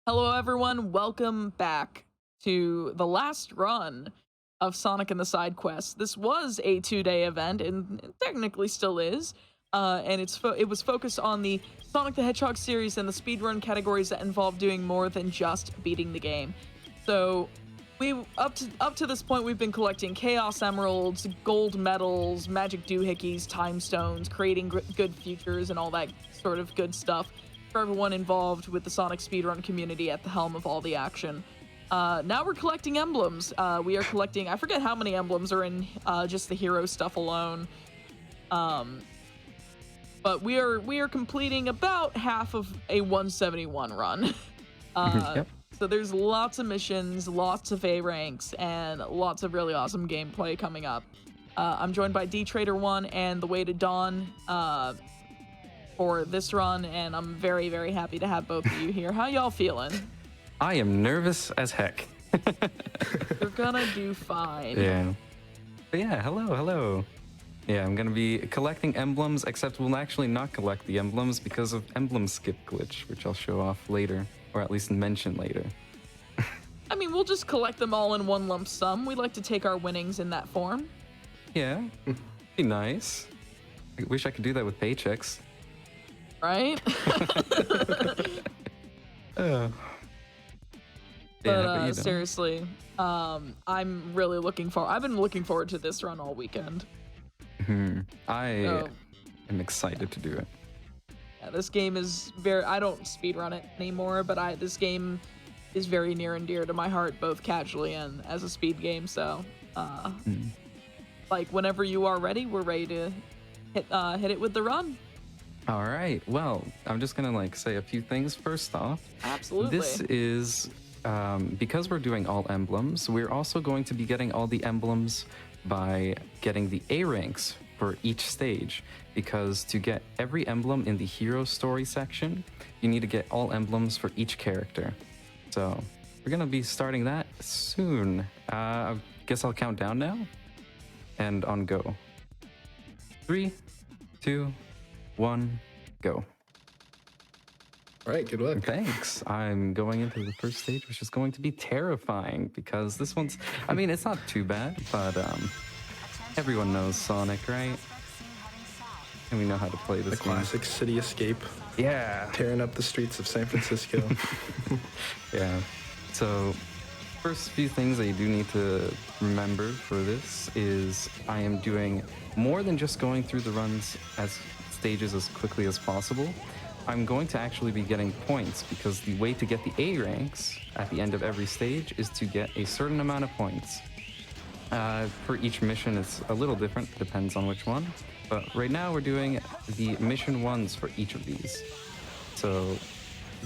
Hello, everyone. Welcome back to the last run of Sonic and the Side Quest. This was a 2-day event, and it technically still is. And it was focused on the Sonic the Hedgehog series and the speedrun categories that involve doing more than just beating the game. So we up to this point, we've been collecting Chaos Emeralds, gold medals, magic doohickeys, time stones, creating good futures, and all that sort of good stuff for everyone involved with the Sonic speedrun community at the helm of all the action. Now we're collecting emblems. We are collecting, I forget how many emblems are in just the hero stuff alone. But we are completing about half of a 171 run. Yep. So there's lots of missions, lots of A ranks, and lots of really awesome gameplay coming up. I'm joined by dtraitor1 and The Way to Dawn for this run, and I'm very, very happy to have both of you here. How y'all feeling? I am nervous as heck. You're gonna do fine. Yeah. But yeah, hello. Yeah, I'm gonna be collecting emblems, except we'll actually not collect the emblems because of emblem skip glitch, which I'll show off later, or at least mention later. I mean, we'll just collect them all in one lump sum. We like to take our winnings in that form. Yeah, be nice. I wish I could do that with paychecks. Right? Yeah, But you know. seriously, I'm really looking forward. I've been looking forward to this run all weekend. I So, am excited to do it. yeah, this game is very. I don't speedrun it anymore, but this game is very near and dear to my heart, both casually and as a speed game. So, like whenever you are ready, we're ready to hit it with the run. All right, well, I'm just gonna say a few things first off. Absolutely. This is because we're doing all emblems, we're also going to be getting all the emblems by getting the A ranks for each stage, because to get every emblem in the hero story section, you need to get all emblems for each character. So we're gonna be starting that soon. I guess I'll count down now and on go. 3, 2, 1, go. All right, good luck. Thanks. I'm going into the first stage, which is going to be terrifying because this one's, I mean, it's not too bad, but everyone knows Sonic, right? And we know how to play this The game. classic city escape, Yeah. tearing up the streets of San Francisco. Yeah. So, first few things that you do need to remember for this is I am doing more than just going through the runs as stages as quickly as possible. I'm going to actually be getting points, because the way to get the A ranks at the end of every stage is to get a certain amount of points. For each mission, it's a little different, depends on which one. But right now we're doing the mission ones for each of these. So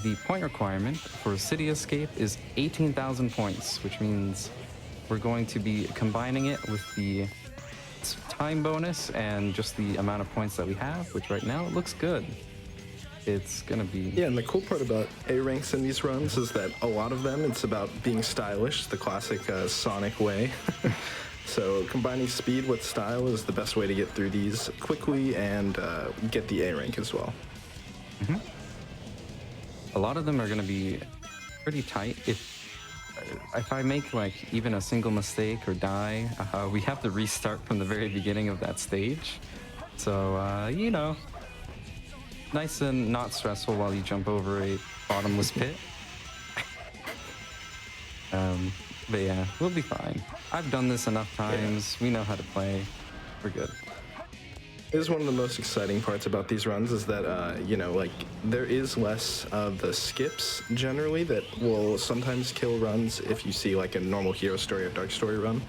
the point requirement for City Escape is 18,000 points, which means we're going to be combining it with the time bonus and just the amount of points that we have, which right now it looks good. It's gonna be... Yeah, and the cool part about A ranks in these runs is that a lot of them, it's about being stylish, the classic Sonic way. So combining speed with style is the best way to get through these quickly and get the A rank as well. A lot of them are gonna be pretty tight. If I make even a single mistake or die, we have to restart from the very beginning of that stage. So, you know, nice and not stressful while you jump over a bottomless pit. But yeah, we'll be fine. I've done this enough times. We know how to play. We're good. It is one of the most exciting parts about these runs is that, you know, there is less of the skips generally that will sometimes kill runs if you see a normal hero story or dark story run.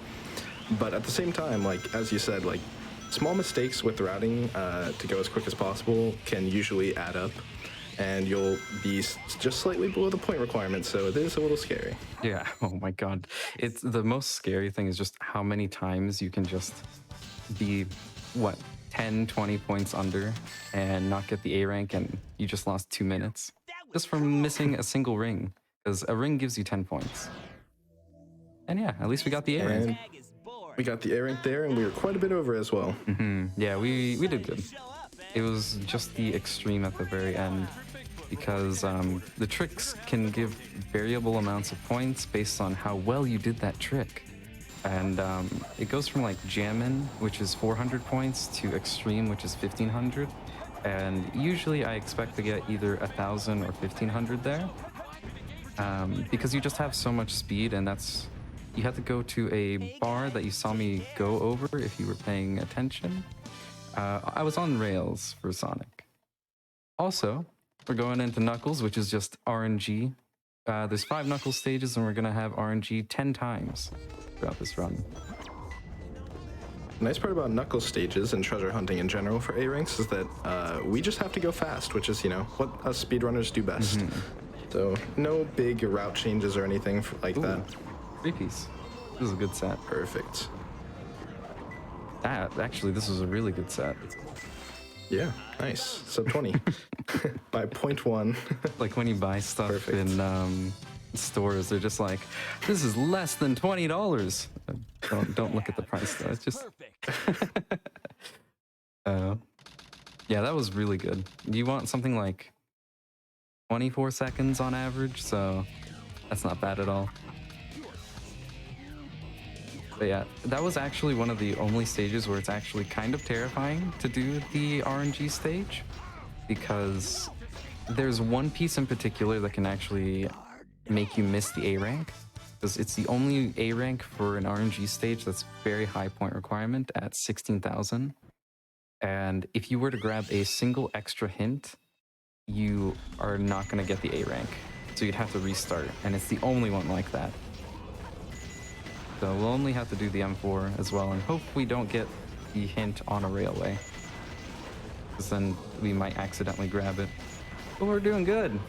But at the same time, as you said, small mistakes with routing to go as quick as possible can usually add up, and you'll be just slightly below the point requirement, so it is a little scary. Yeah, oh my god. It's the most scary thing is just how many times you can just be, 10, 20 points under and not get the A rank, and you just lost 2 minutes just from missing a single ring, because a ring gives you 10 points. And yeah, at least we got the A rank. And we got the A rank there, and we were quite a bit over as well. Yeah, we did good. It was just the extreme at the very end because the tricks can give variable amounts of points based on how well you did that trick. And it goes from like jammin', which is 400 points, to extreme, which is 1500. And usually I expect to get either 1000 or 1500 there, because you just have so much speed, and you have to go to a bar that you saw me go over if you were paying attention. I was on rails for Sonic. Also, we're going into Knuckles, which is just RNG. There's 5 Knuckles stages, and we're gonna have RNG 10 times throughout this run. The nice part about Knuckles stages and treasure hunting in general for A ranks is that we just have to go fast, which is, you know, what us speedrunners do best. So no big route changes or anything like that. 3-piece. This is a good set. Perfect. Actually, this was a really good set. Yeah, nice. Sub 20 by 0.1. Like when you buy stuff Perfect. in stores, they're just like, this is less than $20. Don't look at the price though. It's just yeah, that was really good. You want something like 24 seconds on average, so that's not bad at all. But yeah, that was actually one of the only stages where it's actually kind of terrifying to do the RNG stage, because there's one piece in particular that can actually make you miss the A rank, because it's the only A rank for an RNG stage that's very high point requirement at 16,000. And if you were to grab a single extra hint, you are not going to get the A rank. So you'd have to restart, and it's the only one like that. So we'll only have to do the M4 as well, and hope we don't get the hint on a railway, because then we might accidentally grab it. But we're doing good.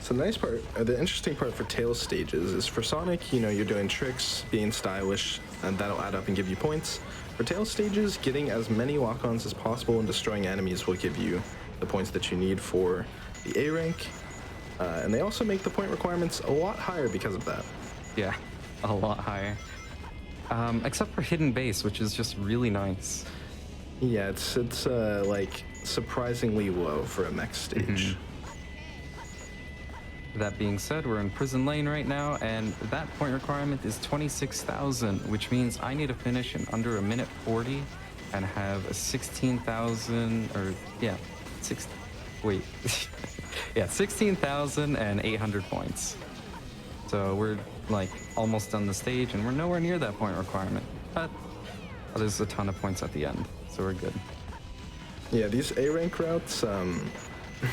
So the nice part, or the interesting part for Tails stages is for Sonic, you know, you're doing tricks, being stylish, and that'll add up and give you points. For Tails stages, getting as many walk-ons as possible and destroying enemies will give you the points that you need for the A rank. And they also make the point requirements a lot higher because of that. Yeah, a lot higher. Except for Hidden Base, which is just really nice. Yeah, it's like surprisingly low for a mech stage. That being said, we're in Prison Lane right now, and that point requirement is 26,000, which means I need to finish in under a minute 40 and have a 16,000, or yeah, 16,800 points. So we're like almost done the stage, and we're nowhere near that point requirement, but there's a ton of points at the end, so we're good. Yeah, these A rank routes,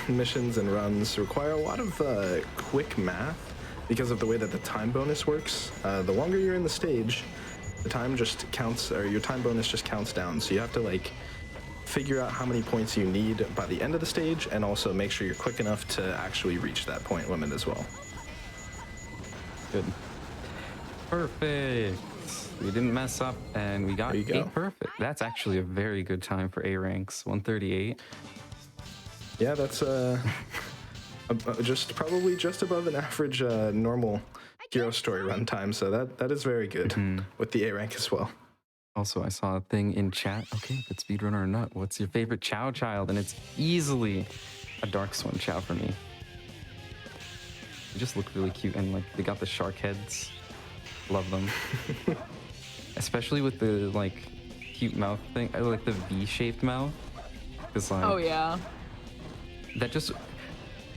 missions and runs require a lot of quick math because of the way that the time bonus works. The longer you're in the stage, the time just counts, or your time bonus just counts down. So you have to like figure out how many points you need by the end of the stage, and also make sure you're quick enough to actually reach that point limit as well. Good. Perfect. We didn't mess up, and we got There you go. 8 perfect. That's actually a very good time for A ranks, 138. Yeah, that's probably just above an average normal hero story run time, so that is very good with the A rank as well. Also, I saw a thing in chat. Okay, if it's speedrunner or not, what's your favorite Chow child? And it's easily a Dark Swim Chow for me. They just look really cute, and like they got the shark heads. Love them. Especially with the like cute mouth thing. I like the V-shaped mouth. Cause like, Oh yeah. that just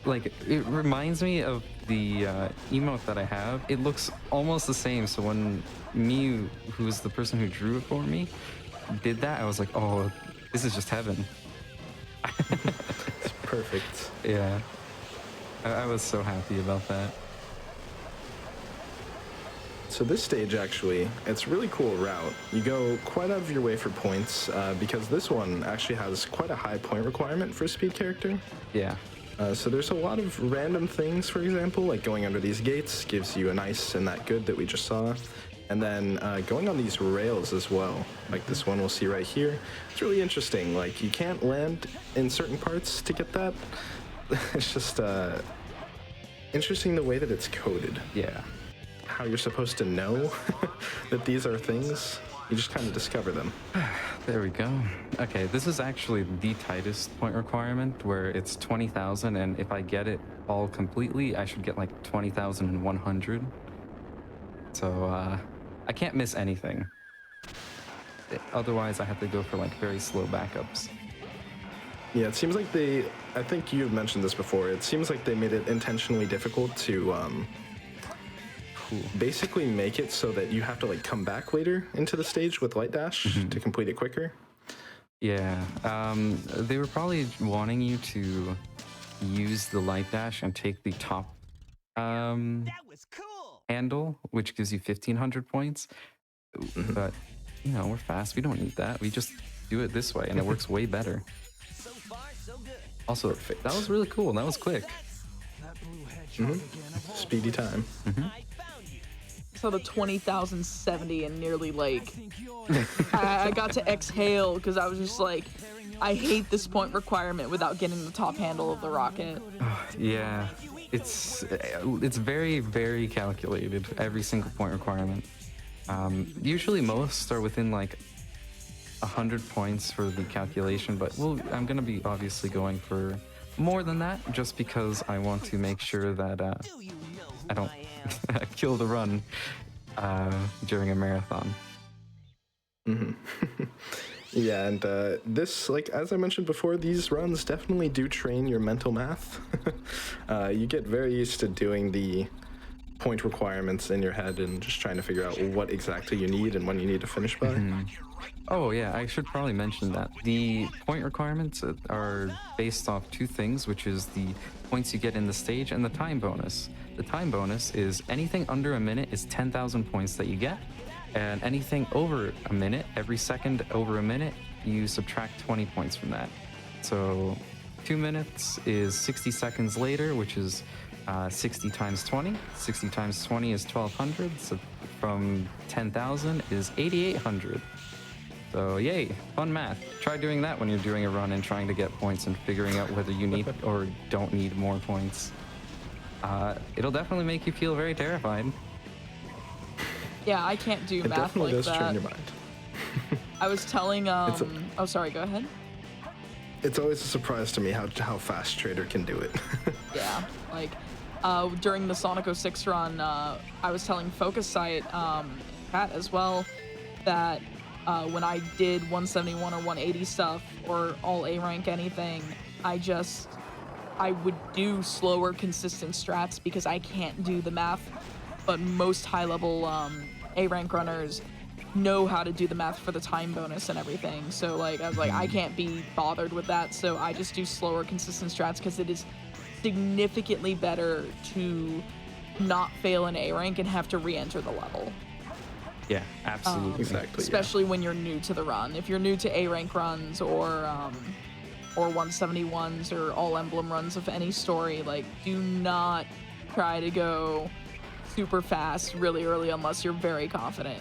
like it reminds me of the emote that I have. It looks almost the same. So when me, who's the person who drew it for me, did that, I was like, oh, this is just heaven. It's perfect. Yeah, I was so happy about that. So this stage actually, it's a really cool route. You go quite out of your way for points because this one actually has quite a high point requirement for a speed character. Yeah. So there's a lot of random things, for example, like going under these gates gives you a nice and that good that we just saw. And then going on these rails as well, like this one we'll see right here. It's really interesting. Like you can't land in certain parts to get that. It's just interesting the way that it's coded. Yeah. how you're supposed to know that these are things. You just kind of discover them. There we go. Okay, this is actually the tightest point requirement, where it's 20,000, and if I get it all completely, I should get like 20,100. So I can't miss anything. Otherwise, I have to go for like very slow backups. Yeah, it seems like I think you mentioned this before, it seems like they made it intentionally difficult to basically make it so that you have to like come back later into the stage with light dash to complete it quicker. Yeah, they were probably wanting you to use the light dash and take the top handle, which gives you 1,500 points. But, you know, we're fast. We don't need that. We just do it this way, and it works way better. Also, that was really cool. That was quick. Speedy time. So the 20,070 and nearly like I got to exhale because I was just like, I hate this point requirement without getting the top handle of the rocket. Yeah, it's very, very calculated, every single point requirement. Usually most are within like 100 points for the calculation, but I'm gonna be obviously going for more than that, just because I want to make sure that I don't kill the run during a marathon. Yeah, and this, like, as I mentioned before, these runs definitely do train your mental math. You get very used to doing the point requirements in your head and just trying to figure out what exactly you need and when you need to finish by. Oh yeah, I should probably mention that. The point requirements are based off two things, which is the points you get in the stage and the time bonus. The time bonus is anything under a minute is 10,000 points that you get, and anything over a minute, every second over a minute, you subtract 20 points from that. So 2 minutes is 60 seconds later, which is 60 times 20. 60 times 20 is 1,200, so from 10,000 is 8,800. So yay, fun math. Try doing that when you're doing a run and trying to get points and figuring out whether you need or don't need more points. It'll definitely make you feel very terrified. Yeah, I can't do It math definitely like does train that. your mind. I was telling oh sorry, go ahead. It's always a surprise to me how fast Trader can do it. Yeah, like during the Sonic 06 run, I was telling Focus Sight, Pat as well, that when I did 171 or 180 stuff or all A rank anything, I would do slower consistent strats because I can't do the math, but most high level A rank runners know how to do the math for the time bonus and everything. So like I was like, I can't be bothered with that, so I just do slower consistent strats because it is significantly better to not fail an A rank and have to re-enter the level. Yeah, absolutely. Exactly. Especially when you're new to the run. If you're new to A rank runs or 171s or all emblem runs of any story, like do not try to go super fast really early unless you're very confident.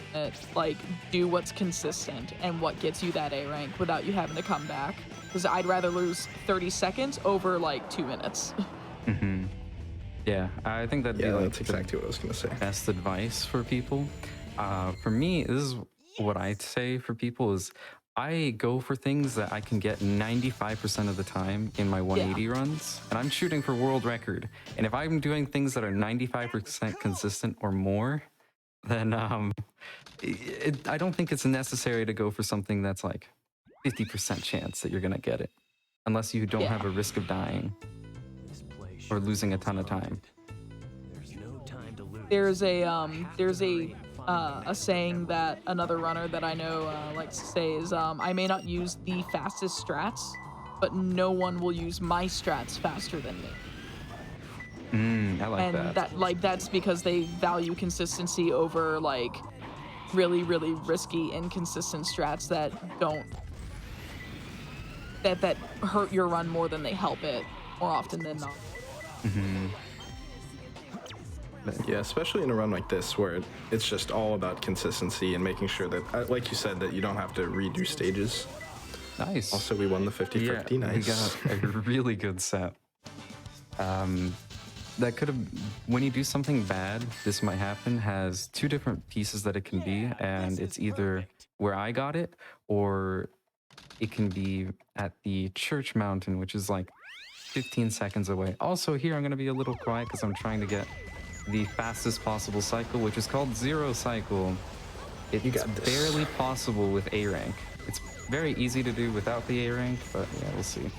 Like do what's consistent and what gets you that A rank without you having to come back. Because I'd rather lose 30 seconds over like 2 minutes. Yeah, I think that'd be like that's exactly what I was gonna say. best advice for people. For me, this is what I'd say for people is I go for things that I can get 95% of the time in my 180 runs, and I'm shooting for world record. And if I'm doing things that are 95% consistent or more, then I don't think it's necessary to go for something that's like 50% chance that you're gonna get it, unless you don't have a risk of dying or losing a ton of time. There's a saying that another runner that I know likes to say is, I may not use the fastest strats, but no one will use my strats faster than me. I like that. And that's because they value consistency over like really, really risky inconsistent strats that that hurt your run more than they help it more often than not. Yeah, especially in a run like this where it's just all about consistency and making sure that, like you said, that you don't have to redo stages. Nice. Also, we won the 50-50. Yeah, Nice. we got a really good set. that could have, when you do something bad, this might happen, has two different pieces that it can be, and it's either where I got it, or it can be at the church mountain, which is like 15 seconds away. Also here, I'm going to be a little quiet because I'm trying to get the fastest possible cycle, which is called 0 cycle. It's barely possible with A rank. It's very easy to do without the A rank, but yeah, we'll see.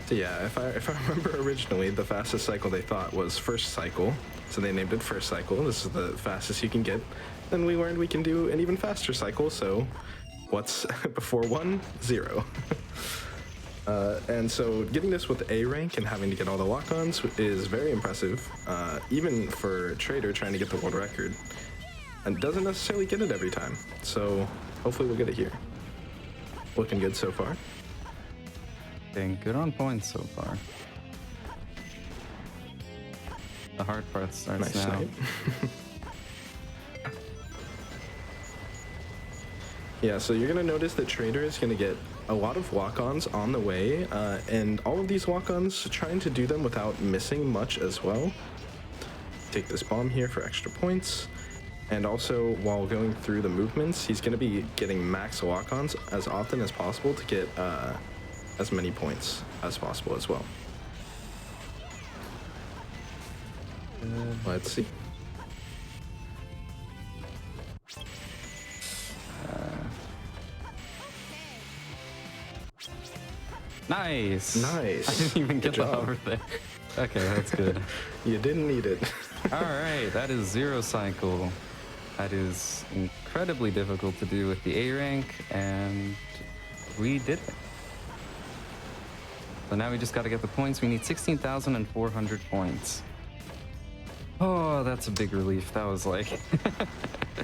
So yeah, if I remember originally, the fastest cycle they thought was first cycle, so they named it first cycle. This is the fastest you can get. Then we learned we can do an even faster cycle, so what's before 1? 0. And so getting this with A rank and having to get all the lock-ons is very impressive, even for Traitor trying to get the world record. And doesn't necessarily get it every time, so hopefully we'll get it here. Looking good so far. Dang, good on points so far. The hard part starts Nice now. snipe. Yeah, so you're gonna notice that Traitor is gonna get a lot of walk-ons on the way, and all of these walk-ons, trying to do them without missing much as well. Take this bomb here for extra points. And also, while going through the movements, he's gonna be getting max walk-ons as often as possible to get as many points as possible as well. Let's see. Nice! Nice. I didn't even get Good the job. hover there. Okay, that's good. You didn't need it. Alright, that is 0 cycle. That is incredibly difficult to do with the A rank, and we did it. So now we just gotta get the points. We need 16,400 points. Oh, that's a big relief. That was like...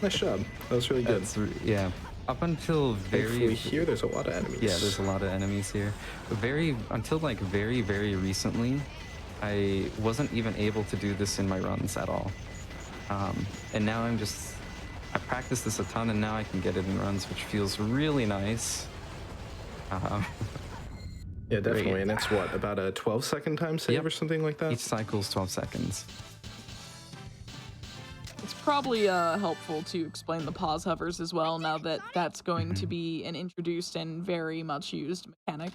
Nice job. That was really good. Yeah. Up until Thankfully here, there's a lot of enemies. Yeah, there's a lot of enemies here. Until like very, very recently, I wasn't even able to do this in my runs at all. And now I practiced this a ton, and now I can get it in runs, which feels really nice. Yeah, definitely. And it's what, about a 12-second time save or something like that? Each cycle is 12 seconds. It's probably helpful to explain the pause hovers as well, now that that's going to be an introduced and very much used mechanic.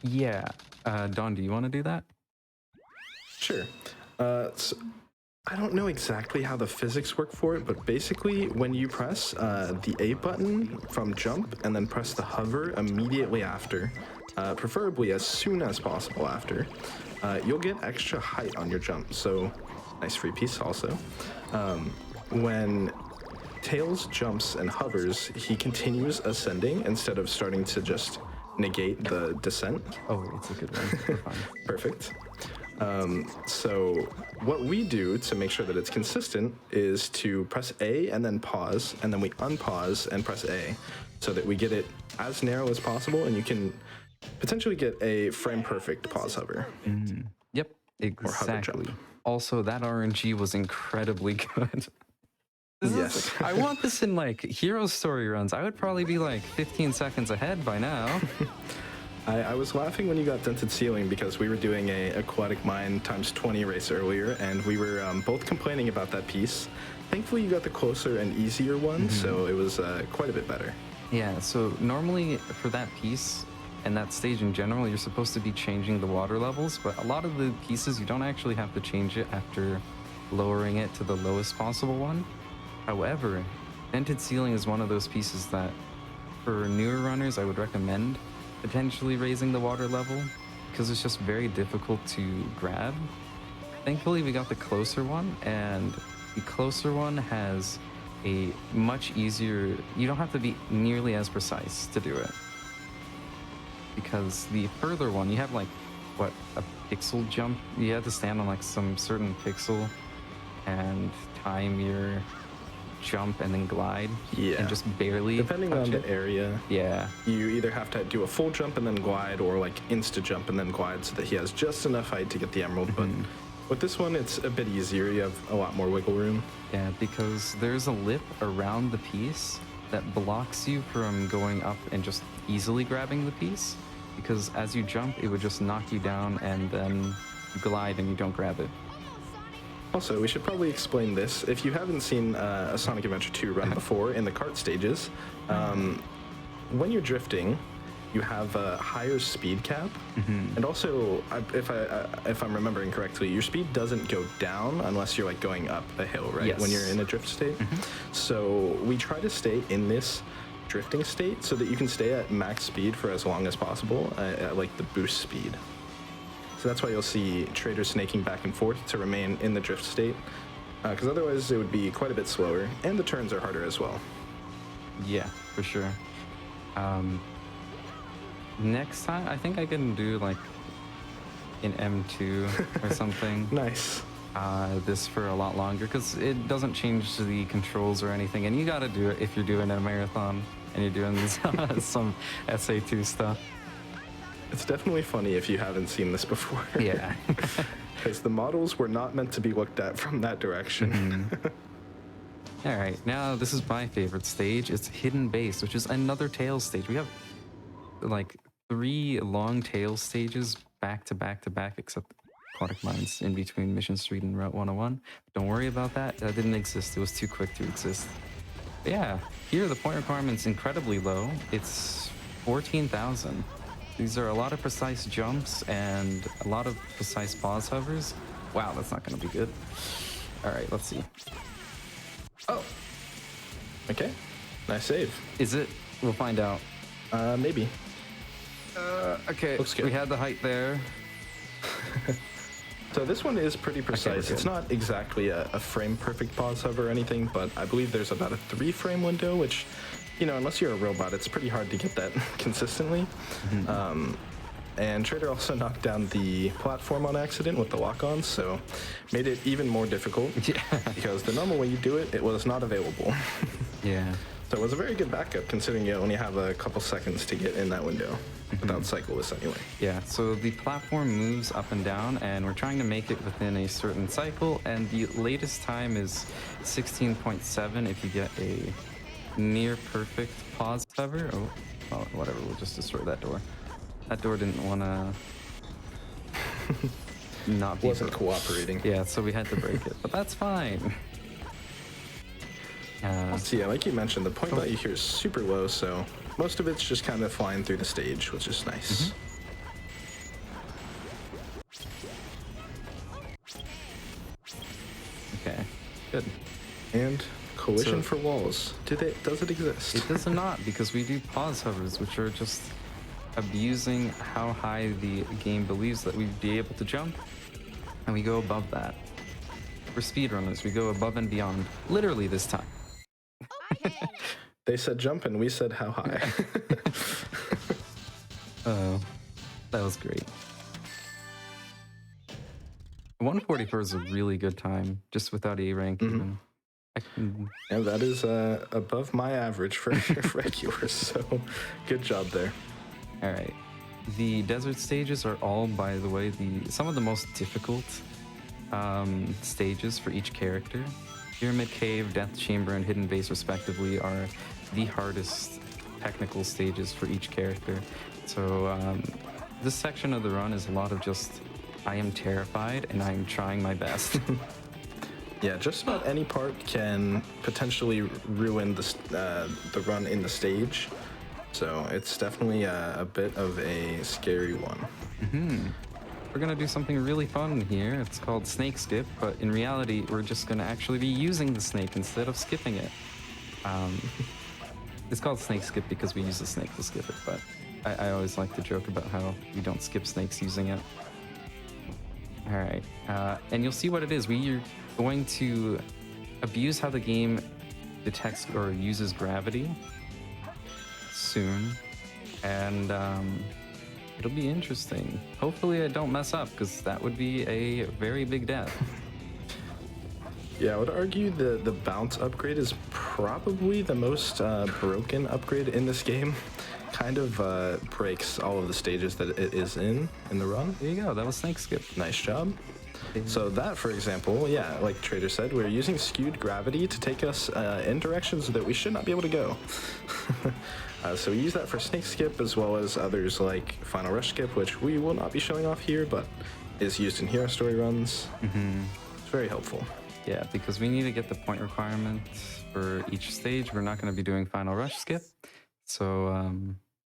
Yeah. Dawn, do you want to do that? Sure. So I don't know exactly how the physics work for it, but basically when you press the A button from jump and then press the hover immediately after, preferably as soon as possible after, you'll get extra height on your jump. So nice free piece also. When Tails jumps and hovers, he continues ascending instead of starting to just negate the descent. Oh, it's a good one. We're fine. Perfect. So what we do to make sure that it's consistent is to press A and then pause, and then we unpause and press A, so that we get it as narrow as possible, and you can potentially get a frame perfect pause hover. Yep, exactly. Also, that RNG was incredibly good. Yes. I want this in like hero story runs. I would probably be like 15 seconds ahead by now. I was laughing when you got dented ceiling because we were doing a aquatic mine times 20 race earlier, and we were both complaining about that piece. Thankfully, you got the closer and easier one, so it was quite a bit better. Yeah, so normally for that piece and that stage in general, you're supposed to be changing the water levels, but a lot of the pieces you don't actually have to change it after lowering it to the lowest possible one. However, dented ceiling is one of those pieces that for newer runners I would recommend potentially raising the water level, because it's just very difficult to grab. Thankfully we got the closer one, and the closer one has a much easier, you don't have to be nearly as precise to do it, because the further one, you have like what, a pixel jump, you have to stand on like some certain pixel and time your jump and then glide, and just barely depending on the area, you either have to do a full jump and then glide, or like insta jump and then glide, so that he has just enough height to get the emerald. But with this one, it's a bit easier. You have a lot more wiggle room. Yeah, because there's a lip around the piece that blocks you from going up and just easily grabbing the piece, because as you jump it would just knock you down, and then you glide and you don't grab it. Also, we should probably explain this. If you haven't seen a Sonic Adventure 2 run before in the kart stages, when you're drifting, you have a higher speed cap, and also, if I'm remembering correctly, your speed doesn't go down unless you're like going up a hill, right? Yes. When you're in a drift state. So we try to stay in this drifting state so that you can stay at max speed for as long as possible, at like the boost speed. So that's why you'll see Traitor snaking back and forth to remain in the drift state, because otherwise it would be quite a bit slower, and the turns are harder as well. Yeah, for sure. Next time, I think I can do like an M2 or something. Nice. This for a lot longer, because it doesn't change the controls or anything, and you gotta do it if you're doing a marathon and you're doing some SA2 stuff. It's definitely funny if you haven't seen this before. Yeah. Because the models were not meant to be looked at from that direction. All right, now this is my favorite stage. It's Hidden Base, which is another Tails stage. We have like 3 long Tails stages back to back to back, except Aquatic Mines in between Mission Street and Route 101. Don't worry about that. That didn't exist. It was too quick to exist. But yeah, here the point requirement's incredibly low. It's 14,000. These are a lot of precise jumps and a lot of precise pause hovers. Wow, that's not going to be good. All right, let's see. Oh, Okay, nice save. is it? We'll find out. Maybe. Okay, Looks good. we had the height there. So this one is pretty precise. we're It's good. not exactly a frame perfect pause hover or anything, but I believe there's about a 3 frame window, which, you know, unless you're a robot, it's pretty hard to get that consistently. And Traitor also knocked down the platform on accident with the lock-ons, so made it even more difficult. Yeah. Because the normal way you do it, it was not available. Yeah. So it was a very good backup, considering you only have a couple seconds to get in that window, without cyclists anyway. Yeah, so the platform moves up and down, and we're trying to make it within a certain cycle, and the latest time is 16.7 if you get a near perfect pause hover. Oh, well, whatever, we'll just destroy that door. That door didn't want to not be Wasn't cooperating. Yeah, so we had to break it, but that's fine. So yeah, like you mentioned, the point value here is super low, so most of it's just kind of flying through the stage, which is nice. Okay, good. And collision So- for walls. Does it exist? It does not, because we do pause hovers, which are just abusing how high the game believes that we'd be able to jump, and we go above that. We're speedrunners, we go above and beyond, literally this time. They said jump and we said how high. Oh, that was great. 144 is a really good time, just without A rank even. And that is above my average for regulars, so good job there. All right. The desert stages are all, by the way, some of the most difficult stages for each character. Pyramid Cave, Death Chamber, and Hidden Base, respectively, are the hardest technical stages for each character. So this section of the run is a lot of just, I am terrified and I am trying my best. Yeah, just about any part can potentially ruin the run in the stage. So it's definitely a bit of a scary one. We're gonna do something really fun here. It's called Snake Skip, but in reality, we're just gonna actually be using the snake instead of skipping it. It's called Snake Skip because we use the snake to skip it, but I always like to joke about how we don't skip snakes using it. All right, and you'll see what it is. We are going to abuse how the game detects or uses gravity soon, and it'll be interesting. Hopefully I don't mess up, because that would be a very big death. Yeah, I would argue the bounce upgrade is probably the most broken upgrade in this game. Kind of breaks all of the stages that it is in the run. There you go, that was Snake Skip. Nice job. So that, for example, yeah, like Traitor said, we're using skewed gravity to take us in directions that we should not be able to go. So we use that for Snake Skip, as well as others like Final Rush Skip, which we will not be showing off here, but is used in hero story runs. It's very helpful. Yeah, because we need to get the point requirement for each stage. We're not going to be doing final rush skip. So,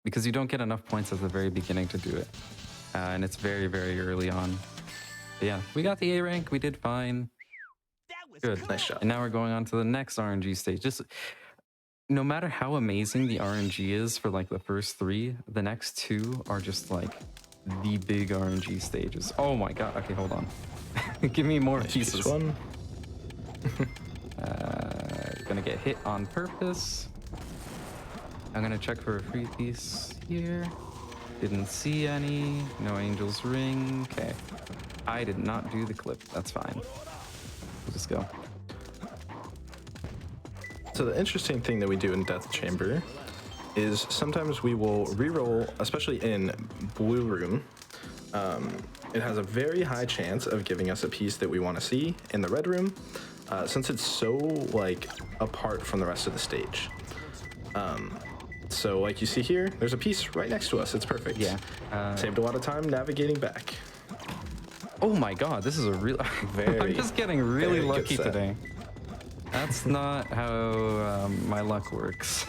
because you don't get enough points at the very beginning to do it. And it's very, very early on. But yeah, we got the A rank. We did fine. Good. Nice job. And now we're going on to the next RNG stage. Just no matter how amazing the RNG is for like the first 3, the next 2 are just like the big RNG stages. Oh my god. Okay, hold on. Give me more pieces. Piece 1. Gonna get hit on purpose. I'm gonna check for a free piece here. Didn't see any. No angel's ring. Okay. I did not do the clip. That's fine. We'll just go. So the interesting thing that we do in Death Chamber is sometimes we will reroll, especially in Blue Room. It has a very high chance of giving us a piece that we want to see in the Red Room, since it's so like apart from the rest of the stage. So like you see here, there's a piece right next to us. It's perfect. Yeah. Saved a lot of time navigating back. Oh my god, this is a real... I'm just getting really lucky today. That's not how my luck works.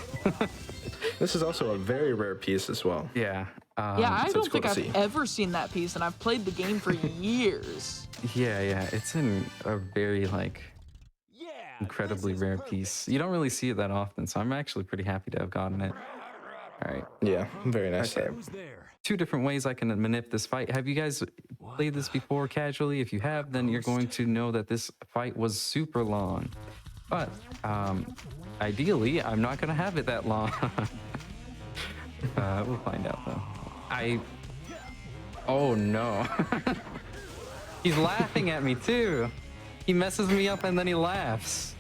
This is also a very rare piece as well. Yeah. Yeah, I so don't it's cool think to I've see. ever seen that piece, and I've played the game for years. Yeah. It's in a very, like, incredibly rare piece. You don't really see it that often, so I'm actually pretty happy to have gotten it. All right. Yeah, very nice. Okay. 2 different ways I can manip this fight. Have you guys played this before casually? If you have, then you're going to know that this fight was super long. But ideally, I'm not going to have it that long. We'll find out, though. Oh, no. He's laughing at me, too. He messes me up, and then he laughs.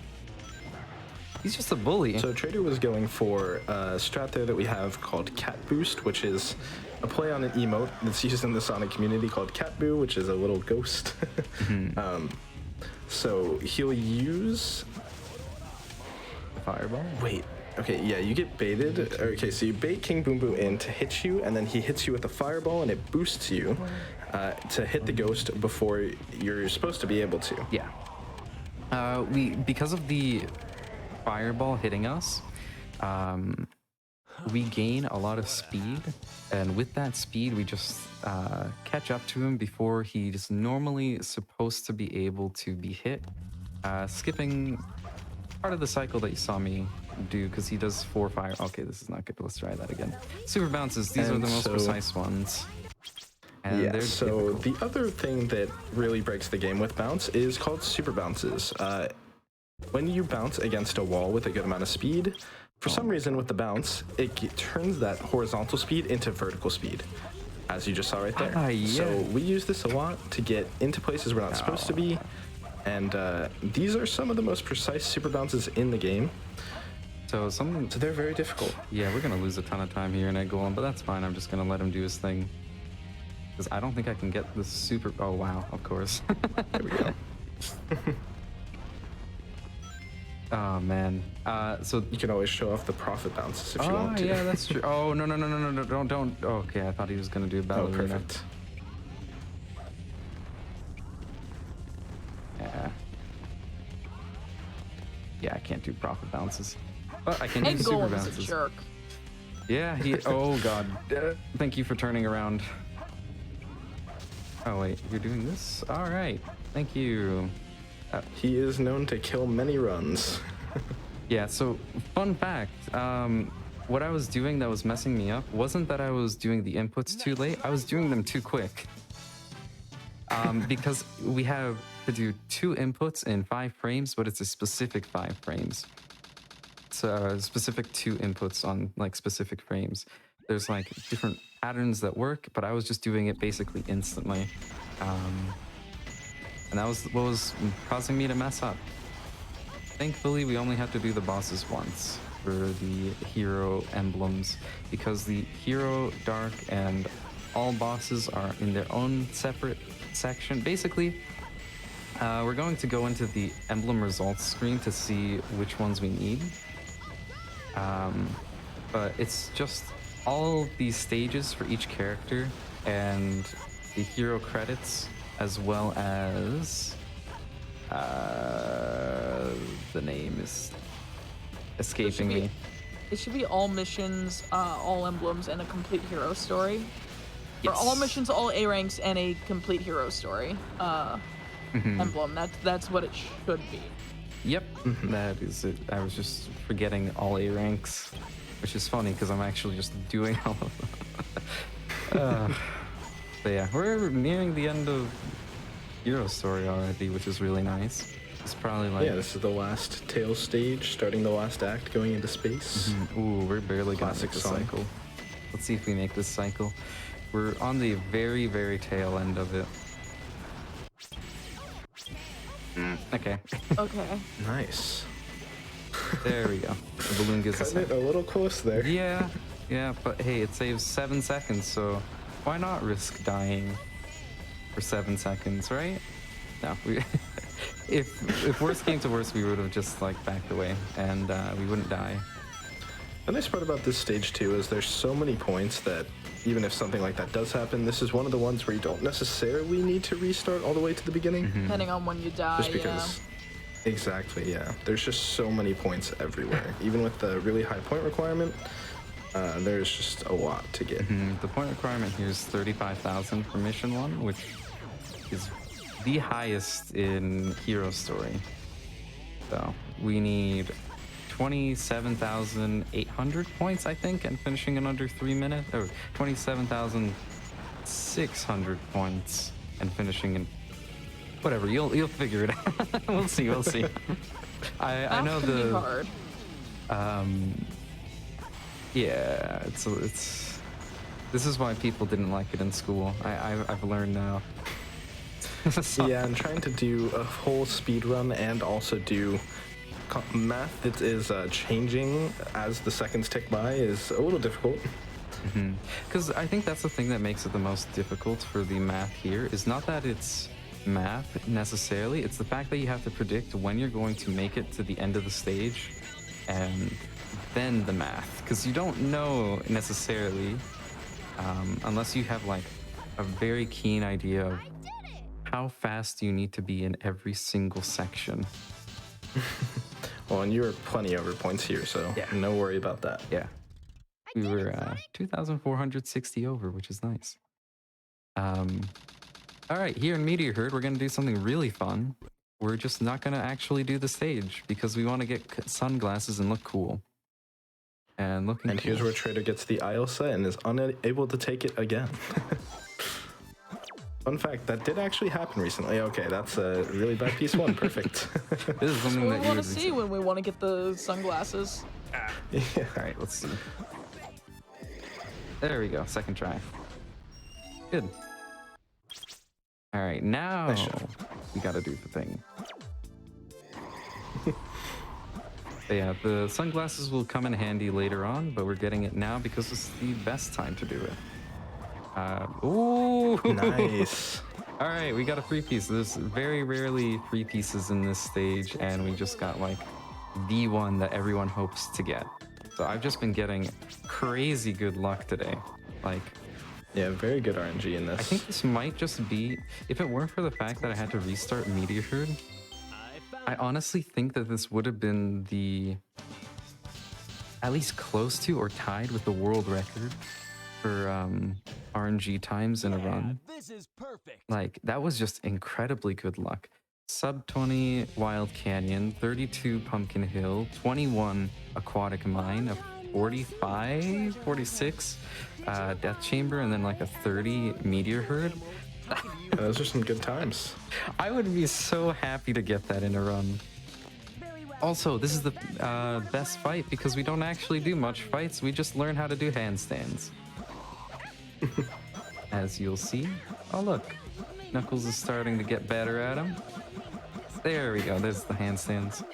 He's just a bully. So Trader was going for a strat there that we have called Cat Boost, which is a play on an emote that's used in the Sonic community called Cat Boo, which is a little ghost. So he'll use... Fireball? Wait. Okay, yeah, you get baited. Okay, so you bait King Boom Boo in to hit you, and then he hits you with a fireball, and it boosts you to hit the ghost before you're supposed to be able to. Yeah. Because of the fireball hitting us, we gain a lot of speed, and with that speed, we just catch up to him before he's normally supposed to be able to be hit, skipping part of the cycle that you saw me do, because he does 4 fire. Okay, this is not good. Let's try that again. Super bounces. These are the most precise ones. And yeah, so the other thing that really breaks the game with bounce is called super bounces. When you bounce against a wall with a good amount of speed, for some reason with the bounce, it turns that horizontal speed into vertical speed, as you just saw right there. Yeah. So we use this a lot to get into places we're not supposed to be, and these are some of the most precise super bounces in the game. So they're very difficult. Yeah, we're gonna lose a ton of time here in Egg Golem, but that's fine. I'm just gonna let him do his thing, because I don't think I can get the super... Oh wow, of course. There we go. Oh man. So You can always show off the profit bounces if you want to. yeah, that's true. Oh no, don't. Oh, okay, I thought he was gonna do a Oh, ballerina. perfect. Yeah, I can't do profit bounces, but I can Egg do super Golem is a bounces. jerk. Yeah, oh god. Thank you for turning around. Oh wait, you're doing this? All right, thank you. He is known to kill many runs. Yeah, so fun fact, what I was doing that was messing me up wasn't that I was doing the inputs too late, I was doing them too quick. Because we have to do 2 inputs in 5 frames, but it's a specific 5 frames. So specific 2 inputs on like specific frames. There's like different patterns that work, but I was just doing it basically instantly. And that was what was causing me to mess up. Thankfully, we only had to do the bosses once for the hero emblems, because the hero, dark, and all bosses are in their own separate section. Basically, we're going to go into the emblem results screen to see which ones we need. But it's just all these stages for each character and the hero credits as well as the name is escaping me. It should be all missions, all emblems, and a complete hero story. Or all Yes. missions, all A ranks, and a complete hero story. Emblem. That's what it should be. Yep, that is it. I was just forgetting all A ranks, which is funny because I'm actually just doing all of them. But yeah, we're nearing the end of hero story already, which is really nice. It's probably like... Yeah, this is the last tail stage, starting the last act, going into space. Ooh, we're barely gonna Classic make this song. cycle. Let's see if we make this cycle. We're on the very, very tail end of it. Okay, Okay. Nice. there we go. The balloon gives us... Cutting it a little close there. Yeah, but hey, it saves 7 seconds, so why not risk dying for 7 seconds, right? No, we... if worst came to worst, we would have just like backed away and we wouldn't die. The nice part about this stage too is there's so many points that even if something like that does happen, this is one of the ones where you don't necessarily need to restart all the way to the beginning. Depending on when you die, Just because, exactly, yeah. There's just so many points everywhere. Even with the really high point requirement, there's just a lot to get. The point requirement here is 35,000 for mission 1, which is the highest in Hero Story. So we need 27,800 points, I think, and finishing in under 3 minutes, or 27,600 points and finishing in whatever. You'll figure it out. we'll see. I know can be the hard. yeah, it's this is why people didn't like it in school. I've learned now. Yeah, and trying to do a whole speed run and also do math that is changing as the seconds tick by is a little difficult. Because I think that's the thing that makes it the most difficult for the math here, is not that it's math necessarily, it's the fact that you have to predict when you're going to make it to the end of the stage and then the math, because you don't know necessarily unless you have like a very keen idea of how fast you need to be in every single section. Well, and you were plenty over points here, so Yeah. no worry about that. Yeah. We were 2,460 over, which is nice. All right, here in Meteor Herd, we're going to do something really fun. We're just not going to actually do the stage because we want to get sunglasses and look cool. And looking And cool. here's where Trader gets the IEL set and is unable to take it again. Fun fact, that did actually happen recently. Okay, that's a really bad piece one. Perfect. This is something We that you want would to see when we want to get the sunglasses. Yeah. All right, let's see. There we go, second try. Good. All right, now Nice shot. we got to do the thing. But yeah, the sunglasses will come in handy later on, but we're getting it now because it's the best time to do it. Ooh! Nice. All right, we got a free piece. There's very rarely free pieces in this stage, and we just got like the one that everyone hopes to get. So I've just been getting crazy good luck today. Like, Yeah, very good RNG in this. I think this might just be, if it weren't for the fact that I had to restart Meteor Herd, I honestly think that this would have been the, at least close to or tied with the world record for RNG times in a run. This is perfect. Like, that was just incredibly good luck. Sub 20 Wild Canyon, 32 Pumpkin Hill, 21 Aquatic Mine, a 45, 46 Death Chamber, and then like a 30 Meteor Herd. Yeah, those are some good times. I would be so happy to get that in a run. Also, this is the best fight because we don't actually do much fights. We just learn how to do handstands. As you'll see. Oh, look. Knuckles is starting to get better at them. There we go. There's the handstands.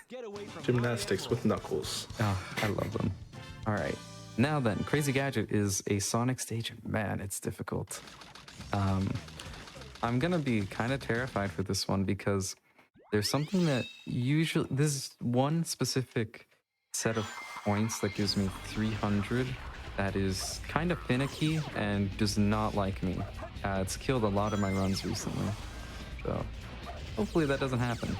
Get away from Gymnastics with Knuckles. Oh, I love them. All right. Now then, Crazy Gadget is a Sonic stage. Man, it's difficult. I'm going to be kind of terrified for this one because there's something that usually... There's one specific set of points that gives me 300 that is kind of finicky and does not like me. It's killed a lot of my runs recently, so hopefully that doesn't happen.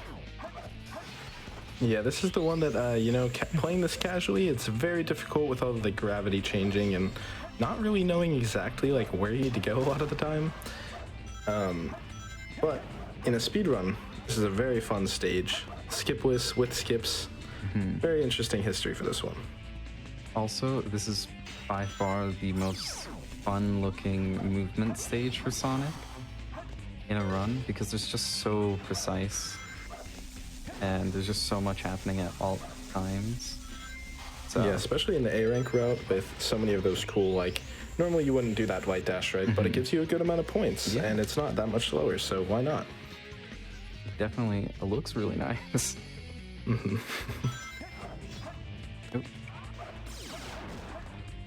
Yeah, this is the one that, you know, playing this casually, it's very difficult with all of the gravity changing and not really knowing exactly, like, where you need to go a lot of the time. But in a speedrun, this is a very fun stage. Skipless with skips. Very interesting history for this one. Also, this is by far the most fun-looking movement stage for Sonic in a run because it's just so precise. And there's just so much happening at all times. So Yeah, especially in the A rank route with so many of those cool, like, normally you wouldn't do that light dash, right? But it gives you a good amount of points, and it's not that much slower, so why not? it definitely looks really nice. Oop.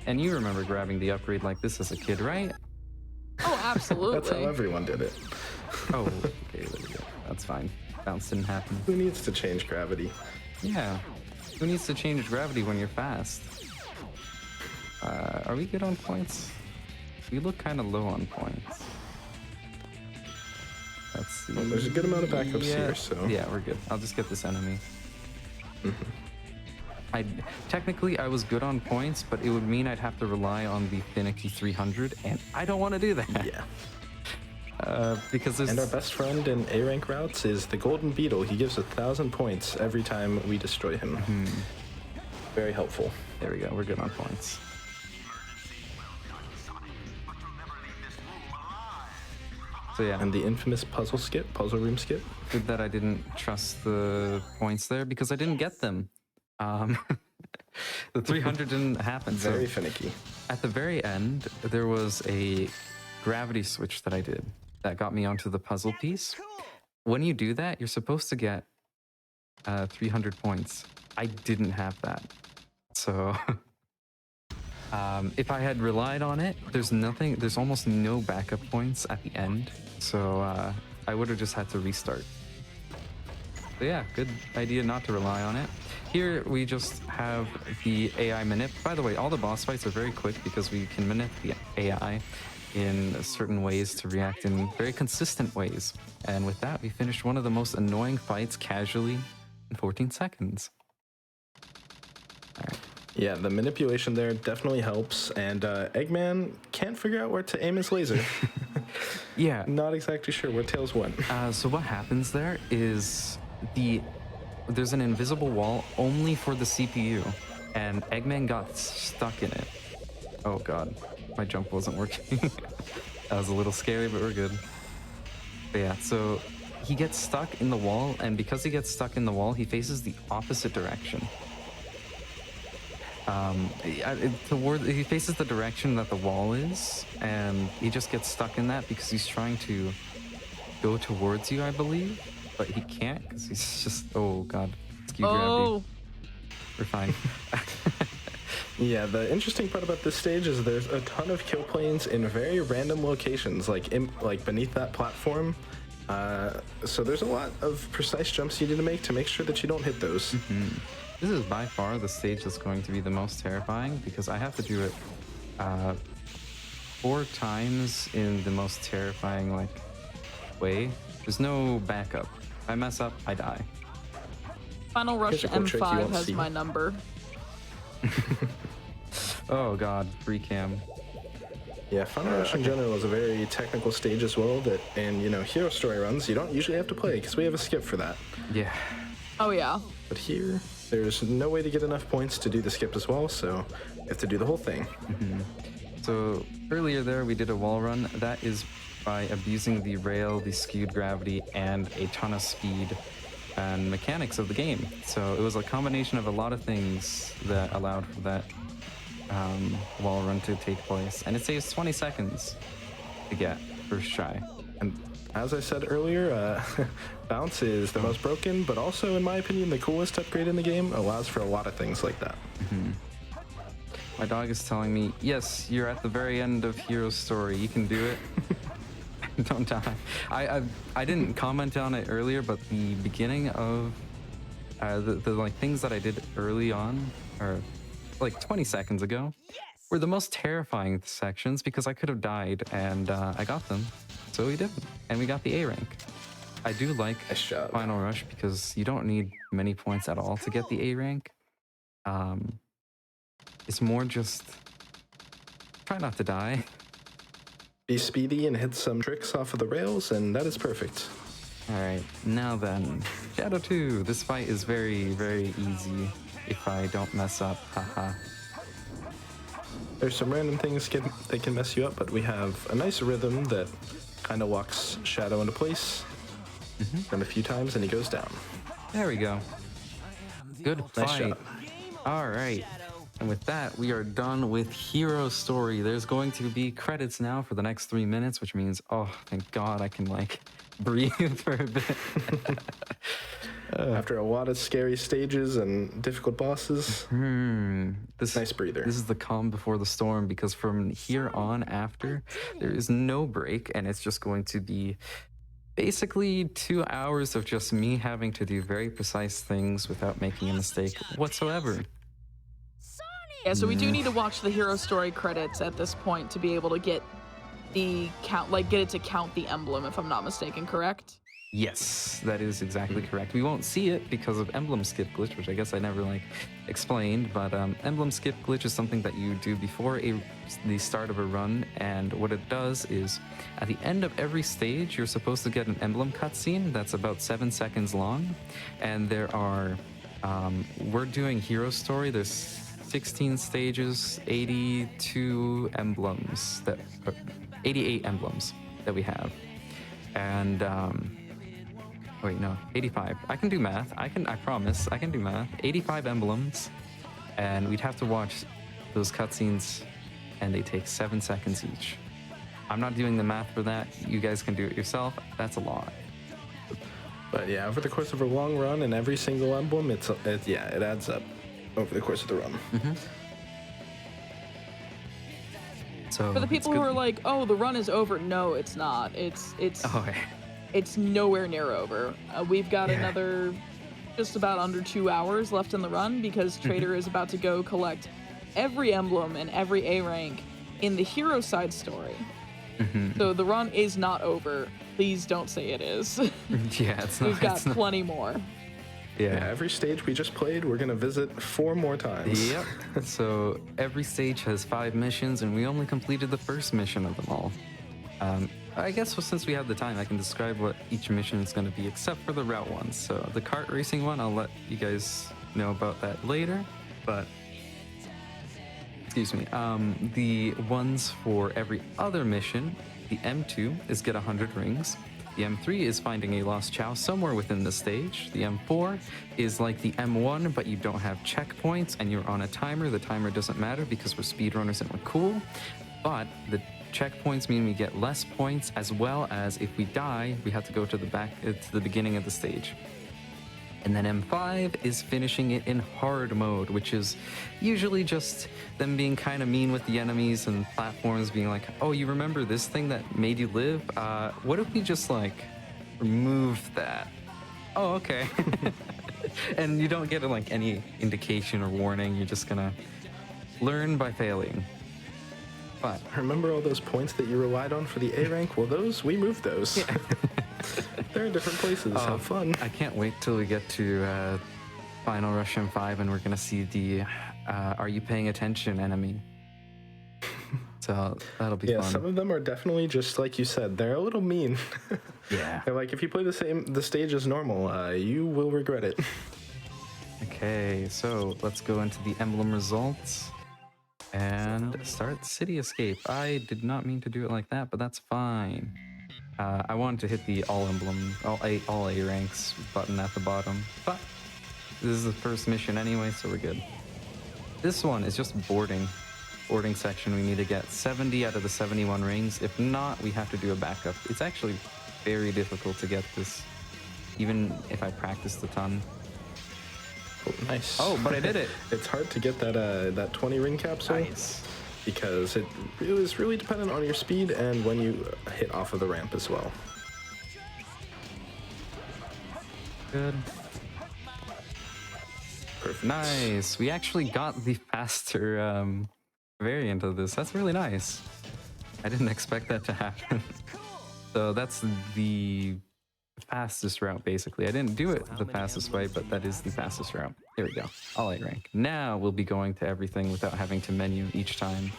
And you remember grabbing the upgrade like this as a kid, right? Oh, absolutely. That's how everyone did it. Oh, okay, there we go. That's fine. Bounce didn't happen. Who needs to change gravity? Yeah. Who needs to change gravity when you're fast? Are we good on points? We look kind of low on points. Let's see. Well, there's a good amount of backups here, so... Yeah, we're good. I'll just get this enemy. Technically, I was good on points, but it would mean I'd have to rely on the finicky 300, and I don't want to do that. Yeah. Because there's... And our best friend in A rank routes is the Golden Beetle. He gives 1,000 points every time we destroy him. Very helpful. There we go. We're good on points. So yeah. And the infamous puzzle room skip. Good that I didn't trust the points there because I didn't get them. The 300 didn't happen. Very finicky. At the very end, there was a gravity switch that I did that got me onto the puzzle piece. When you do that, you're supposed to get 300 points. I didn't have that. So if I had relied on it, there's almost no backup points at the end. So I would have just had to restart. So yeah, good idea not to rely on it. Here we just have the AI manip. By the way, all the boss fights are very quick because we can manip the AI in certain ways to react in very consistent ways. And with that, we finished one of the most annoying fights casually in 14 seconds. All right. Yeah, the manipulation there definitely helps, and Eggman can't figure out where to aim his laser. Yeah. Not exactly sure where Tails went. So what happens there is there's an invisible wall only for the CPU, and Eggman got stuck in it. Oh god, my jump wasn't working. That was a little scary, but we're good. But yeah, so he gets stuck in the wall, and because he gets stuck in the wall, he faces the opposite direction. He faces the direction that the wall is, and he just gets stuck in that because he's trying to go towards you, I believe, but he can't because he's just, oh god, skew gravity. We're fine. Yeah, the interesting part about this stage is there's a ton of kill planes in very random locations, like beneath that platform. So there's a lot of precise jumps you need to make sure that you don't hit those. This is by far the stage that's going to be the most terrifying because I have to do it 4 times in the most terrifying way. There's no backup. If I mess up, I die. Final Rush M5 has my number. Oh god, free cam. Yeah, Final Rush in general is a very technical stage as well that in, hero story runs, you don't usually have to play because we have a skip for that. Yeah. Oh yeah. But here, there's no way to get enough points to do the skip as well, so you have to do the whole thing. So earlier there, we did a wall run. That is by abusing the rail, the skewed gravity, and a ton of speed and mechanics of the game. So it was a combination of a lot of things that allowed for that wall run to take place. And it saves 20 seconds to get first try. And as I said earlier, Bounce is the most broken, but also, in my opinion, the coolest upgrade in the game. Allows for a lot of things like that. My dog is telling me, yes, you're at the very end of Hero's story. You can do it. Don't die. I didn't comment on it earlier, but the beginning of the things that I did early on, or like 20 seconds ago, were the most terrifying sections because I could have died, and I got them. So we didn't, and we got the A rank. I do like Nice job. Final Rush because you don't need many points at all to get the A rank. It's more just try not to die. Be speedy and hit some tricks off of the rails, and that is perfect. All right, now then, Shadow 2. This fight is very, very easy if I don't mess up. Haha. There's some random things that can mess you up, but we have a nice rhythm that kind of locks Shadow into place. Run a few times and he goes down. There we go. Good fight. Nice job. All right. And with that, we are done with Hero Story. There's going to be credits now for the next 3 minutes, which means, oh, thank God I can, like, breathe for a bit. After a lot of scary stages and difficult bosses, nice breather. This is the calm before the storm, because from here on after, there is no break, and it's just going to be basically 2 hours of just me having to do very precise things without making a mistake whatsoever. Yeah, so we do need to watch the Hero Story credits at this point to be able to get the count, like get it to count the emblem, if I'm not mistaken, correct? Yes, that is exactly correct. We won't see it because of emblem skip glitch, which I guess I never like explained, but emblem skip glitch is something that you do before the start of a run, and what it does is at the end of every stage you're supposed to get an emblem cutscene that's about 7 seconds long, and there are we're doing Hero Story. There's 16 stages, 82 emblems 88 emblems that we have, and wait, no, 85. I can do math. I promise I can do math. 85 emblems, and we'd have to watch those cutscenes, and they take 7 seconds each. I'm not doing the math for that. You guys can do it yourself. That's a lot. But yeah, over the course of a long run and every single emblem, it adds up over the course of the run. So For the people who are like, oh, the run is over, no, it's not. It's nowhere near over. We've got another just about under 2 hours left in the run because Traitor is about to go collect every emblem and every A rank in the hero side story. So the run is not over. Please don't say it is. Yeah, it's not. We've got plenty more. Yeah, every stage we just played, we're gonna visit 4 more times. Yep. So every stage has 5 missions, and we only completed the first mission of them all. I guess since we have the time, I can describe what each mission is going to be, except for the route ones. So the kart racing one, I'll let you guys know about that later. But excuse me, the ones for every other mission, the M2 is get 100 rings. The M3 is finding a lost chow somewhere within the stage. The M4 is like the M1, but you don't have checkpoints and you're on a timer. The timer doesn't matter because we're speedrunners and we're cool. But the checkpoints mean we get less points, as well as if we die, we have to go to the beginning of the stage. And then M5 is finishing it in hard mode, which is usually just them being kind of mean with the enemies and platforms, being like, oh, you remember this thing that made you live? What if we just like remove that? Oh, okay. And you don't get like any indication or warning. You're just gonna learn by failing. But remember all those points that you relied on for the A rank? Well, we moved those. Yeah. They're in different places. Have fun. I can't wait till we get to Final Rush M5 and we're gonna see the "Are you paying attention?" enemy. So that'll be fun. Yeah, some of them are definitely just like you said. They're a little mean. Yeah. They're like, if you play the stage as normal, you will regret it. Okay, so let's go into the emblem results and start City Escape. I did not mean to do it like that, but that's fine. I wanted to hit the all A ranks button at the bottom, but this is the first mission anyway, so we're good. This one is just boarding section. We need to get 70 out of the 71 rings. If not, we have to do a backup. It's actually very difficult to get this, even if I practiced a ton. Oh, nice. Oh, but I did it. It's hard to get that 20 ring capsule. Nice. Because it is really dependent on your speed and when you hit off of the ramp as well. Good. Perfect. Nice. We actually got the faster very into this. That's really nice. I didn't expect that to happen. So that's the fastest route, basically. I didn't do it the fastest way, but that is the fastest route. Here we go. All 8 rank. Now we'll be going to everything without having to menu each time.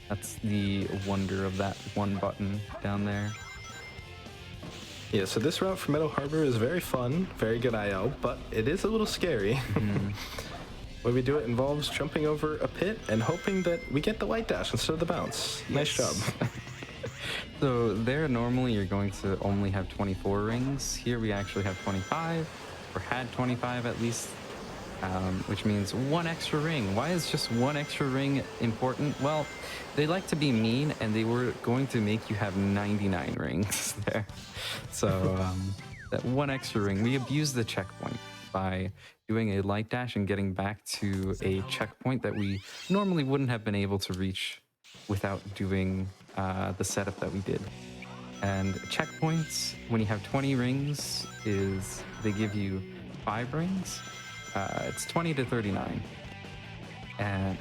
That's the wonder of that one button down there. Yeah, so this route from Meadow Harbor is very fun, very good IO, but it is a little scary. When we do it involves jumping over a pit and hoping that we get the light dash instead of the bounce. Nice job. So there, normally you're going to only have 24 rings. Here we actually have 25, or had 25 at least, which means 1 extra ring. Why is just 1 extra ring important? Well, they like to be mean, and they were going to make you have 99 rings there. So that 1 extra ring, we abused the checkpoint by doing a light dash and getting back to a checkpoint that we normally wouldn't have been able to reach without doing the setup that we did. And checkpoints, when you have 20 rings, is they give you 5 rings. It's 20 to 39. And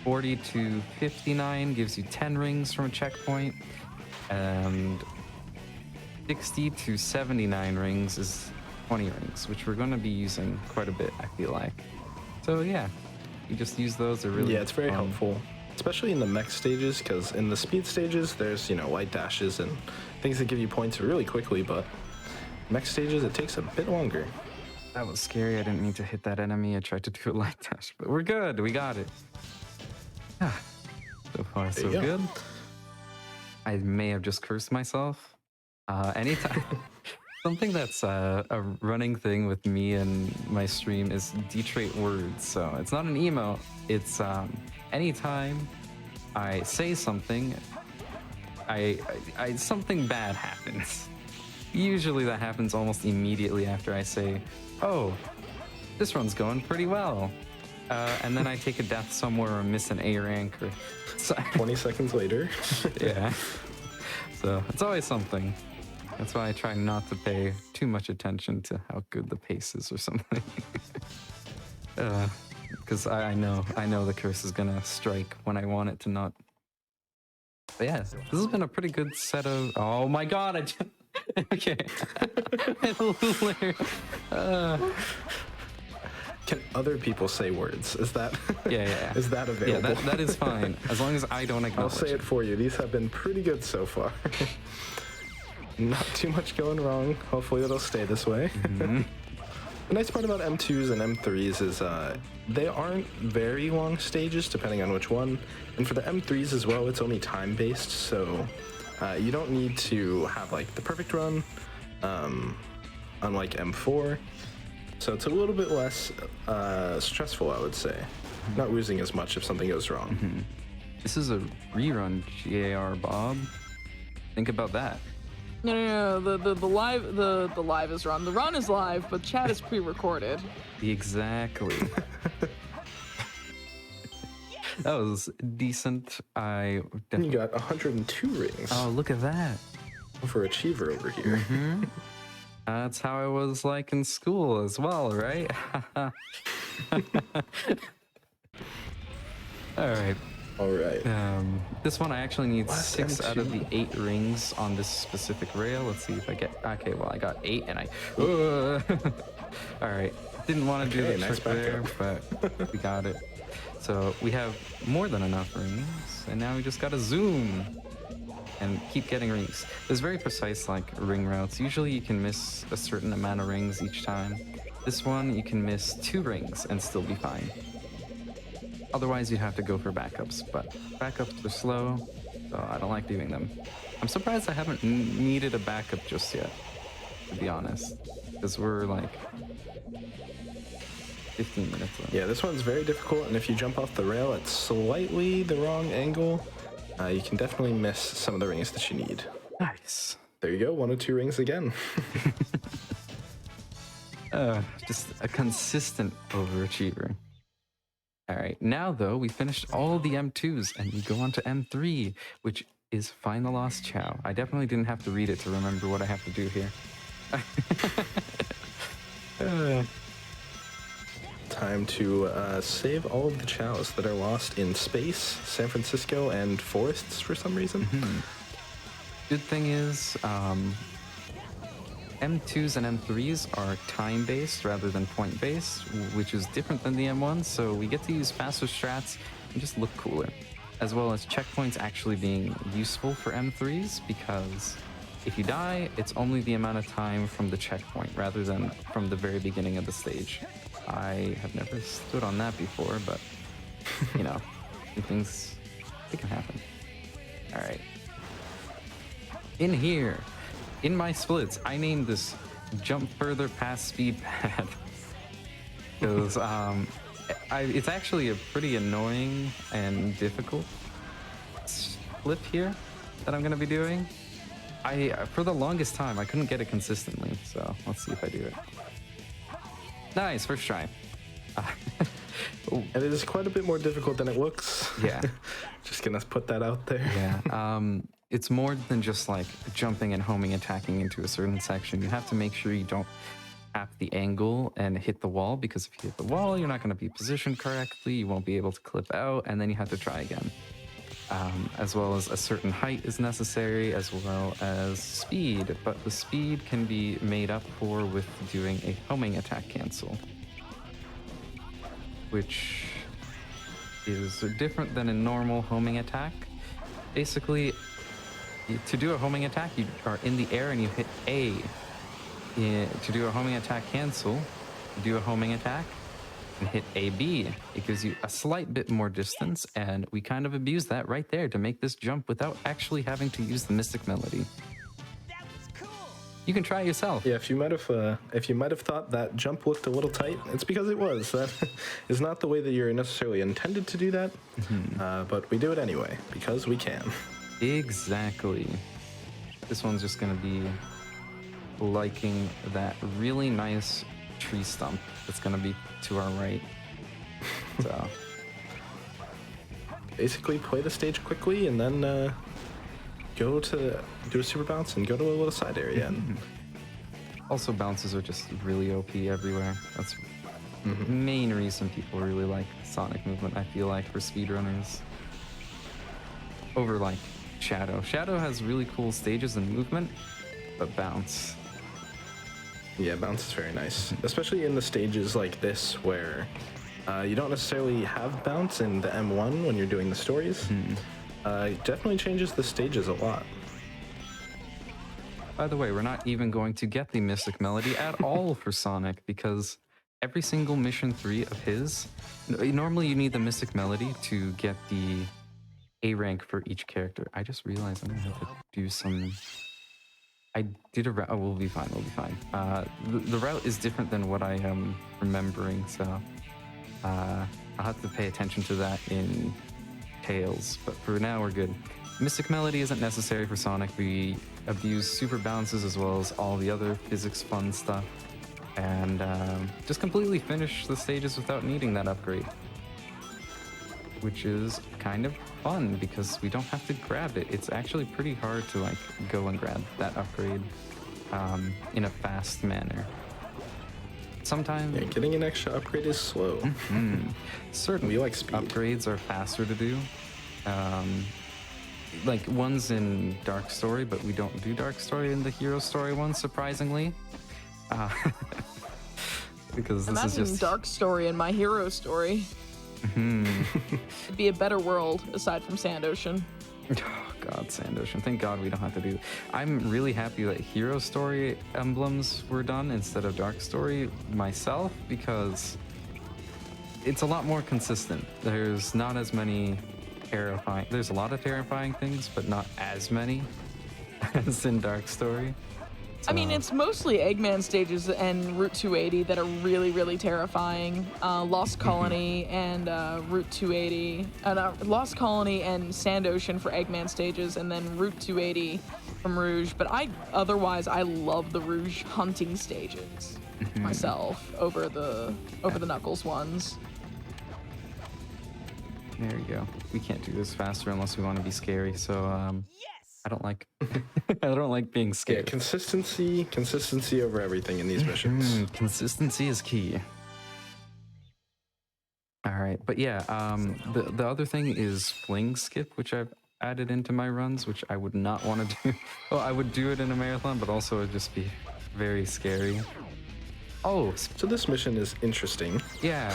40 to 59 gives you 10 rings from a checkpoint. And 60 to 79 rings is 20 rings, which we're going to be using quite a bit, I feel like. So yeah, you just use those. They're really it's very helpful, especially in the mech stages, because in the speed stages, there's, you know, light dashes and things that give you points really quickly, but mech stages, it takes a bit longer. That was scary. I didn't mean to hit that enemy. I tried to do a light dash, but we're good. We got it. So far, so good. I may have just cursed myself. Anytime. Something that's a running thing with me and my stream is dtraitor1. So it's not an emote. It's anytime I say something, something bad happens. Usually that happens almost immediately after I say, "Oh, this run's going pretty well," and then I take a death somewhere or miss an A rank or 20 seconds later. Yeah. So it's always something. That's why I try not to pay too much attention to how good the pace is or something. Because I know the curse is gonna strike when I want it to not. But yeah, this has been a pretty good set of. Oh my god! Okay. Can other people say words? Is that? Yeah. Is that available? Yeah, that is fine as long as I don't acknowledge. I'll say it for you. These have been pretty good so far. Not too much going wrong. Hopefully it'll stay this way. The nice part about M2s and M3s is they aren't very long stages depending on which one. And for the M3s as well, it's only time-based, so you don't need to have like the perfect run, unlike M4. So it's a little bit less stressful, I would say. Not losing as much if something goes wrong. This is a rerun, GAR Bob. Think about that. No. The live is run. The run is live, but chat is pre-recorded. Exactly. That was decent. I You got 102 rings. Oh, look at that. For Achiever over here. That's how I was like in school as well, right? All right. This one I actually need 6 out of the 8 rings on this specific rail. Let's see if I get. Okay, well I got 8 and I. All right. Didn't want to do the trick there, but we got it. So we have more than enough rings, and now we just gotta zoom and keep getting rings. There's very precise like ring routes. Usually you can miss a certain amount of rings each time. This one you can miss 2 rings and still be fine. Otherwise you have to go for backups, but backups are slow, so I don't like doing them. I'm surprised I haven't needed a backup just yet, to be honest, because we're like 15 minutes left. Yeah, this one's very difficult, and if you jump off the rail at slightly the wrong angle, you can definitely miss some of the rings that you need. Nice. There you go, 102 rings again. Just a consistent overachiever. All right, now though, we finished all the M2s and we go on to M3, which is Find the Lost Chow. I definitely didn't have to read it to remember what I have to do here. time to save all of the chows that are lost in space, San Francisco, and forests for some reason. Good thing is, M2s and M3s are time-based rather than point-based, which is different than the M1s, so we get to use faster strats and just look cooler. As well as checkpoints actually being useful for M3s, because if you die, it's only the amount of time from the checkpoint rather than from the very beginning of the stage. I have never stood on that before, but, you know, things, it can happen. All right. In here, in my splits, I named this jump further past speed pad. Because it's actually a pretty annoying and difficult split here that I'm going to be doing. For the longest time, I couldn't get it consistently, so let's see if I do it. Nice, first try. And it is quite a bit more difficult than it looks. Yeah. Just gonna put that out there. Yeah. It's more than just like jumping and homing, attacking into a certain section. You have to make sure you don't tap the angle and hit the wall, because if you hit the wall, you're not going to be positioned correctly. You won't be able to clip out, and then you have to try again. As well as a certain height is necessary, as well as speed. But the speed can be made up for with doing a homing attack cancel, which is different than a normal homing attack. Basically, to do a homing attack, you are in the air and you hit A. To do a homing attack cancel, you do a homing attack and hit AB. It gives you a slight bit more distance, and we kind of abuse that right there to make this jump without actually having to use the Mystic Melody. That was cool. You can try it yourself. Yeah, if you might have thought that jump looked a little tight, it's because it was. That is not the way that you're necessarily intended to do that, but we do it anyway because we can. Exactly. This one's just gonna be liking that really nice tree stump that's gonna be to our right. So basically play the stage quickly and then do a super bounce and go to a little side area. Also, bounces are just really OP everywhere. That's the main reason people really like Sonic movement, I feel like, for speedrunners. Over like Shadow. Shadow has really cool stages and movement, but bounce. Yeah, bounce is very nice, especially in the stages like this where you don't necessarily have bounce in the M1 when you're doing the stories. It definitely changes the stages a lot. By the way, we're not even going to get the Mystic Melody at all for Sonic, because every single Mission 3 of his, normally you need the Mystic Melody to get the A rank for each character. I just realized I'm gonna have to do some... I did a route. Oh, we'll be fine. We'll be fine. The route is different than what I am remembering, so I'll have to pay attention to that in Tails. But for now, we're good. Mystic Melody isn't necessary for Sonic. We abuse super bounces as well as all the other physics fun stuff, and just completely finish the stages without needing that upgrade, which is kind of fun because we don't have to grab it. It's actually pretty hard to like go and grab that upgrade in a fast manner. Sometimes getting an extra upgrade is slow. Certain we like speed. Upgrades are faster to do. Like ones in Dark Story, but we don't do Dark Story in the Hero Story one, surprisingly. Because this is just Dark Story and my Hero Story. It'd be a better world aside from Sand Ocean. Oh god, Sand Ocean. Thank god we don't have to do... I'm really happy that Hero Story emblems were done instead of Dark Story myself, because it's a lot more consistent. There's not as many terrifying... There's a lot of terrifying things, but not as many as in Dark Story. I mean, it's mostly Eggman stages and Route 280 that are really, really terrifying. Lost Colony and Route 280. Lost Colony and Sand Ocean for Eggman stages, and then Route 280 from Rouge. But otherwise, I love the Rouge hunting stages myself over the Knuckles ones. There you go. We can't do this faster unless we want to be scary, so I don't like I don't like being scared. Yeah, consistency over everything in these missions. Consistency is key. right, but yeah, the other thing is fling skip, which I've added into my runs, which I would not want to do. Well, I would do it in a marathon, but also it'd just be very scary. Oh, So this mission is interesting. yeah.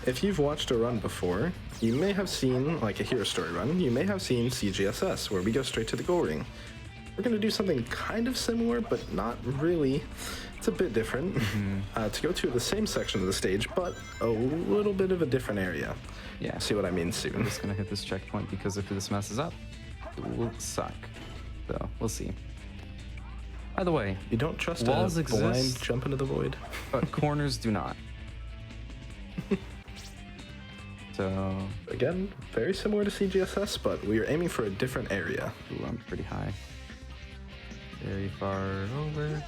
If you've watched a run before, you may have seen, like a hero story run, you may have seen CGSS, where we go straight to the goal ring. We're going to do something kind of similar, but not really. It's a bit different. To go to the same section of the stage, but a little bit of a different area. Yeah. See what I mean soon. I'm just gonna hit this checkpoint because if this messes up, it will suck. So we'll see. By the way, You don't trust walls a blind exist, jump into the void. but corners do not. So, Again, very similar to CGSS, but we are aiming for a different area. ooh, I'm pretty high. Very far over.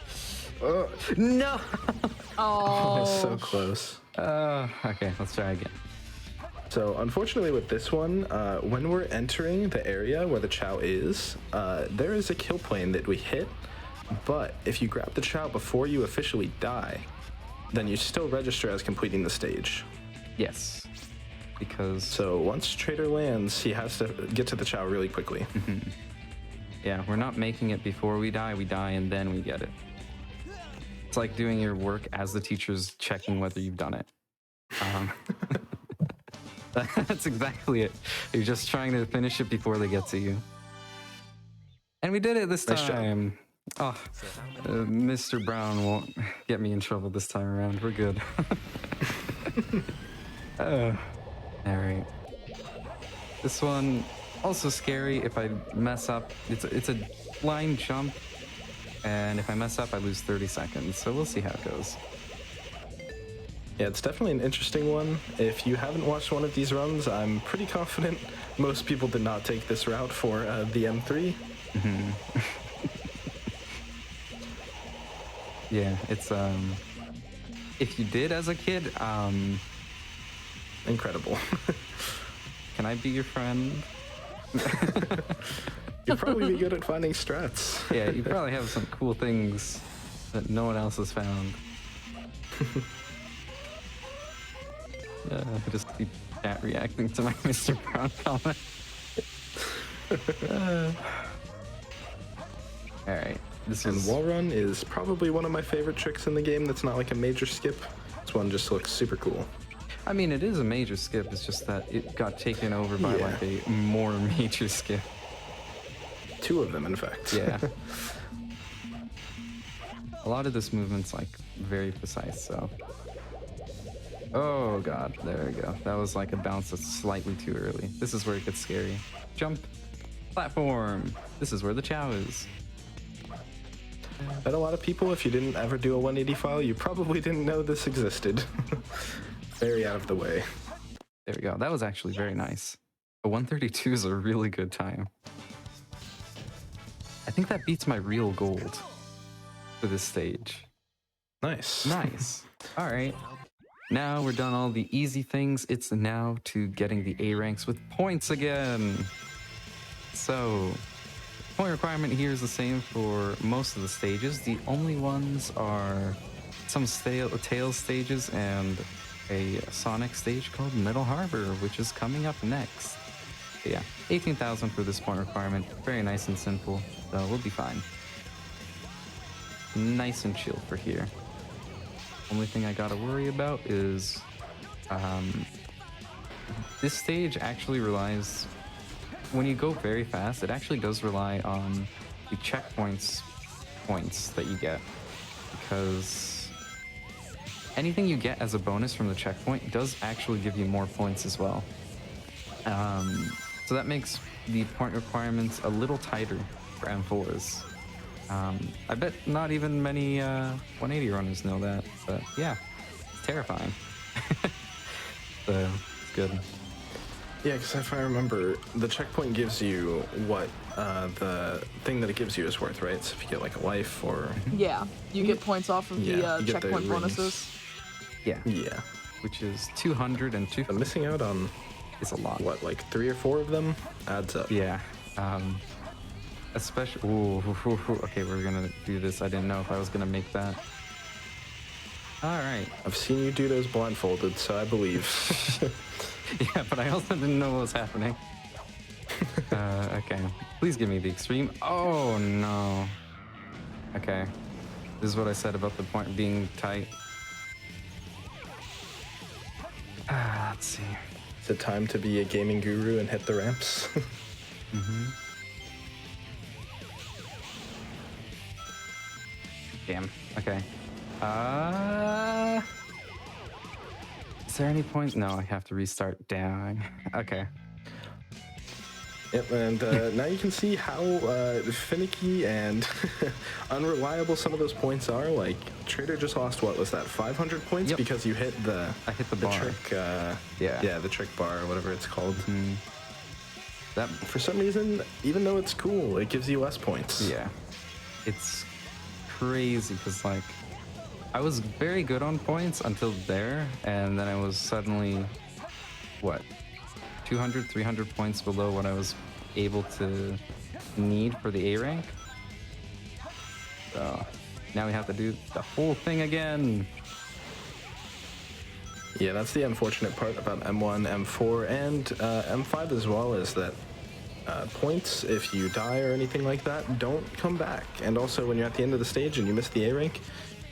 No. Oh, Oh. so close. Okay, let's try again. So unfortunately with this one, when we're entering the area where the chow is, there is a kill plane that we hit, but if you grab the chow before you officially die, then you still register as completing the stage. Yes, because So once Traitor lands, he has to get to the chow really quickly. yeah, we're not making it before we die and then we get it. It's like doing your work as the teacher's checking whether you've done it. That's exactly it. You're just trying to finish it before they get to you. And we did it this Nice job. time. Oh, Mr. Brown won't get me in trouble this time around. We're good. All right. This one also scary. If I mess up, it's a line jump, and if I mess up, I lose 30 seconds. So we'll see how it goes. Yeah, it's definitely an interesting one. If you haven't watched one of these runs, I'm pretty confident most people did not take this route for the M3. Yeah, it's if you did as a kid, Incredible. can I be your friend? You'd probably be good at finding strats. Yeah, you probably have some cool things that no one else has found. Just keep chat reacting to my Mr. Brown comment. All right, this And is wall run is probably one of my favorite tricks in the game that's not like a major skip. This one just looks super cool. I mean, it is a major skip. It's just that it got taken over by Yeah. like a more major skip. Two of them, in fact. Yeah. A lot of this movement's like very precise, so. Oh god, there we go. That was like a bounce that's slightly too early. This is where it gets scary. Jump. Platform. This is where the chow is. Bet a lot of people, if you didn't ever do a 180 file, you probably didn't know this existed. Very out of the way. There we go. That was actually very nice. A 132 is a really good time. I think that beats my real gold for this stage. Nice. Nice. All right. Now we're done all the easy things. It's now to getting the A ranks with points again. So, point requirement here is the same for most of the stages. The only ones are some Tails stages and a Sonic stage called Metal Harbor, which is coming up next. But yeah, 18,000 for this point requirement. Very nice and simple, so we'll be fine. Nice and chill for here. Only thing I gotta worry about is this stage actually relies, when you go very fast, it actually does rely on the checkpoints points that you get, because anything you get as a bonus from the checkpoint does actually give you more points as well. So that makes the point requirements a little tighter for M4s. I bet not even many 180 runners know that, but yeah, it's terrifying. So, it's good. Yeah, because if I remember, the checkpoint gives you what the thing that it gives you is worth, right? So if you get like a life or... Yeah, you get points off of Yeah, the you get the checkpoint rings. bonuses. Yeah, Yeah. which is 200 and But 200 missing out on, is a lot. what, like 3 or 4 of them adds up. Yeah. Especially, ooh, okay, we're gonna do this. I didn't know if I was gonna make that. All right. I've seen you do those blindfolded, so I believe. Yeah, but I also didn't know what was happening. Okay. Please give me the extreme. Oh, no. Okay. This is what I said about the point being tight. Let's see. Is it time to be a gaming guru and hit the ramps? Damn. Okay. Is there any point? No, I have to restart. Damn. Okay. Yep, and now you can see how finicky and unreliable some of those points are. Like, Traitor just lost, what was that, 500 points? Yep. Because you hit the... I hit the bar. trick, Yeah, the trick bar, or whatever it's called. That. For some reason, even though it's cool, it gives you less points. Yeah. It's crazy, because, like, I was very good on points until there, and then I was suddenly, what, 200, 300 points below what I was able to need for the A rank. So now we have to do the whole thing again. Yeah, that's the unfortunate part about M1, M4, and M5 as well, is that points, if you die or anything like that, don't come back. And also, when you're at the end of the stage and you miss the A rank,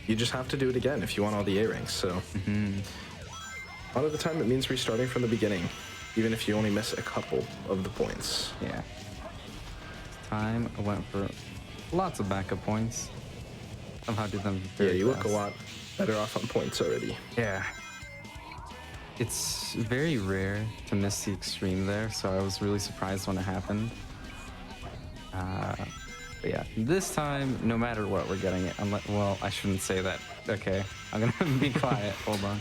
you just have to do it again if you want all the A ranks. So a lot of the time it means restarting from the beginning, even if you only miss a couple of the points. Yeah. This time I went for lots of backup points. Somehow did them very You look fast. a lot better off on points already. Yeah. It's very rare to miss the extreme there, so I was really surprised when it happened. But yeah, this time, no matter what, we're getting it. Unless, well, I shouldn't say that. Okay, I'm gonna be quiet. Hold on.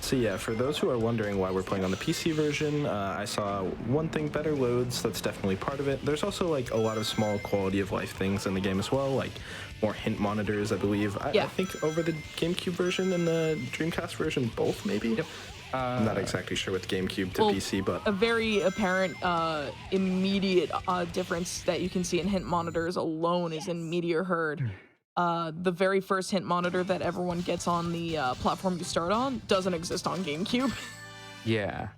So yeah, for those who are wondering why we're playing on the PC version, I saw one thing, better loads. That's definitely part of it. There's also like a lot of small quality of life things in the game as well, like more hint monitors, I believe. I think over the GameCube version and the Dreamcast version, both maybe? Yep. I'm not exactly sure with GameCube to PC, but... A very apparent, immediate difference that you can see in hint monitors alone is in Meteor Herd. The very first hint monitor that everyone gets on the platform you start on doesn't exist on GameCube. Yeah.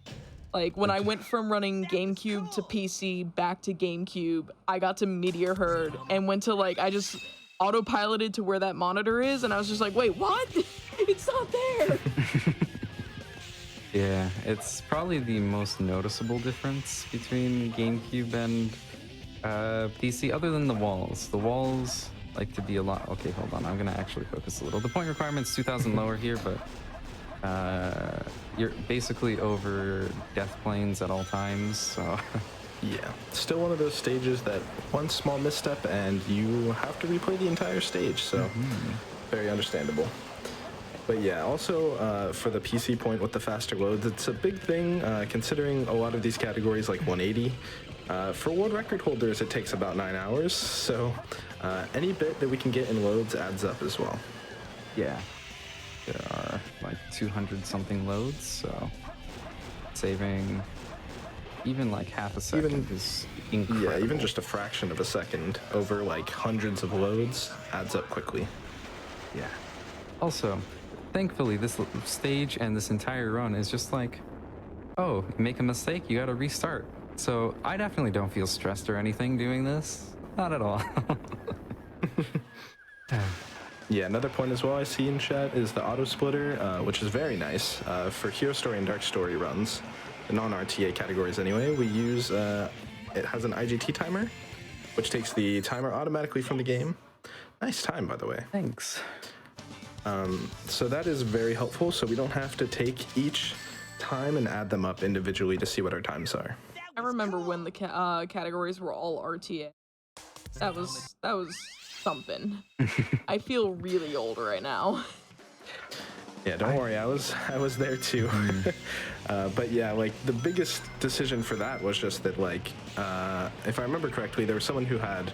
Like, when I went from running GameCube to PC back to GameCube, I got to Meteor Herd and went to, like, I just autopiloted to where that monitor is, and I was just like, wait, what? It's not there! Yeah, it's probably the most noticeable difference between GameCube and PC, other than the walls. The walls like to be a lot... Okay, hold on. I'm going to actually focus a little. The point requirement's 2,000 lower here, but you're basically over death planes at all times, so... Yeah, still one of those stages that one small misstep and you have to replay the entire stage, so very understandable. But yeah, also for the PC point with the faster loads, it's a big thing considering a lot of these categories like 180. For world record holders, it takes about 9 hours, so any bit that we can get in loads adds up as well. Yeah, there are like 200 something loads, so saving even like half a second is incredible. Yeah, even just a fraction of a second over like hundreds of loads adds up quickly. Yeah. Also, thankfully, this stage and this entire run is just like, oh, make a mistake, you gotta restart. So I definitely don't feel stressed or anything doing this. Not at all. Yeah, another point as well I see in chat is the auto splitter, which is very nice for Hero Story and Dark Story runs, the non-RTA categories anyway. We use, it has an IGT timer, which takes the timer automatically from the game. Nice time, by the way. Thanks. So that is very helpful, so we don't have to take each time and add them up individually to see what our times are. I remember when the categories were all RTA. That was something. I feel really old right now. Yeah, don't worry, I was there too. But yeah, like the biggest decision for that was just that, like, if I remember correctly, there was someone who had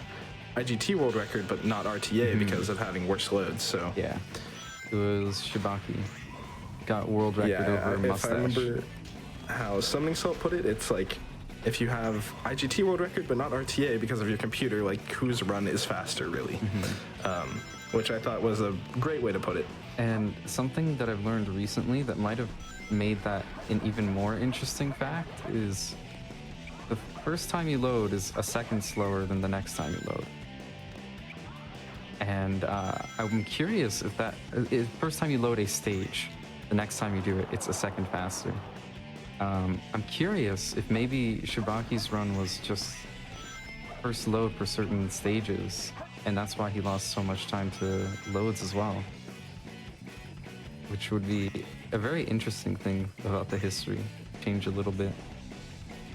IGT world record but not RTA because of having worse loads. So yeah, it was Shibaki. Got world record over if mustache. I remember how Summoning Salt put it, it's like if you have IGT world record but not RTA because of your computer, like whose run is faster, really? Which I thought was a great way to put it. And something that I've learned recently that might have made that an even more interesting fact is the first time you load is a second slower than the next time you load. And I'm curious if that first time you load a stage, the next time you do it, it's a second faster. I'm curious if maybe Shibaki's run was just first load for certain stages, and that's why he lost so much time to loads as well. Which would be a very interesting thing about the history. Change a little bit.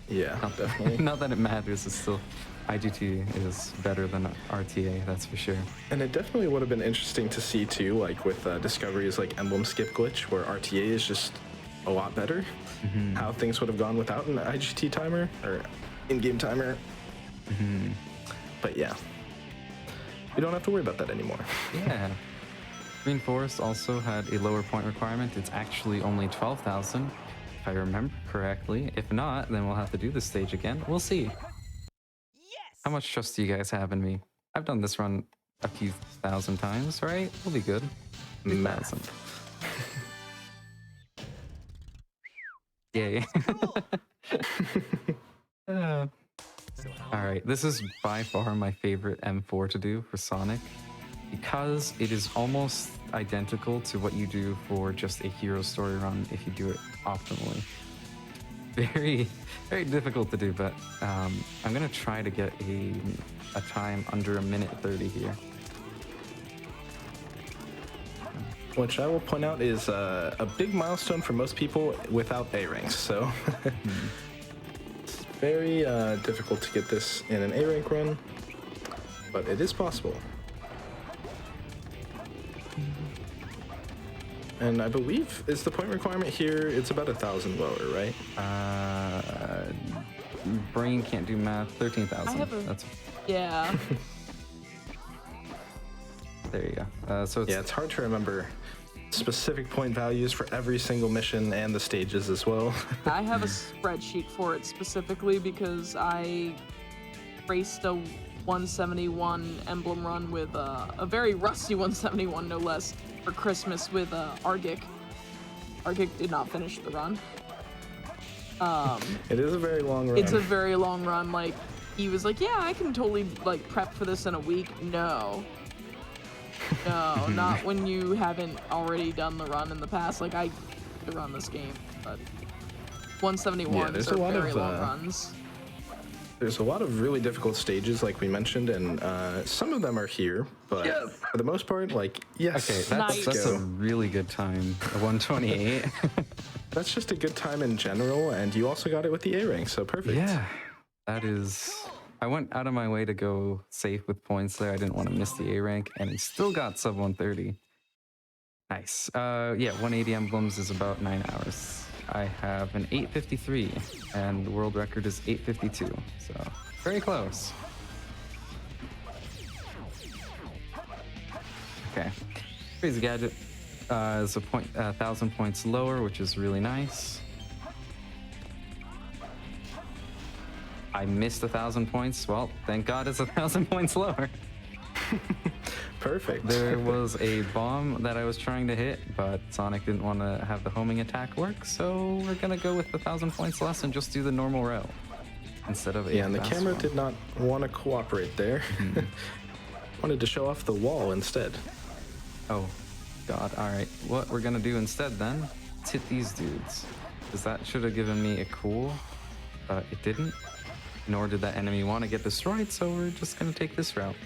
Yeah, definitely. Not that it matters, it's still IGT is better than RTA, that's for sure. And it definitely would have been interesting to see too, like with discoveries like emblem skip glitch, where RTA is just a lot better. How things would have gone without an IGT timer or in-game timer. But yeah, we don't have to worry about that anymore. Yeah. Green Forest also had a lower point requirement. It's actually only 12,000, if I remember correctly. If not, then we'll have to do this stage again. We'll see. Yes! How much trust do you guys have in me? I've done this run a few thousand times, right? We'll be good. 2,000. Yay. Alright, this is by far my favorite M4 to do for Sonic, because it is almost identical to what you do for just a hero story run if you do it optimally. Very, very difficult to do, but I'm gonna try to get a time under 1:30 here. Which I will point out is a big milestone for most people without A ranks, so it's very difficult to get this in an A rank run, but it is possible. And I believe, is the point requirement here, it's about 1,000 lower, right? Brain can't do math, 13,000. That's Yeah. there you go. So it's, Yeah, it's hard to remember specific point values for every single mission and the stages as well. I have a spreadsheet for it specifically because I raced a 171 emblem run with a very rusty 171, no less, for Christmas with Argic. Argic did not finish the run. It is a very long run. It's a very long run. Like, he was like, yeah, I can totally like prep for this in a week. No, not when you haven't already done the run in the past. Like, I could run this game, but 171s are very long runs. There's a lot of really difficult stages, like we mentioned, and some of them are here, but for the most part, like, yes. okay, Nice. that's a really good time. A 128. That's just a good time in general, and you also got it with the A rank, so perfect. Yeah, that is. I went out of my way to go safe with points there. I didn't want to miss the A rank, and he still got sub 130. Nice. Yeah, 180 emblems is about 9 hours. I have an 853, and the world record is 852, so very close. Okay, Crazy Gadget is 1,000 points lower, which is really nice. I missed 1,000 points. Well, thank God it's 1,000 points lower. Perfect. There was a bomb that I was trying to hit, but Sonic didn't want to have the homing attack work, so we're gonna go with 1,000 points less and just do the normal route instead of a Yeah, and the fast camera one. did not want to cooperate there. Wanted to show off the wall instead. Oh, God. All right. What we're gonna do instead then? Let's hit these dudes, because that should have given me a cool, but it didn't. Nor did that enemy want to get destroyed, so we're just gonna take this route.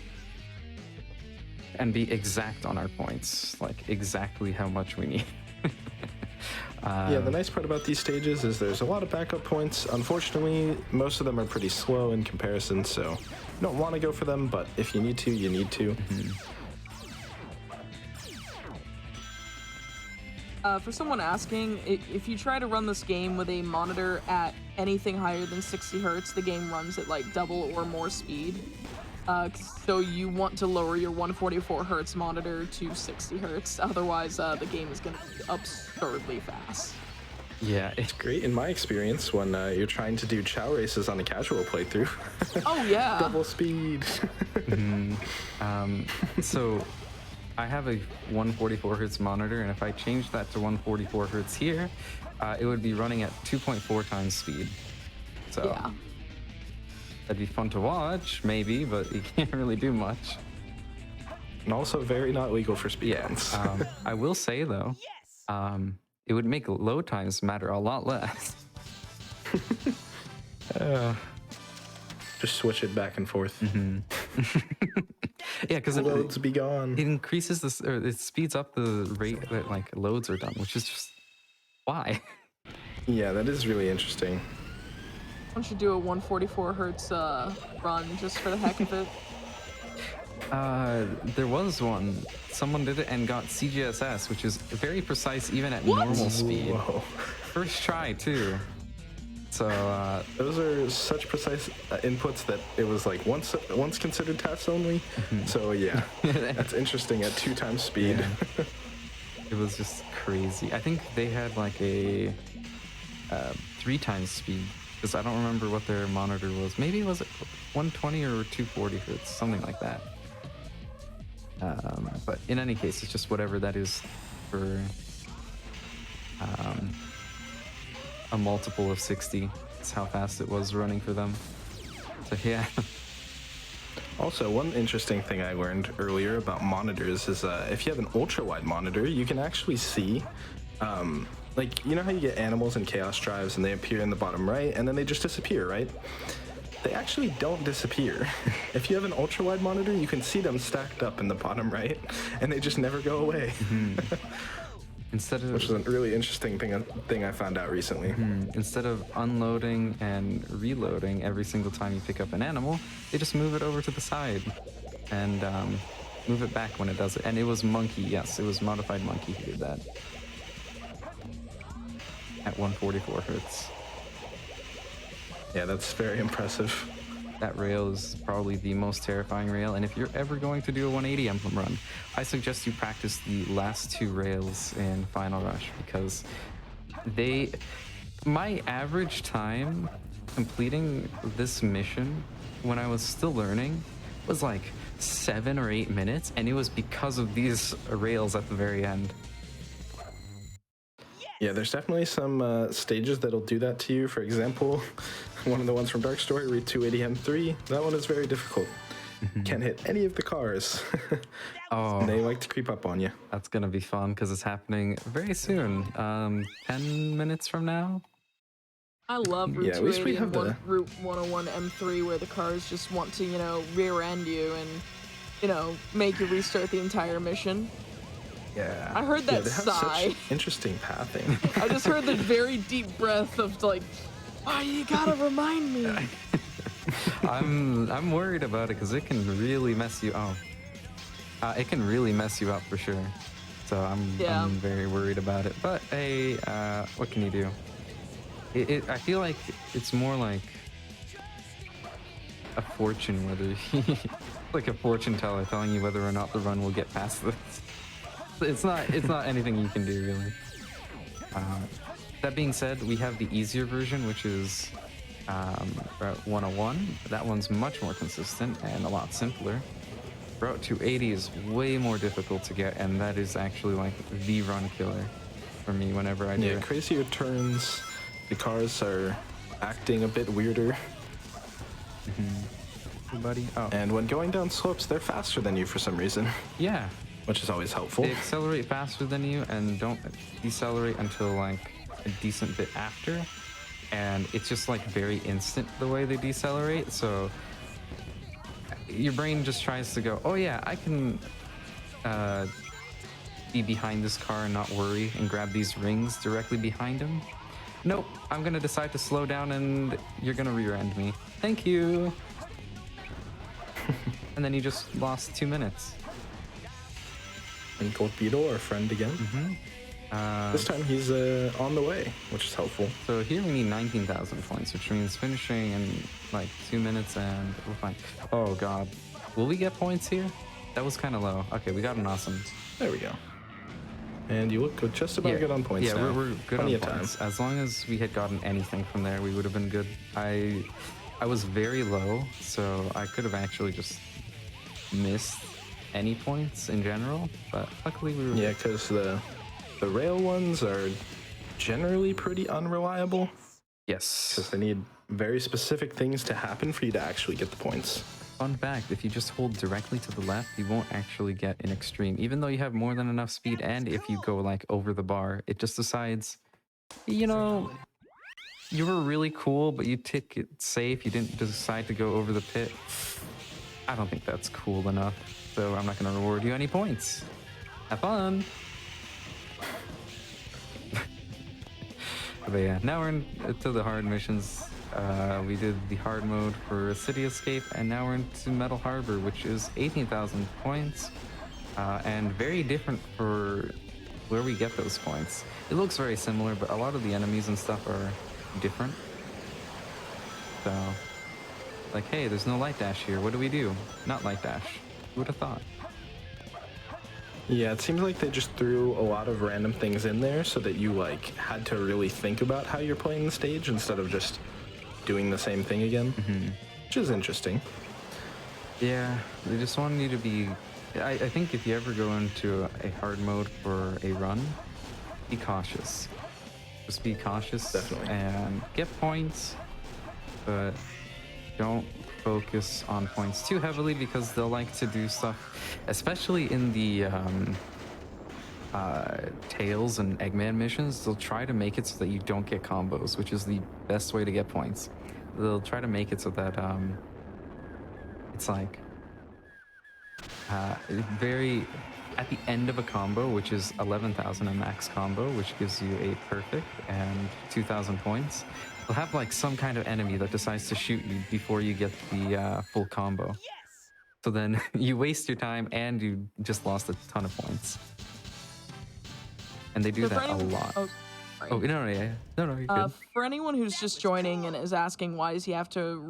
And be exact on our points, like exactly how much we need. Yeah, the nice part about these stages is there's a lot of backup points. Unfortunately, most of them are pretty slow in comparison, so you don't want to go for them, but if you need to, you need to. For someone asking, if you try to run this game with a monitor at anything higher than 60 hertz, the game runs at like double or more speed. So you want to lower your 144 hertz monitor to 60 hertz, otherwise the game is going to be absurdly fast. Yeah, It's great in my experience when you're trying to do chow races on a casual playthrough. Oh yeah. Double speed. so I have a 144 hertz monitor, and if I change that to 144 hertz here, it would be running at 2.4 times speed. So Yeah. that'd be fun to watch, maybe, but you can't really do much. And also very not legal for speedruns. I will say though, it would make load times matter a lot less. Just switch it back and forth. Yeah, because Loads be gone. it increases this, or it speeds up the rate that like loads are done, which is just why. Yeah, that is really interesting. Why don't you do a 144 hertz run just for the heck of it? There was one. Someone did it and got CGSS, which is very precise even at normal speed. Whoa. First try too. So Those are such precise inputs that it was like once considered tests only. So yeah, that's interesting at 2 times speed. Yeah. It was just crazy. I think they had like a 3 times speed, because I don't remember what their monitor was. Maybe was it 120 or 240 hertz, something like that. But in any case, it's just whatever that is for a multiple of 60. That's how fast it was running for them. So yeah. Also, one interesting thing I learned earlier about monitors is if you have an ultra-wide monitor, you can actually see, like, you know how you get animals in chaos drives and they appear in the bottom right and then they just disappear, right? They actually don't disappear. If you have an ultra-wide monitor, you can see them stacked up in the bottom right and they just never go away. Instead of Which is a really interesting thing I found out recently. instead of unloading and reloading every single time you pick up an animal, they just move it over to the side and move it back when it does it. And it was Monkey, yes, it was modified Monkey who did that at 144 hertz. Yeah, that's very impressive. That rail is probably the most terrifying rail, and if you're ever going to do a 180 emblem run, I suggest you practice the last 2 rails in Final Rush, because my average time completing this mission when I was still learning was like 7 or 8 minutes, and it was because of these rails at the very end. Yeah, there's definitely some stages that'll do that to you. For example, one of the ones from Dark Story, Route 280 M3, that one is very difficult. Can't hit any of the cars. Oh, They like to creep up on you. that's gonna be fun because it's happening very soon. 10 minutes from now. I love Route Yeah, at least we 280 and have Route 101 M3, where the cars just want to, rear end you and, make you restart the entire mission. Yeah. I heard that They have sigh. such interesting pathing. I just heard the very deep breath of like, oh, you gotta remind me. I'm worried about it because it can really mess you up. It can really mess you up for sure. So I'm very worried about it. But hey, what can you do? I feel like it's more like a fortune, whether like a fortune teller telling you whether or not the run will get past this. It's not anything you can do really. That being said, we have the easier version, which is Route 101. That one's much more consistent and a lot simpler. Route 280 is way more difficult to get, and that is actually like the run killer for me whenever I do Yeah, it. crazier turns. The cars are acting a bit weirder. Buddy. Oh, And when going down slopes, they're faster than you for some reason, yeah. which is always helpful. They accelerate faster than you and don't decelerate until like a decent bit after. And it's just like very instant the way they decelerate. So your brain just tries to go, oh yeah, I can be behind this car and not worry and grab these rings directly behind him. Nope, I'm gonna decide to slow down and you're gonna rear end me. Thank you. And then you just lost 2 minutes. And Gold Beetle, our friend again. This time he's on the way, which is helpful. So here we need 19,000 points, which means finishing in like 2 minutes and we're fine. Oh god. Will we get points here? That was kind of low. Okay, we got an awesome. There we go. And you look just about good on points Yeah, now. we're good Plenty on of points. time. As long as we had gotten anything from there, we would have been good. I was very low, so I could have actually just missed any points in general, but luckily we were... Yeah, because the rail ones are generally pretty unreliable. Yes. Because they need very specific things to happen for you to actually get the points. Fun fact, if you just hold directly to the left, you won't actually get an extreme. Even though you have more than enough speed, and if you go like over the bar, it just decides, you know, you were really cool, but you took it safe. You didn't decide to go over the pit. I don't think that's cool enough, so I'm not going to reward you any points. Have fun. But yeah, now we're into the hard missions. We did the hard mode for City Escape, and now we're into Metal Harbor, which is 18,000 points, and very different for where we get those points. It looks very similar, but a lot of the enemies and stuff are different. So, like, hey, there's no light dash here. What do we do? Not light dash. Who would have thought? Yeah, it seems like they just threw a lot of random things in there so that you like had to really think about how you're playing the stage instead of just doing the same thing again, which is interesting. Yeah, they just wanted you to be... I think if you ever go into a hard mode for a run, be cautious. Just be cautious. Definitely. And get points, but don't focus on points too heavily because they'll like to do stuff, especially in the Tails and Eggman missions. They'll try to make it so that you don't get combos, which is the best way to get points. They'll try to make it so that it's like very at the end of a combo, which is 11,000 a max combo, which gives you a perfect and 2,000 points. They'll have like some kind of enemy that decides to shoot you before you get the full combo. So then you waste your time and you just lost a ton of points. And they do that a lot. Sorry. Oh, no, you're good. For anyone who's just joining and is asking why does he have to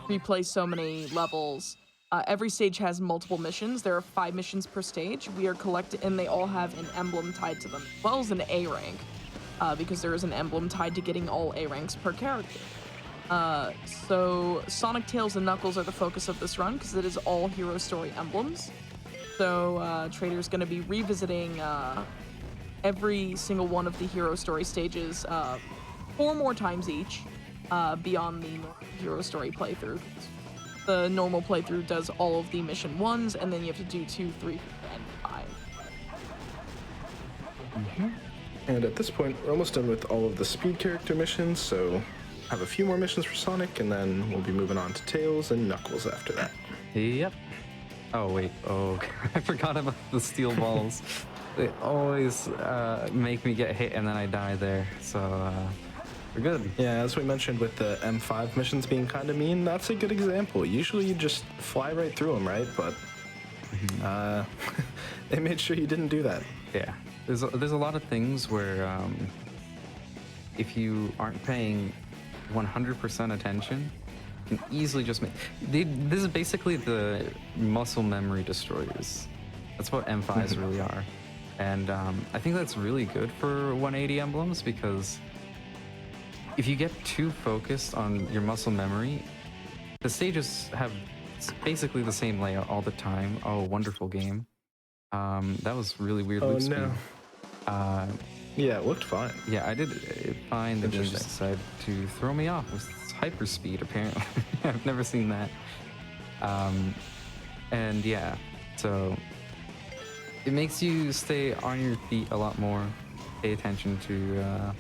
replay so many levels, every stage has multiple missions. There are 5 missions per stage. We are collected, and they all have an emblem tied to them, as well as an A rank, because there is an emblem tied to getting all A ranks per character. So Sonic, Tails, and Knuckles are the focus of this run because it is all hero story emblems. So Traitor's going to be revisiting every single one of the hero story stages 4 more times each beyond the hero story playthrough. The normal playthrough does all of the mission 1s, and then you have to do 2, 3, and 5. And at this point, we're almost done with all of the speed character missions, so have a few more missions for Sonic, and then we'll be moving on to Tails and Knuckles after that. Yep. Oh, wait. Oh, I forgot about the steel balls. They always make me get hit, and then I die there, so... we're good. Yeah, as we mentioned with the M5 missions being kind of mean, that's a good example. Usually you just fly right through them, right? But they made sure you didn't do that. Yeah, there's a lot of things where if you aren't paying 100% attention, you can easily just make... This is basically the muscle memory destroyers. That's what M5s really are. And I think that's really good for 180 emblems because if you get too focused on your muscle memory, the stages have basically the same layout all the time. Oh, wonderful game. That was really weird. Oh, loop speed. no. Yeah, it looked fine. Yeah, I did it fine. Then they just decided to throw me off with hyper speed, apparently. I've never seen that. And yeah, so it makes you stay on your feet a lot more, pay attention to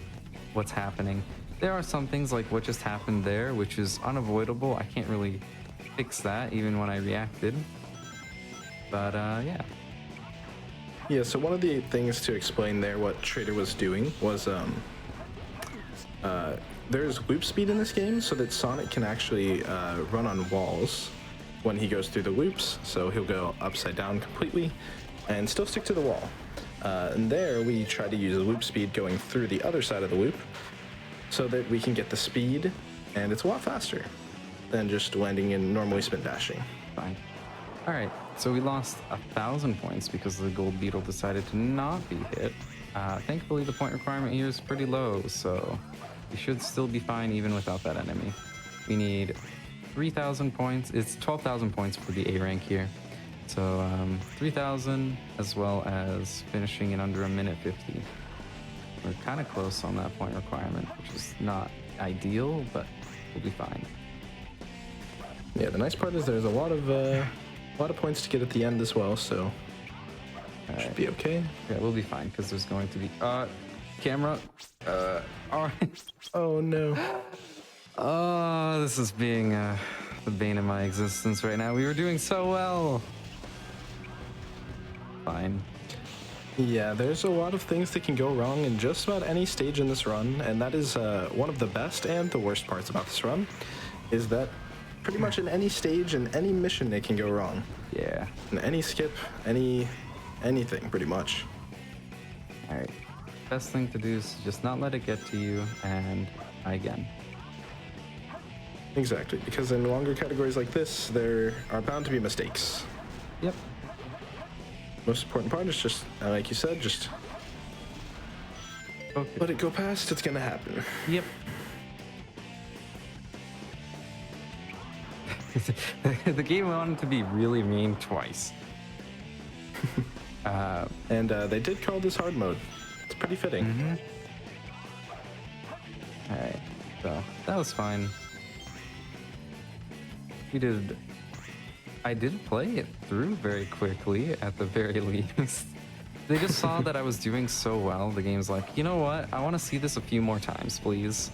what's happening. There are some things like what just happened there, which is unavoidable. I can't really fix that even when I reacted. But yeah. Yeah, so one of the things to explain there what Traitor was doing was there's loop speed in this game so that Sonic can actually run on walls when he goes through the loops. So he'll go upside down completely and still stick to the wall. And there we try to use the loop speed going through the other side of the loop so that we can get the speed, and it's a lot faster than just landing and normally spin dashing. Fine. All right, so we lost 1,000 points because the gold beetle decided to not be hit. Thankfully, the point requirement here is pretty low, so we should still be fine even without that enemy. We need 3,000 points. It's 12,000 points for the A rank here. So 3,000 as well as finishing in under a minute 50. We're kind of close on that point requirement, which is not ideal, but we'll be fine. Yeah, the nice part is there's a lot of points to get at the end as well, so should be okay. Yeah, we'll be fine because there's going to be camera. All right. Oh no. Oh, this is being the bane of my existence right now. We were doing so well. Fine. Yeah, there's a lot of things that can go wrong in just about any stage in this run, and that is one of the best and the worst parts about this run, is that pretty much in any stage and any mission it can go wrong. Yeah. In any skip, anything pretty much. All right. Best thing to do is just not let it get to you and try again. Exactly, because in longer categories like this, there are bound to be mistakes. Yep. Most important part is just, like you said, just let it go past. It's gonna happen. Yep. The game wanted to be really mean twice. And they did call this hard mode. It's pretty fitting. Mm-hmm. All right, so that was fine. I did play it through very quickly at the very least. They just saw that I was doing so well. The game's like, you know what? I want to see this a few more times, please.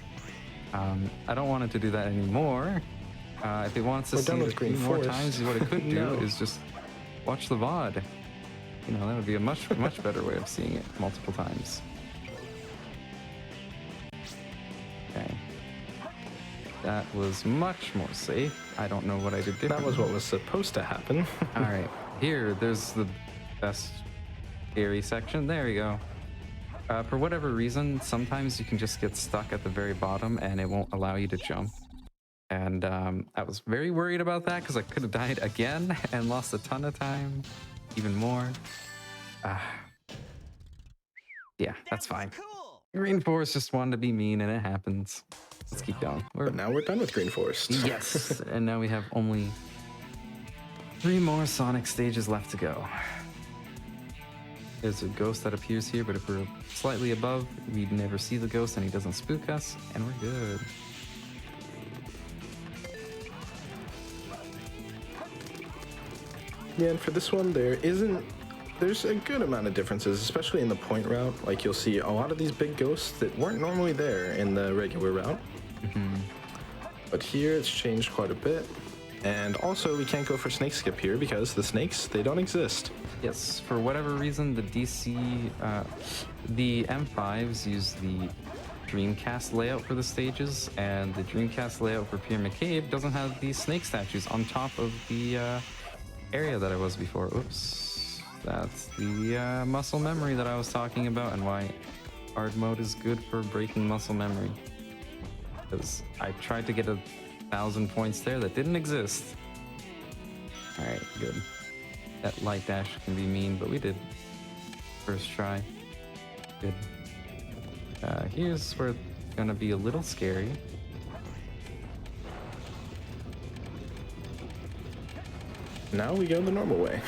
I don't want it to do that anymore. If it wants to see it a few more times, what it could do is just watch the VOD. You know, that would be a much better way of seeing it multiple times. Okay. That was much more safe. I don't know what I did differently. That was what was supposed to happen. All right, there's the best scary section. There we go. For whatever reason, sometimes you can just get stuck at the very bottom and it won't allow you to jump. And I was very worried about that because I could have died again and lost a ton of time, even more. Yeah, that's fine. Cool. Green Forest just wanted to be mean and it happens. Let's keep going. But now we're done with Green Forest. Yes, and now we have only 3 more Sonic stages left to go. There's a ghost that appears here, but if we're slightly above, we'd never see the ghost and he doesn't spook us, and we're good. Yeah, and for this one, there's a good amount of differences, especially in the point route. Like, you'll see a lot of these big ghosts that weren't normally there in the regular route. Mm-hmm. But here it's changed quite a bit. And also, we can't go for snake skip here because the snakes, they don't exist. Yes, for whatever reason, the M5s use the Dreamcast layout for the stages, and the Dreamcast layout for Pyramid Cave doesn't have these snake statues on top of the area that I was before. Oops. That's the muscle memory that I was talking about and why hard mode is good for breaking muscle memory. Because I tried to get 1,000 points there that didn't exist. Alright, good. That light dash can be mean, but we did. First try. Good. Here's where it's gonna be a little scary. Now we go the normal way.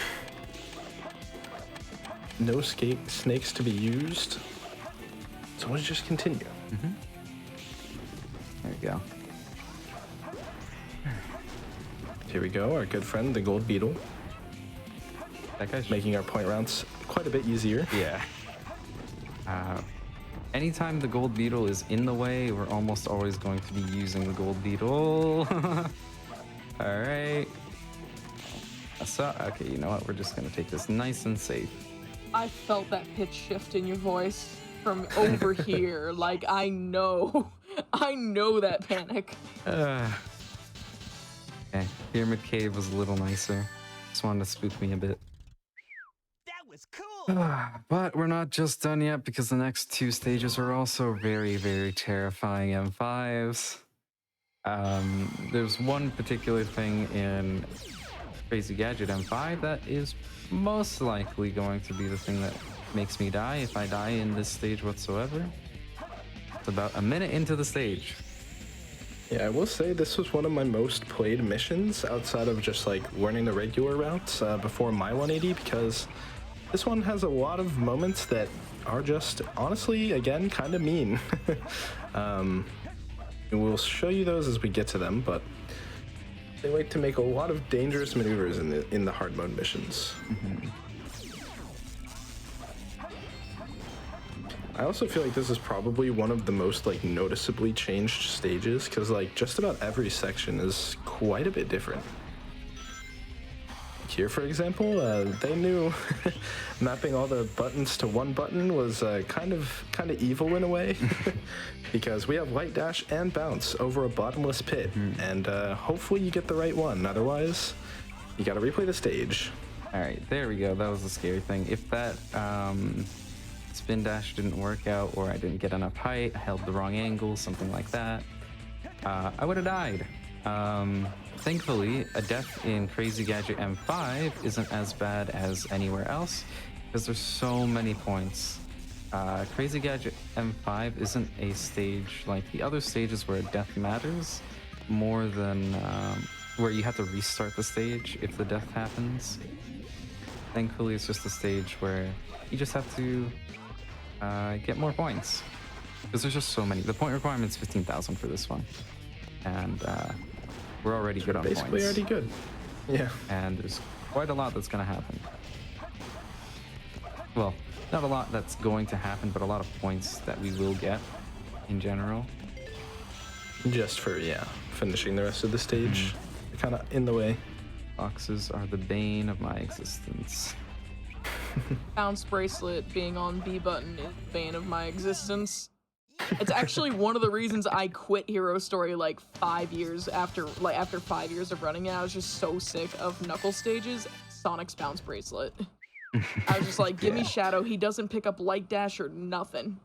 No snakes to be used. So let's just continue. Mm-hmm. There we go. Here we go, our good friend, the gold beetle. That guy's Making our point rounds quite a bit easier. Yeah. Anytime the gold beetle is in the way, we're almost always going to be using the gold beetle. All right. So, okay, you know what? We're just gonna take this nice and safe. I felt that pitch shift in your voice from over here. Like, I know that panic. Okay, Pyramid Cave was a little nicer. Just wanted to spook me a bit. That was cool. But we're not just done yet because the next 2 stages are also very, very terrifying M5s. There's one particular thing in Crazy Gadget M5, that is most likely going to be the thing that makes me die if I die in this stage whatsoever. It's about a minute into the stage. Yeah, I will say this was one of my most played missions outside of just like learning the regular routes before my 180, because this one has a lot of moments that are just honestly, again, kind of mean. We'll show you those as we get to them, but they like to make a lot of dangerous maneuvers in the hard mode missions. I also feel like this is probably one of the most like noticeably changed stages, because like just about every section is quite a bit different. Here, for example, they knew mapping all the buttons to one button was kind of evil in a way, because we have light dash and bounce over a bottomless pit, and hopefully you get the right one. Otherwise, you got to replay the stage. All right, there we go. That was the scary thing. If that spin dash didn't work out, or I didn't get enough height, I held the wrong angle, something like that, I would have died. Thankfully, a death in Crazy Gadget M5 isn't as bad as anywhere else, because there's so many points. Crazy Gadget M5 isn't a stage like the other stages where death matters more than where you have to restart the stage if the death happens. Thankfully, it's just a stage where you just have to get more points, because there's just so many. The point requirement's 15,000 for this one, and we're already good on points. Basically already good. Yeah. And there's quite a lot that's going to happen. Well, not a lot that's going to happen, but a lot of points that we will get in general. Just for, finishing the rest of the stage. Kind of in the way. Boxes are the bane of my existence. Bounce bracelet being on B button is the bane of my existence. It's actually one of the reasons I quit Hero Story like 5 years after 5 years of running it. I was just so sick of Knuckle stages. Sonic's bounce bracelet. I was just like, give me Shadow. He doesn't pick up light dash or nothing.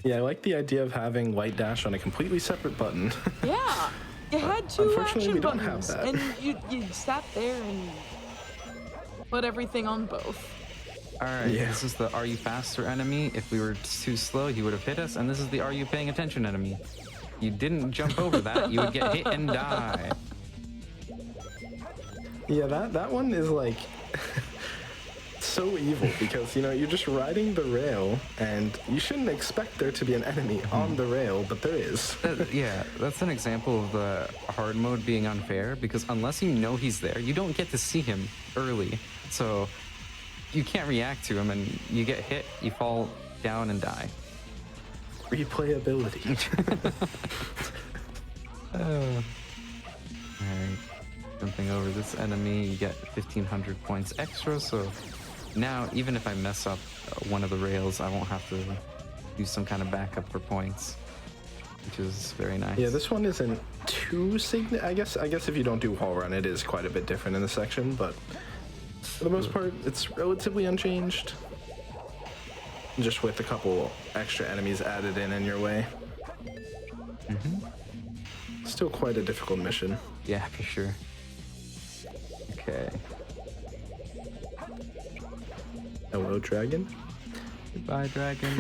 Yeah, I like the idea of having light dash on a completely separate button. Yeah, you had two Unfortunately, action we don't buttons, have that. and you sat there and put everything on both. Alright, This is the are you faster enemy. If we were too slow, he would have hit us. And this is the are you paying attention enemy. You didn't jump over that, you would get hit and die. Yeah, that one is like so evil, because you're just riding the rail and you shouldn't expect there to be an enemy on the rail, but there is. Yeah, that's an example of the hard mode being unfair, because unless you know he's there, you don't get to see him early. So you can't react to him, and you get hit, you fall down and die. Replayability. Alright, jumping over this enemy, you get 1,500 points extra, so now even if I mess up one of the rails, I won't have to do some kind of backup for points, which is very nice. Yeah, this one isn't too significant. I guess if you don't do wall run, it is quite a bit different in the section, but for the most part, it's relatively unchanged. Just with a couple extra enemies added in your way. Still quite a difficult mission. Yeah, for sure. Okay. Hello, dragon. Goodbye, dragon.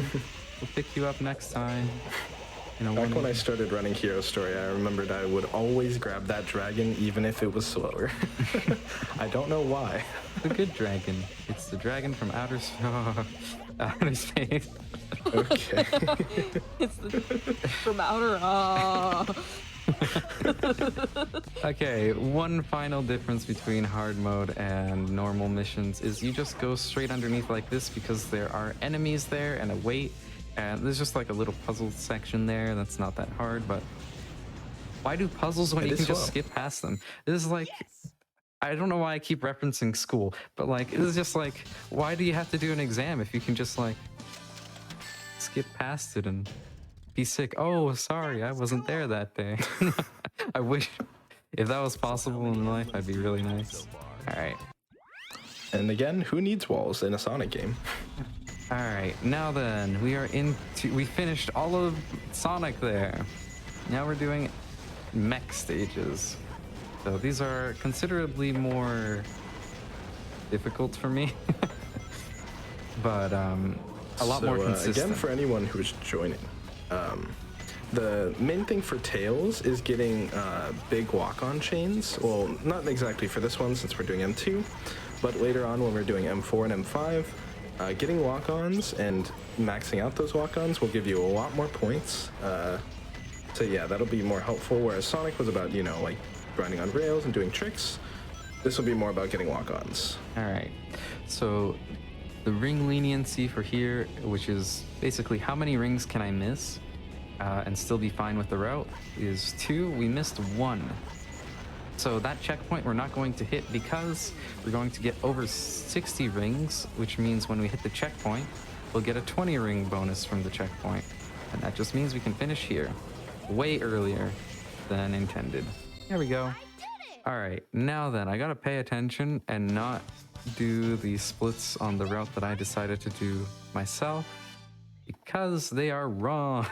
We'll pick you up next time. Back when I started running Hero Story, I remembered I would always grab that dragon, even if it was slower. I don't know why. The good dragon. It's the dragon from outer space. Okay. It's from outer. Okay, one final difference between hard mode and normal missions is you just go straight underneath like this, because there are enemies there and a weight. And there's just like a little puzzle section there that's not that hard, but why do puzzles when you can just skip past them? This is like, I don't know why I keep referencing school, but like, it's just like, why do you have to do an exam if you can just like skip past it and be sick? Oh, sorry, I wasn't there that day. I wish if that was possible in life, I'd be really nice. All right. And again, who needs walls in a Sonic game? All right, now then, we finished all of Sonic there. Now we're doing mech stages. So these are considerably more difficult for me, but a lot more consistent. Again, for anyone who's joining, the main thing for Tails is getting big walk-on chains. Well, not exactly for this one since we're doing M2, but later on when we're doing M4 and M5, getting walk-ons and maxing out those walk-ons will give you a lot more points. So yeah, that'll be more helpful, whereas Sonic was about, you know, like grinding on rails and doing tricks. This will be more about getting walk-ons. All right, so the ring leniency for here, which is basically how many rings can I miss and still be fine with the route, is 2. We missed 1. So that checkpoint we're not going to hit because we're going to get over 60 rings, which means when we hit the checkpoint, we'll get a 20 ring bonus from the checkpoint. And that just means we can finish here way earlier than intended. There we go. All right, now then, I gotta pay attention and not do the splits on the route that I decided to do myself because they are wrong.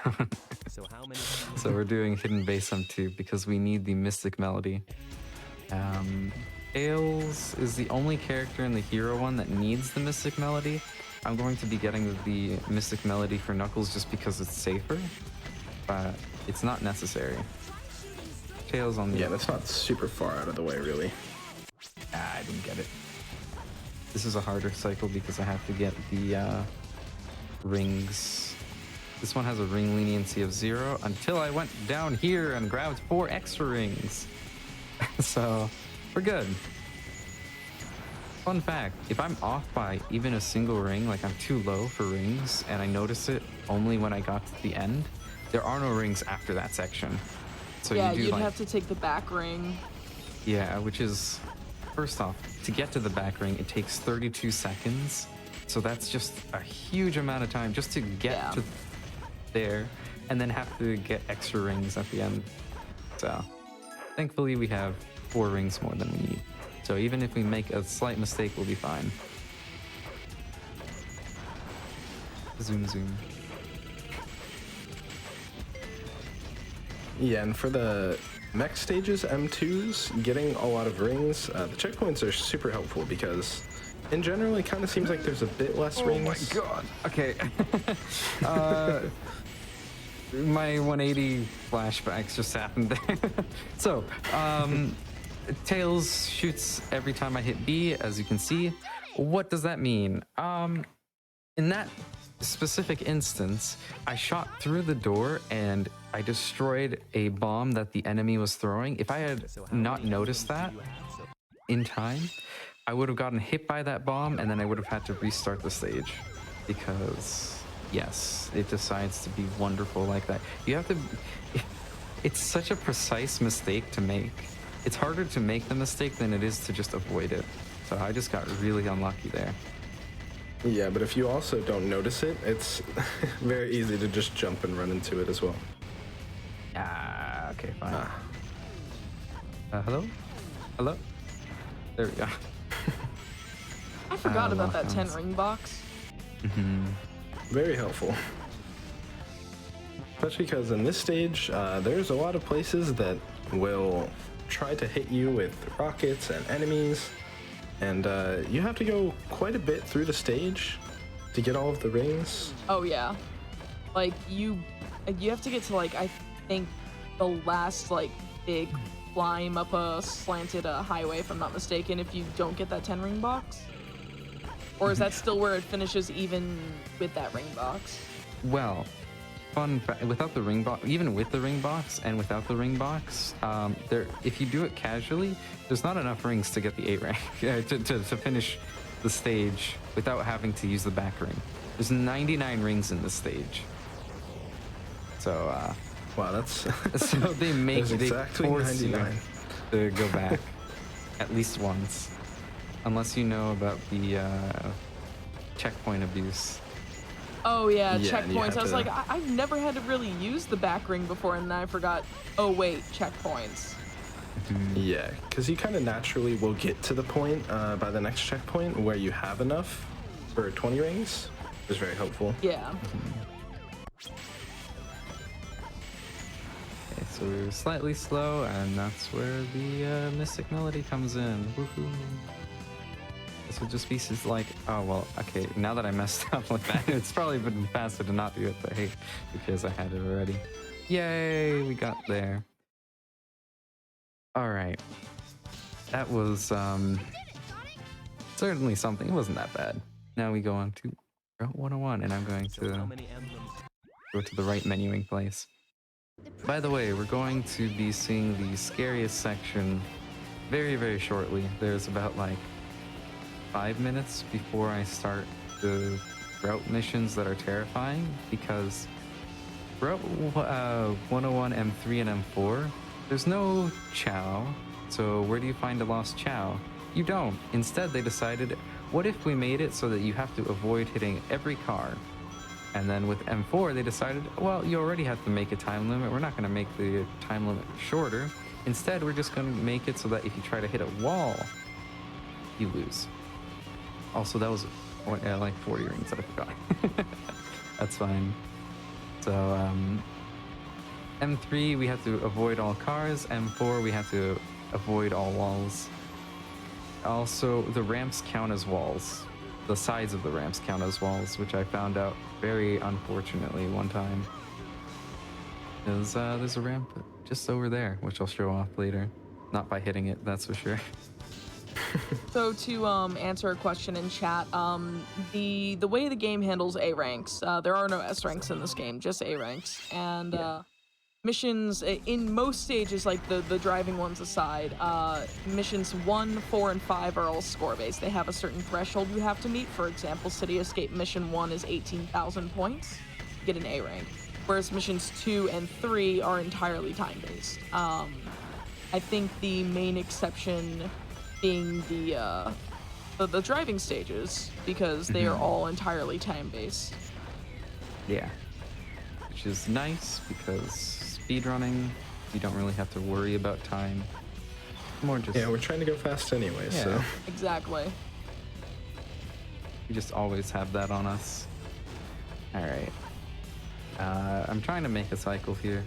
So we're doing Hidden Base M2 because we need the Mystic Melody. Tails is the only character in the hero one that needs the Mystic Melody. I'm going to be getting the Mystic Melody for Knuckles just because it's safer, but it's not necessary. Tails on the... Yeah, that's not super far out of the way, really. I didn't get it. This is a harder cycle because I have to get the rings. This one has a ring leniency of 0 until I went down here and grabbed 4 extra rings. So, we're good. Fun fact, if I'm off by even a single ring, like I'm too low for rings, and I notice it only when I got to the end, there are no rings after that section. So yeah, you do you'd like, have to take the back ring. Yeah, which is, first off, to get to the back ring, it takes 32 seconds. So that's just a huge amount of time just to get to there, and then have to get extra rings at the end. So, thankfully we have 4 rings more than we need. So even if we make a slight mistake, we'll be fine. Zoom, zoom. Yeah, and for the next stages, M2s, getting a lot of rings, the checkpoints are super helpful because in general, it kind of seems like there's a bit less rings. Oh my god. Okay. My 180 flashbacks just happened there. So, Tails shoots every time I hit B, as you can see. What does that mean? In that specific instance, I shot through the door and I destroyed a bomb that the enemy was throwing. If I had not noticed that in time, I would have gotten hit by that bomb and then I would have had to restart the stage because, yes, it decides to be wonderful like that. You have to... It's such a precise mistake to make. It's harder to make the mistake than it is to just avoid it. So I just got really unlucky there. Yeah, but if you also don't notice it, it's very easy to just jump and run into it as well. Ah, okay, fine. Hello? Hello? There we go. I forgot about that 10 ring box. Very helpful. Especially because in this stage, there's a lot of places that will try to hit you with rockets and enemies. And you have to go quite a bit through the stage to get all of the rings. Oh yeah, like you have to get to like I think the last like big climb up a slanted highway, if I'm not mistaken. If you don't get that 10 ring box, or is that still where it finishes even with that ring box? Well, fun fact, without the ring box, even with the ring box and without the ring box, if you do it casually, there's not enough rings to get the 8 rank to finish the stage without having to use the back ring. There's 99 rings in this stage. So, wow, that's so they exactly force 99. You to go back at least once, unless you know about the checkpoint abuse. Oh yeah, Yeah, and you checkpoints. have I was to- like, I've never had to really use the back ring before, and then I forgot. Oh wait, checkpoints. Yeah, because you kind of naturally will get to the point by the next checkpoint where you have enough for 20 rings. It's very helpful. Yeah. Okay, So we're slightly slow, and that's where the Mystic Melody comes in. Woohoo! This would just be like, oh well, okay, now that I messed up like that, it's probably been faster to not do it, but hey, because I had it already. Yay, we got there. Alright. That was certainly something. It wasn't that bad. Now we go on to Route 101, and I'm going to go to the right menuing place. By the way, we're going to be seeing the scariest section very, very shortly. There's about like 5 minutes before I start the route missions that are terrifying, because Route 101, M3, and M4, there's no Chow. So where do you find a lost Chow? You don't. Instead, they decided, what if we made it so that you have to avoid hitting every car? And then with M4, they decided, well, you already have to make a time limit. We're not going to make the time limit shorter. Instead, we're just going to make it so that if you try to hit a wall, you lose. Also, that was like 40 rings that I forgot. That's fine. So, M3, we have to avoid all cars. M4, we have to avoid all walls. Also, the ramps count as walls. The sides of the ramps count as walls, which I found out very unfortunately one time. There's a ramp just over there, which I'll show off later. Not by hitting it, that's for sure. So to answer a question in chat, the way the game handles A ranks, there are no S ranks in this game, just A ranks, and missions in most stages, like the driving ones aside, missions 1, 4, and 5 are all score based. They have a certain threshold you have to meet. For example, City Escape mission 1 is 18,000 points to get an A rank, whereas missions 2 and 3 are entirely time based. I think the main exception being the driving stages, because they are all entirely time based. Yeah, which is nice because speedrunning, you don't really have to worry about time. More just Yeah, we're trying to go fast anyway, Yeah. so. Exactly. we just always have that on us. All right, I'm trying to make a cycle here.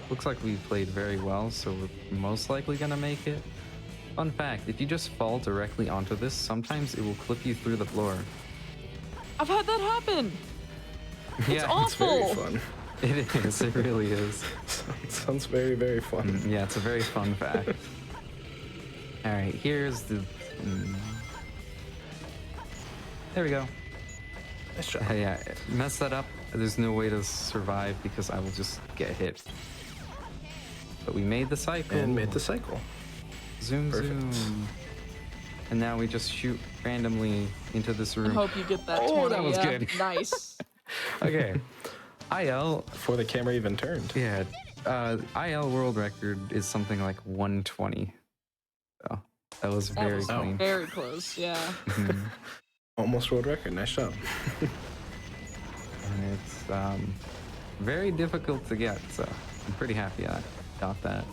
Looks like we played very well, so we're most likely gonna make it. Fun fact, if you just fall directly onto this, sometimes it will clip you through the floor. I've had that happen. It's Yeah, awful. It's very fun. it is. It really is. Sounds very, very fun. Yeah, it's a very fun fact. All right, here's the. There we go. Nice job. Yeah, mess that up. There's no way to survive because I will just get hit. But we made the cycle. And made the cycle. Zoom, Perfect. zoom. And now we just shoot randomly into this I room. hope you get that. Oh, 20. that was Yeah, good. Nice. Okay. IL, Before the camera even turned. yeah, IL world record is something like 120. So that was That very was clean. very close. Yeah. Almost world record. Nice job. And it's very difficult to get, so I'm pretty happy I got that.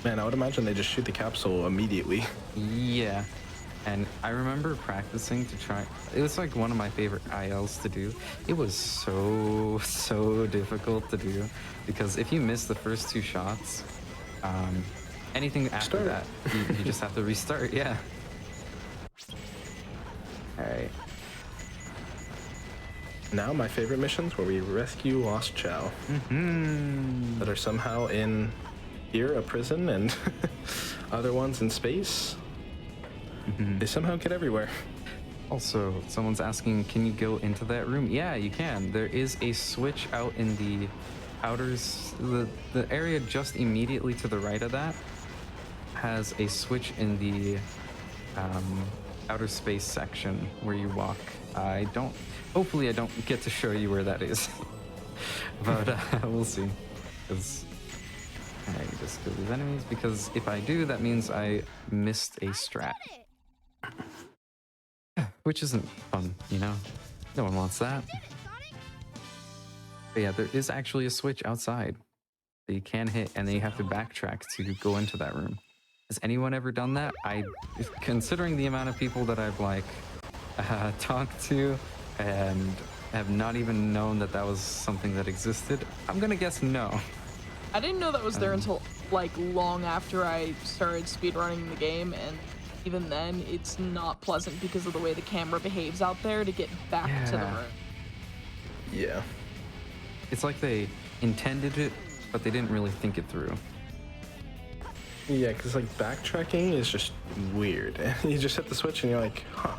Man, I would imagine they just shoot the capsule immediately. Yeah, and I remember practicing to try. It was like one of my favorite ILs to do. It was so difficult to do because if you miss the first 2 shots, anything after Start. that, you just have to restart. Yeah. All right. Now my favorite missions where we rescue lost Chow that are somehow in here, a prison, and other ones in space. They somehow get everywhere. Also, someone's asking, can you go into that room? Yeah, you can. There is a switch out in the the area just immediately to the right of that has a switch in the outer space section where you walk. Hopefully I don't get to show you where that is, but we'll see. Because I just kill these enemies, because if I do, that means I missed a strat. Which isn't fun, you know? No one wants that. But yeah, there is actually a switch outside that you can hit, and then you have to backtrack to go into that room. Has anyone ever done that? Considering the amount of people that I've talked to and have not even known that that was something that existed. I'm gonna guess no. I didn't know that was there until like long after I started speedrunning the game, and even then it's not pleasant because of the way the camera behaves out there to get back to the Yeah. room. Yeah. It's like they intended it, but they didn't really think it through. Yeah, because like backtracking is just weird. You just hit the switch and you're like, huh.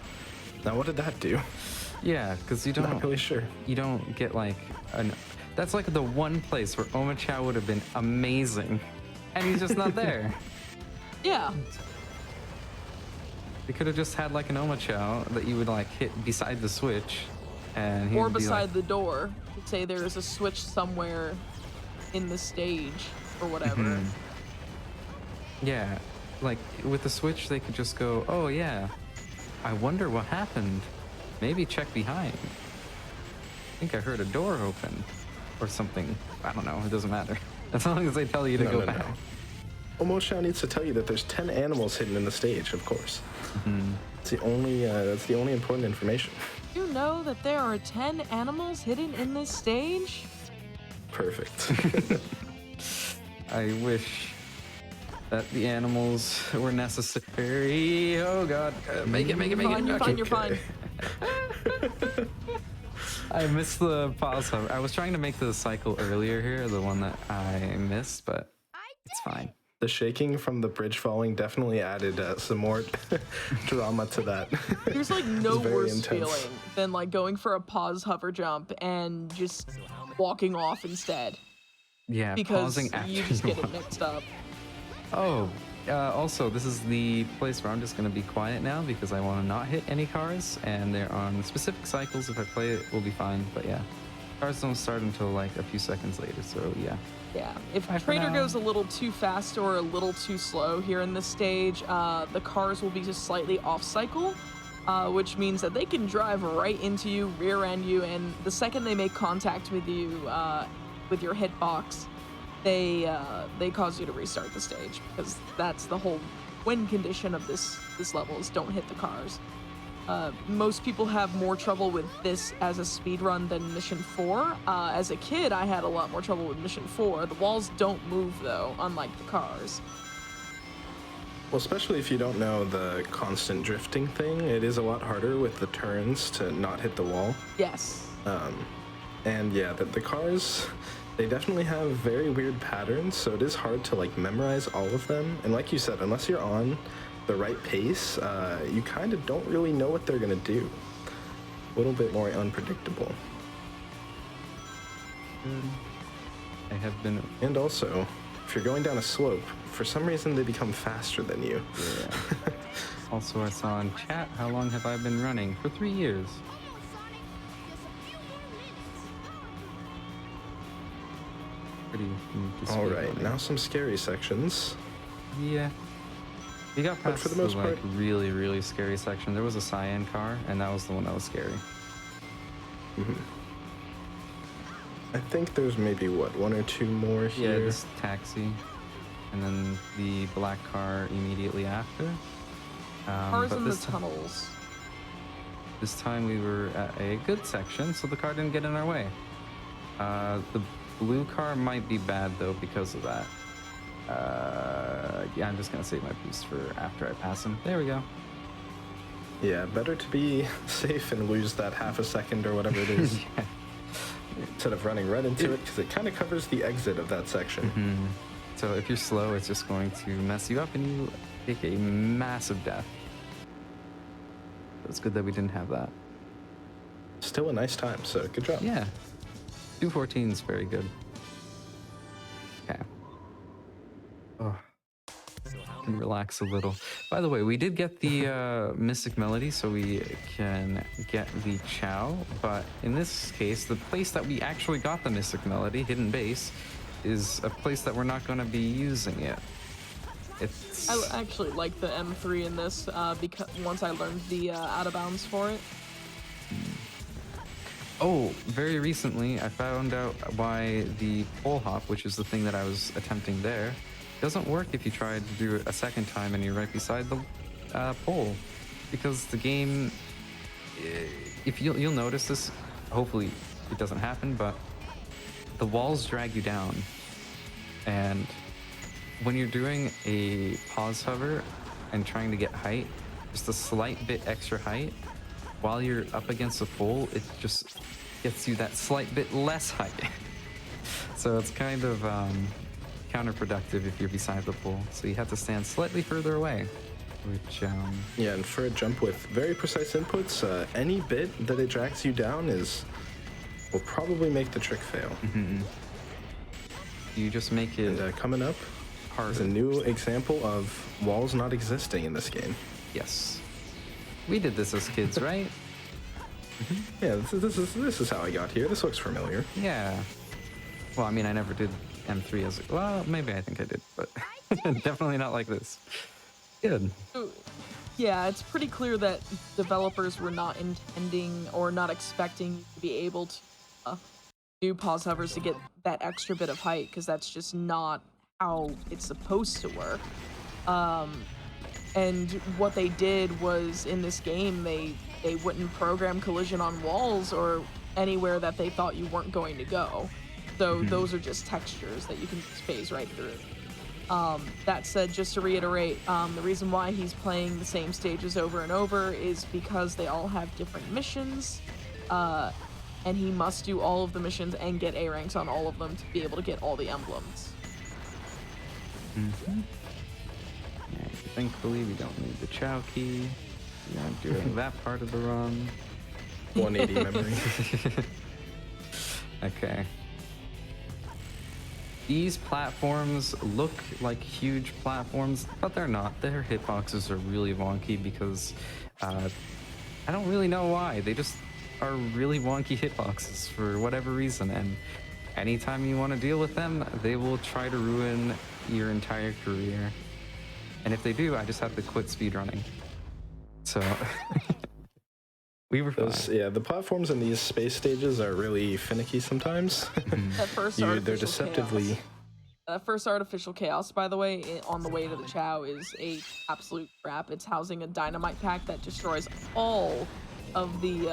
Now what did that do? Yeah, because you don't Not really sure. you don't get like an. That's like the one place where Oma Chow would have been amazing, and he's just not there. Yeah. They could have just had like an Oma Chow that you would like hit beside the switch, and he Or would be beside like, the door. Say there is a switch somewhere in the stage or whatever. yeah, like with the switch they could just go, oh yeah, I wonder what happened. Maybe check behind. I think I heard a door open, or something. I don't know. It doesn't matter. As long as they tell you to go back. Omoshao needs to tell you that there's 10 animals hidden in the stage, of course. It's the only, that's the only important information. You know that there are 10 animals hidden in this stage? Perfect. I wish that the animals were necessary. Oh god. Make it. You're fine, you're Okay. fine. I missed the pause hover. I was trying to make the cycle earlier here, the one that I missed, but it's fine. The shaking from the bridge falling definitely added some more drama to that. There's like no It's very worse intense. feeling than like going for a pause hover jump and just walking off instead Yeah, because pausing after you just get it walk. mixed up. Oh, also, this is the place where I'm just going to be quiet now because I want to not hit any cars, and they're on specific cycles. If I play it, we'll be fine, but yeah. Cars don't start until like a few seconds later, so yeah. Yeah, if Bye for Trader now. goes a little too fast or a little too slow here in this stage, the cars will be just slightly off cycle, which means that they can drive right into you, rear end you, and the second they make contact with you, with your hitbox, they cause you to restart the stage, because that's the whole win condition of this level is don't hit the cars. Most people have more trouble with this as a speedrun than Mission 4. As a kid, I had a lot more trouble with Mission 4. The walls don't move, though, unlike the cars. Well, especially if you don't know the constant drifting thing, it is a lot harder with the turns to not hit the wall. Yes. And yeah, the cars, they definitely have very weird patterns, so it is hard to like memorize all of them. And like you said, unless you're on the right pace, you kind of don't really know what they're gonna do. A little bit more unpredictable. I have been. And also, if you're going down a slope, for some reason they become faster than you. Yeah. Also, I saw in chat, how long have I been running? For 3 years. Pretty neat to All speed right, running. now some scary sections. Yeah. We got But past for the the most like part- really, really scary section. There was a cyan car, and that was the one that was scary. I think there's maybe, what, one or two more Yeah, here? this taxi, and then the black car immediately after. Cars but in the this ti- tunnels. This time we were at a good section, so the car didn't get in our way. The blue car might be bad though because of that. Yeah, I'm just gonna save my boost for after I pass him. There we go. Yeah, better to be safe and lose that half a second or whatever it is instead of running right into it, because it kind of covers the exit of that section. So if you're slow, it's just going to mess you up and you take a massive death. It's good that we didn't have that. Still a nice time, so good job. Yeah. 214 is very good. Okay. Oh. Can relax a little. By the way, we did get the Mystic Melody, so we can get the Chow. But in this case, the place that we actually got the Mystic Melody, Hidden Base, is a place that we're not going to be using it. It's I actually like the M3 in this because once I learned the out of bounds for it. Oh, very recently I found out why the pole hop, which is the thing that I was attempting there, doesn't work if you try to do it a second time and you're right beside the pole. Because the game, if you'll notice this, hopefully it doesn't happen, but the walls drag you down. And when you're doing a pause hover and trying to get height, just a slight bit extra height, while you're up against the pole, it just gets you that slight bit less height. So it's kind of counterproductive if you're beside the pole. So you have to stand slightly further away, which... Yeah, and for a jump with very precise inputs, any bit that it drags you down will probably make the trick fail. You just make it... And coming up is a new example of walls not existing in this game. Yes. We did this as kids, right? Yeah, this is how I got here. This looks familiar. Yeah. Well, I mean, I never did M3 as... Well, maybe I think I did, but definitely not like this. Good. Yeah, it's pretty clear that developers were not intending or not expecting to be able to do pause hovers to get that extra bit of height, because that's just not how it's supposed to work. And what they did was, in this game, they wouldn't program collision on walls or anywhere that they thought you weren't going to go. So those are just textures that you can just phase right through. That said, just to reiterate, the reason why he's playing the same stages over and over is because they all have different missions, and he must do all of the missions and get A ranks on all of them to be able to get all the emblems. Yeah, thankfully, we don't need the Chow key. We aren't doing that part of the run. 180 memory. Okay. These platforms look like huge platforms, but they're not. Their hitboxes are really wonky because I don't really know why. They just are really wonky hitboxes for whatever reason, and anytime you want to deal with them, they will try to ruin your entire career. And if they do, I just have to quit speedrunning. So we were fine. Yeah, the platforms in these space stages are really finicky sometimes. That first They're artificial deceptively... chaos. That first artificial chaos, by the way, on the way to the Chow is a absolute trap. It's housing a dynamite pack that destroys all of the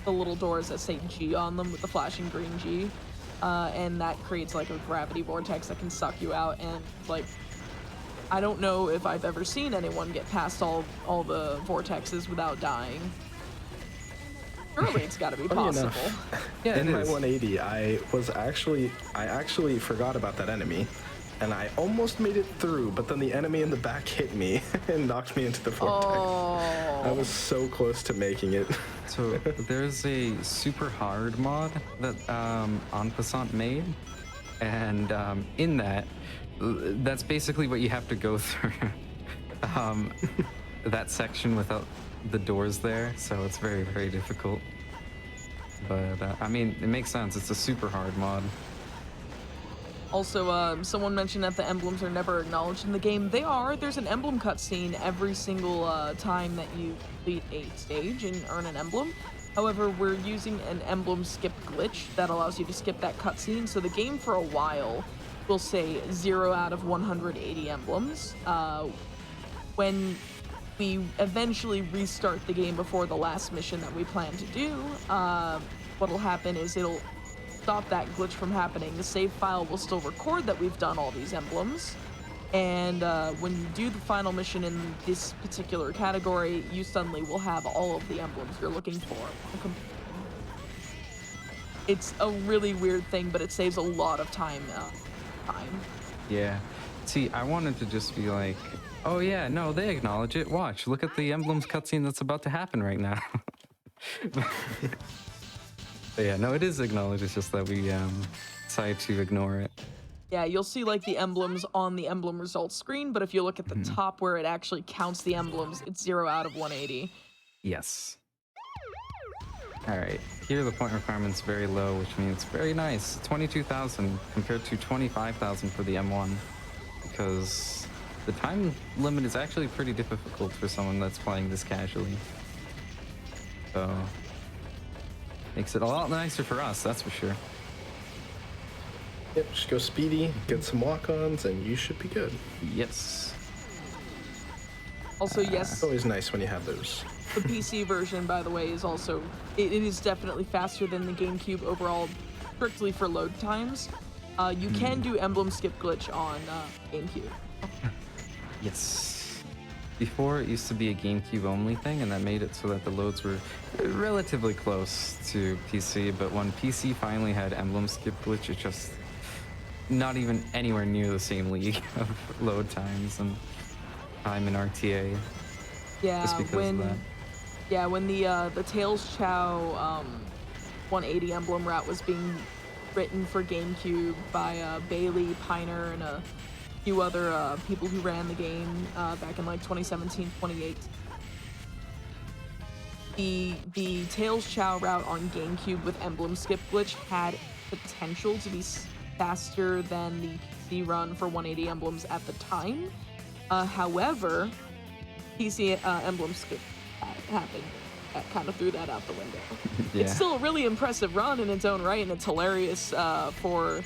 little doors that say G on them with the flashing green G. And that creates like a gravity vortex that can suck you out, and like, I don't know if I've ever seen anyone get past all the vortexes without dying. Surely it's got to be possible. Yeah, in my 180, I actually forgot about that enemy, and I almost made it through, but then the enemy in the back hit me and knocked me into the vortex. Oh. I was so close to making it. So there's a super hard mod that En Passant made, and in that's basically what you have to go through. That section without the doors there, so it's very, very difficult. But I mean, it makes sense. It's a super hard mod. Also, someone mentioned that the emblems are never acknowledged in the game. They are. There's an emblem cutscene every single time that you complete a stage and earn an emblem. However, we're using an emblem skip glitch that allows you to skip that cutscene, so the game for a while will say 0 out of 180 emblems. When we eventually restart the game before the last mission that we plan to do, what'll happen is it'll stop that glitch from happening. The save file will still record that we've done all these emblems, and when you do the final mission in this particular category, you suddenly will have all of the emblems you're looking for. It's a really weird thing, but it saves a lot of time. Yeah. See, I wanted to just be like, oh yeah, no, they acknowledge it. Watch, look at the emblems cutscene that's about to happen right now. But yeah, no, it is acknowledged. It's just that we decided to ignore it. Yeah, you'll see like the emblems on the emblem results screen, but if you look at the top where it actually counts the emblems, it's 0 out of 180. Yes. All right, here the point requirement's very low, which means very nice. 22,000 compared to 25,000 for the M1, because the time limit is actually pretty difficult for someone that's playing this casually. So, makes it a lot nicer for us, that's for sure. Yep, just go speedy, get some walk-ons, and you should be good. Yes. Also, yes, It's always nice when you have those. the PC version, by the way, is also, it is definitely faster than the GameCube overall, strictly for load times. You can do emblem skip glitch on GameCube. Yes. Before, it used to be a GameCube only thing, and that made it so that the loads were relatively close to PC, but when PC finally had emblem skip glitch, it just not even anywhere near the same league of load times and time in RTA. Yeah, Just because of that. Yeah, when the Tails Chow 180 emblem route was being written for GameCube by Bailey, Piner, and a few other people who ran the game back in like 2017, 2018. The Tails Chow route on GameCube with emblem skip glitch had potential to be faster than the PC run for 180 emblems at the time. However, PC emblem skip happened. That kind of threw that out the window. Yeah. It's still a really impressive run in its own right, and it's hilarious for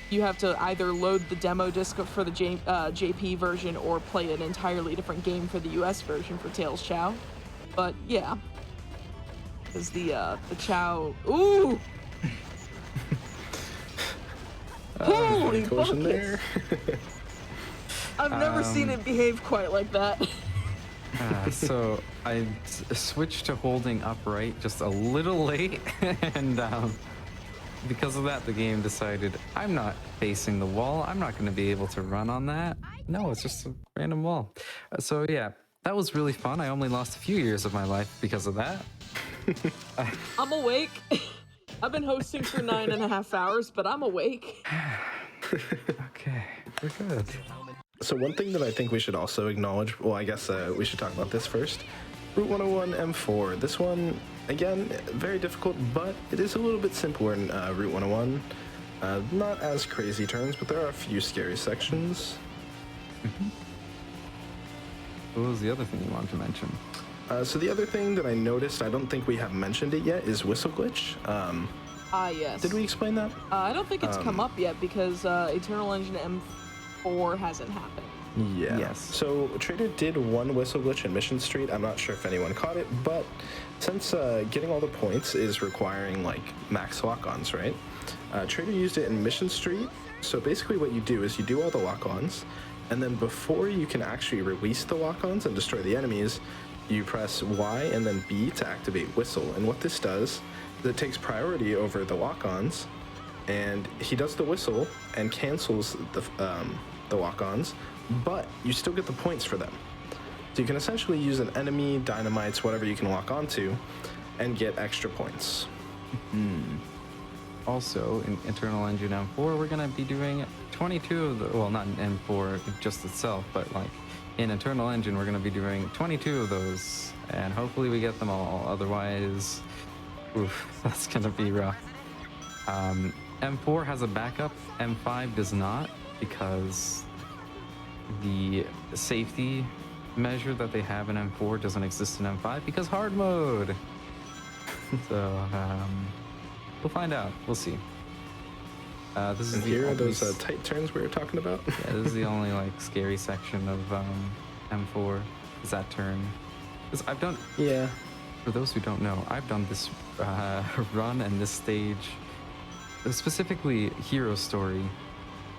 you have to either load the demo disc for the JP version or play an entirely different game for the US version for Tails Chow. But yeah, because the Chow, ooh, holy Caution buckets. there. I've never seen it behave quite like that. So I switched to holding upright just a little late, and because of that, the game decided I'm not facing the wall. I'm not going to be able to run on that. No, it's just a random wall. So yeah, that was really fun. I only lost a few years of my life because of that. I'm awake. I've been hosting for 9.5 hours, but I'm awake. Okay, we're good. So one thing that I think we should also acknowledge, well, I guess we should talk about this first. Route 101 M4. This one, again, very difficult, but it is a little bit simpler in Route 101. Not as crazy turns, but there are a few scary sections. What was the other thing you wanted to mention? So the other thing that I noticed, I don't think we have mentioned it yet, is whistle glitch. Yes. Did we explain that? I don't think it's come up yet because Eternal Engine M4 hasn't happened. Yeah. Yes. So Trader did one whistle glitch in Mission Street. I'm not sure if anyone caught it, but since getting all the points is requiring like max lock-ons, right? Trader used it in Mission Street. So basically what you do is you do all the lock-ons, and then before you can actually release the lock-ons and destroy the enemies, you press Y and then B to activate whistle. And what this does is it takes priority over the lock-ons, and he does the whistle and cancels the lock-ons, but you still get the points for them. So you can essentially use an enemy, dynamites, whatever you can lock onto, and get extra points. Also, in Eternal Engine M4, we're gonna be doing 22 of the, well, not in M4 just itself, but like in Eternal Engine, we're gonna be doing 22 of those, and hopefully we get them all. Otherwise, oof, that's gonna be rough. M4 has a backup, M5 does not, because the safety measure that they have in M4 doesn't exist in M5 because hard mode. So we'll find out. We'll see. This is And the here are only those tight turns we were talking about. yeah, this is the only like scary section of M4 is that turn. 'Cause I've done, Yeah. for those who don't know, I've done this run and this stage, specifically Hero Story,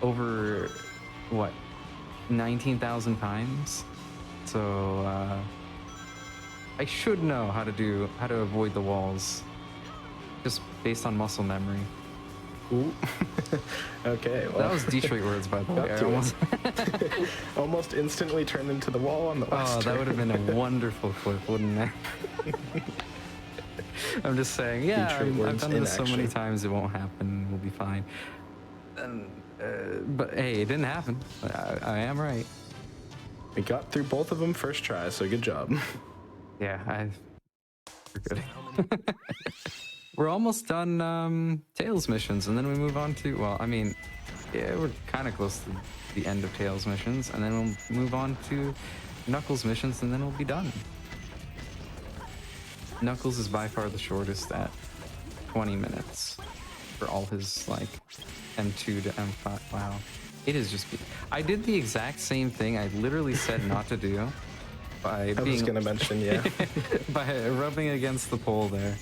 over what, 19,000 times. So I should know how to avoid the walls, just based on muscle memory. Ooh. Okay. Well, That was Detroit words, by the way. Got I to almost, almost instantly turned into the wall on the last oh, that turn. would have been a wonderful clip, wouldn't it? I'm just saying, yeah, Detroit I've words done in this so many action. times, it won't happen. We'll be fine. But hey, it didn't happen. I am right. We got through both of them first try, so good job. Yeah, we're good. We're almost done Tails missions, and then we move on to, well, I mean, yeah, we're kind of close to the end of Tails missions, and then we'll move on to Knuckles missions, and then we'll be done. Knuckles is by far the shortest at 20 minutes for all his, like, M2 to M5. Wow. It is just... I did the exact same thing I literally said not to do by I was being gonna mention, yeah. by rubbing against the pole there.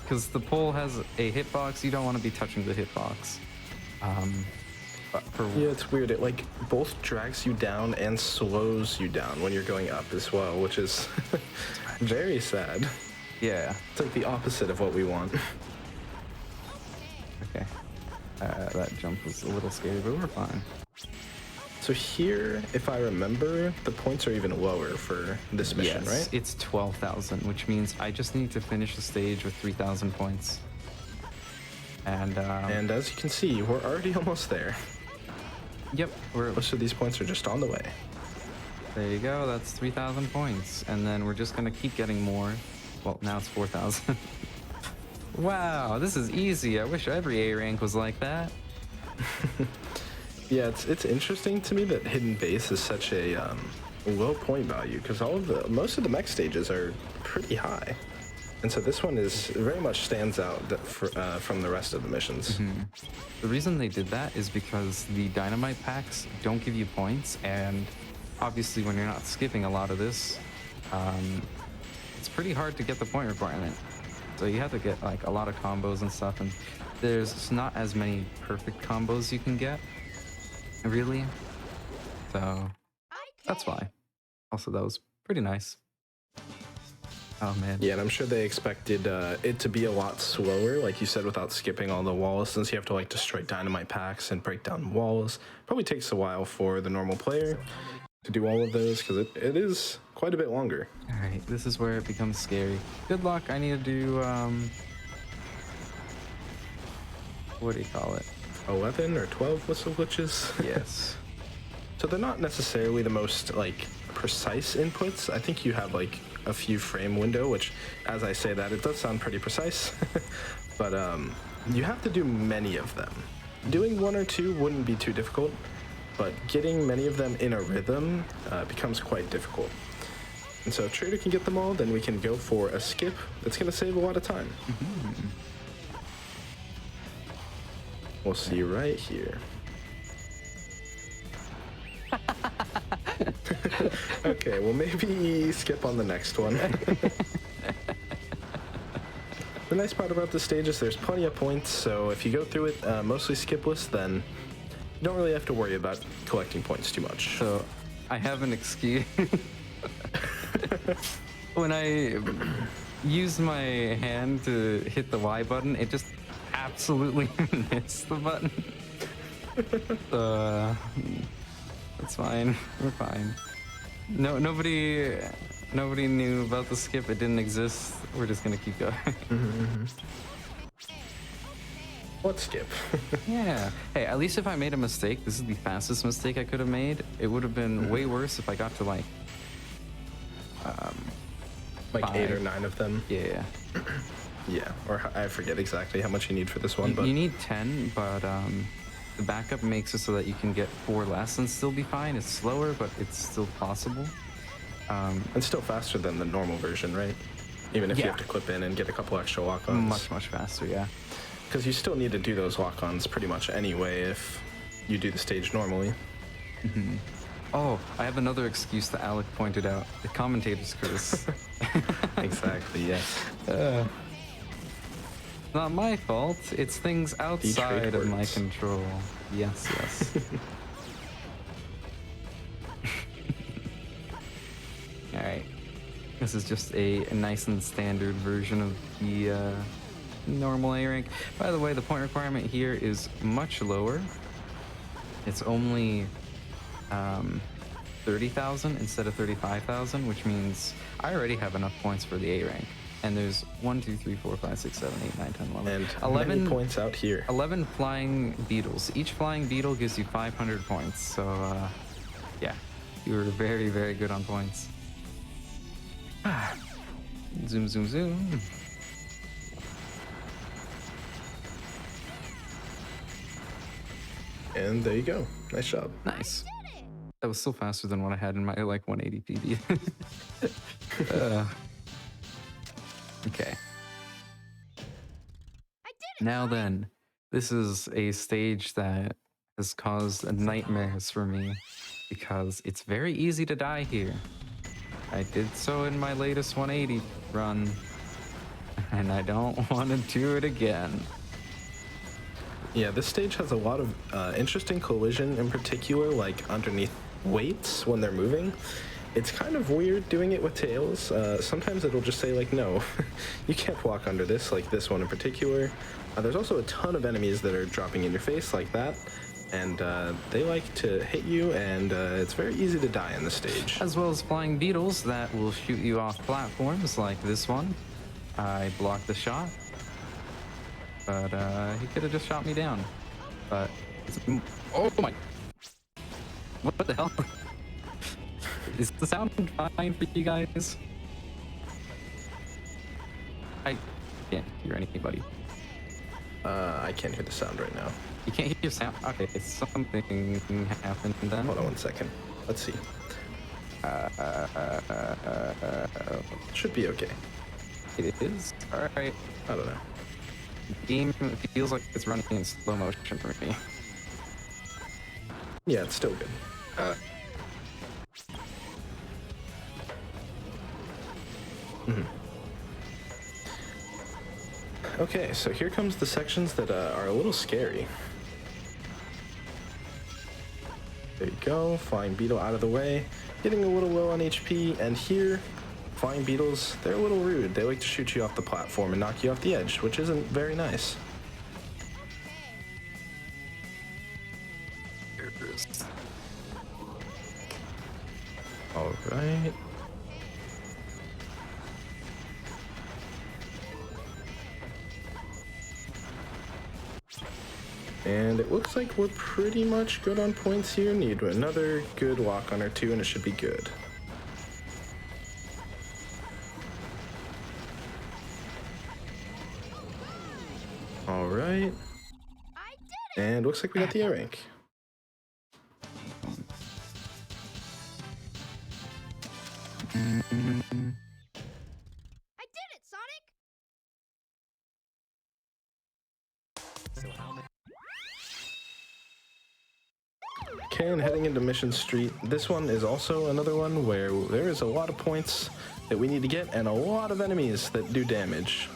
Because the pole has a hitbox, you don't want to be touching the hitbox. But for Yeah, it's weird. It like both drags you down and slows you down when you're going up as well, which is very sad. yeah, It's like the opposite of what we want. okay. That jump was a little scary, but we're fine. So here, if I remember, the points are even lower for this mission, Yes, right? it's 12,000, which means I just need to finish the stage with 3,000 points. And as you can see, we're already almost there. yep, Most of these points are just on the way. there you go. That's 3,000 points, and then we're just gonna keep getting more. Well, now it's 4,000. Wow, this is easy. I wish every A rank was like that. Yeah, it's interesting to me that Hidden Base is such a low point value because most of the mech stages are pretty high, and so this one is very much stands out from the rest of the missions. The reason they did that is because the dynamite packs don't give you points, and obviously when you're not skipping a lot of this, it's pretty hard to get the point requirement. So you have to get like a lot of combos and stuff, and there's not as many perfect combos you can get, really. So that's why. Also, that was pretty nice. Oh man. Yeah, and I'm sure they expected it to be a lot slower, like you said, without skipping all the walls, since you have to like destroy dynamite packs and break down walls. Probably takes a while for the normal player to do all of those because it is quite a bit longer. All right, this is where it becomes scary. Good luck. I need to do what do you call it? 11 or 12 whistle glitches. Yes. So they're not necessarily the most like precise inputs. I think you have like a few frame window, which as I say that, it does sound pretty precise, but you have to do many of them. Doing one or two wouldn't be too difficult, but getting many of them in a rhythm becomes quite difficult. And so if Traitor can get them all, then we can go for a skip that's going to save a lot of time. We'll see right here. Okay, well maybe skip on the next one. The nice part about this stage is there's plenty of points, so if you go through it mostly skipless, then you don't really have to worry about collecting points too much. So I have an excuse. When I use my hand to hit the Y button, it just absolutely missed the button. That's fine. We're fine. No, nobody knew about the skip. It didn't exist. We're just gonna keep going. What skip? Yeah. Hey, at least if I made a mistake, this is the fastest mistake I could have made. It would have been way worse if I got to like 8 or 9 of them. Yeah. Yeah, or I forget exactly how much you need for this one, but You need 10, but the backup makes it so that you can get 4 less and still be fine. It's slower, but it's still possible. it's still faster than the normal version, right? Even if you Yeah. have to clip in and get a couple extra lock-ons. Much faster, yeah. Because you still need to do those lock-ons pretty much anyway if you do the stage normally. Oh, I have another excuse that Alec pointed out. The commentator's curse. Exactly, yes. Not my fault. It's things outside of my words. control. Yes, yes. All right. This is just a nice and standard version of the normal A rank. By the way, the point requirement here is much lower. It's only 30,000 instead of 35,000, which means I already have enough points for the A rank. And there's 1, 2, 3, 4, 5, 6, 7, 8, 9, 10, 11. And 11 many points out here. 11 flying beetles. Each flying beetle gives you 500 points. So, yeah, you were very, very good on points. Zoom, zoom, zoom. And there you go. Nice job. Nice. That was still faster than what I had in my like 180 PB. Okay. Now then, this is a stage that has caused nightmares for me. because it's very easy to die here. I did so in my latest 180 run, and I don't want to do it again. Yeah, this stage has a lot of interesting collision, in particular, like underneath weights when they're moving. It's kind of weird doing it with tails. Sometimes it'll just say, like, no, you can't walk under this, like this one in particular. There's also a ton of enemies that are dropping in your face like that, and they like to hit you, and it's very easy to die in this stage. As well as flying beetles that will shoot you off platforms like this one. I blocked the shot, but he could have just shot me down. But oh my! What the hell? Is the sound fine for you guys? I can't hear anybody. I can't hear the sound right now. You can't hear sound? Okay, something happened then. Hold on 1 second. Let's see. Should be okay. It is? Alright. I don't know. The game feels like it's running in slow motion for me. Yeah, it's still good. Okay, so here comes the sections that are a little scary. There you go, flying beetle out of the way, getting a little low on HP, and here, flying beetles, they're a little rude. They like to shoot you off the platform and knock you off the edge, which isn't very nice. All right. And it looks like we're pretty much good on points here. Need another good walk on or two and it should be good. All right. I did it! And looks like we got the A rank. I did it, Sonic! So how many? Okay, and heading into Mission Street. This one is also another one where there is a lot of points that we need to get and a lot of enemies that do damage.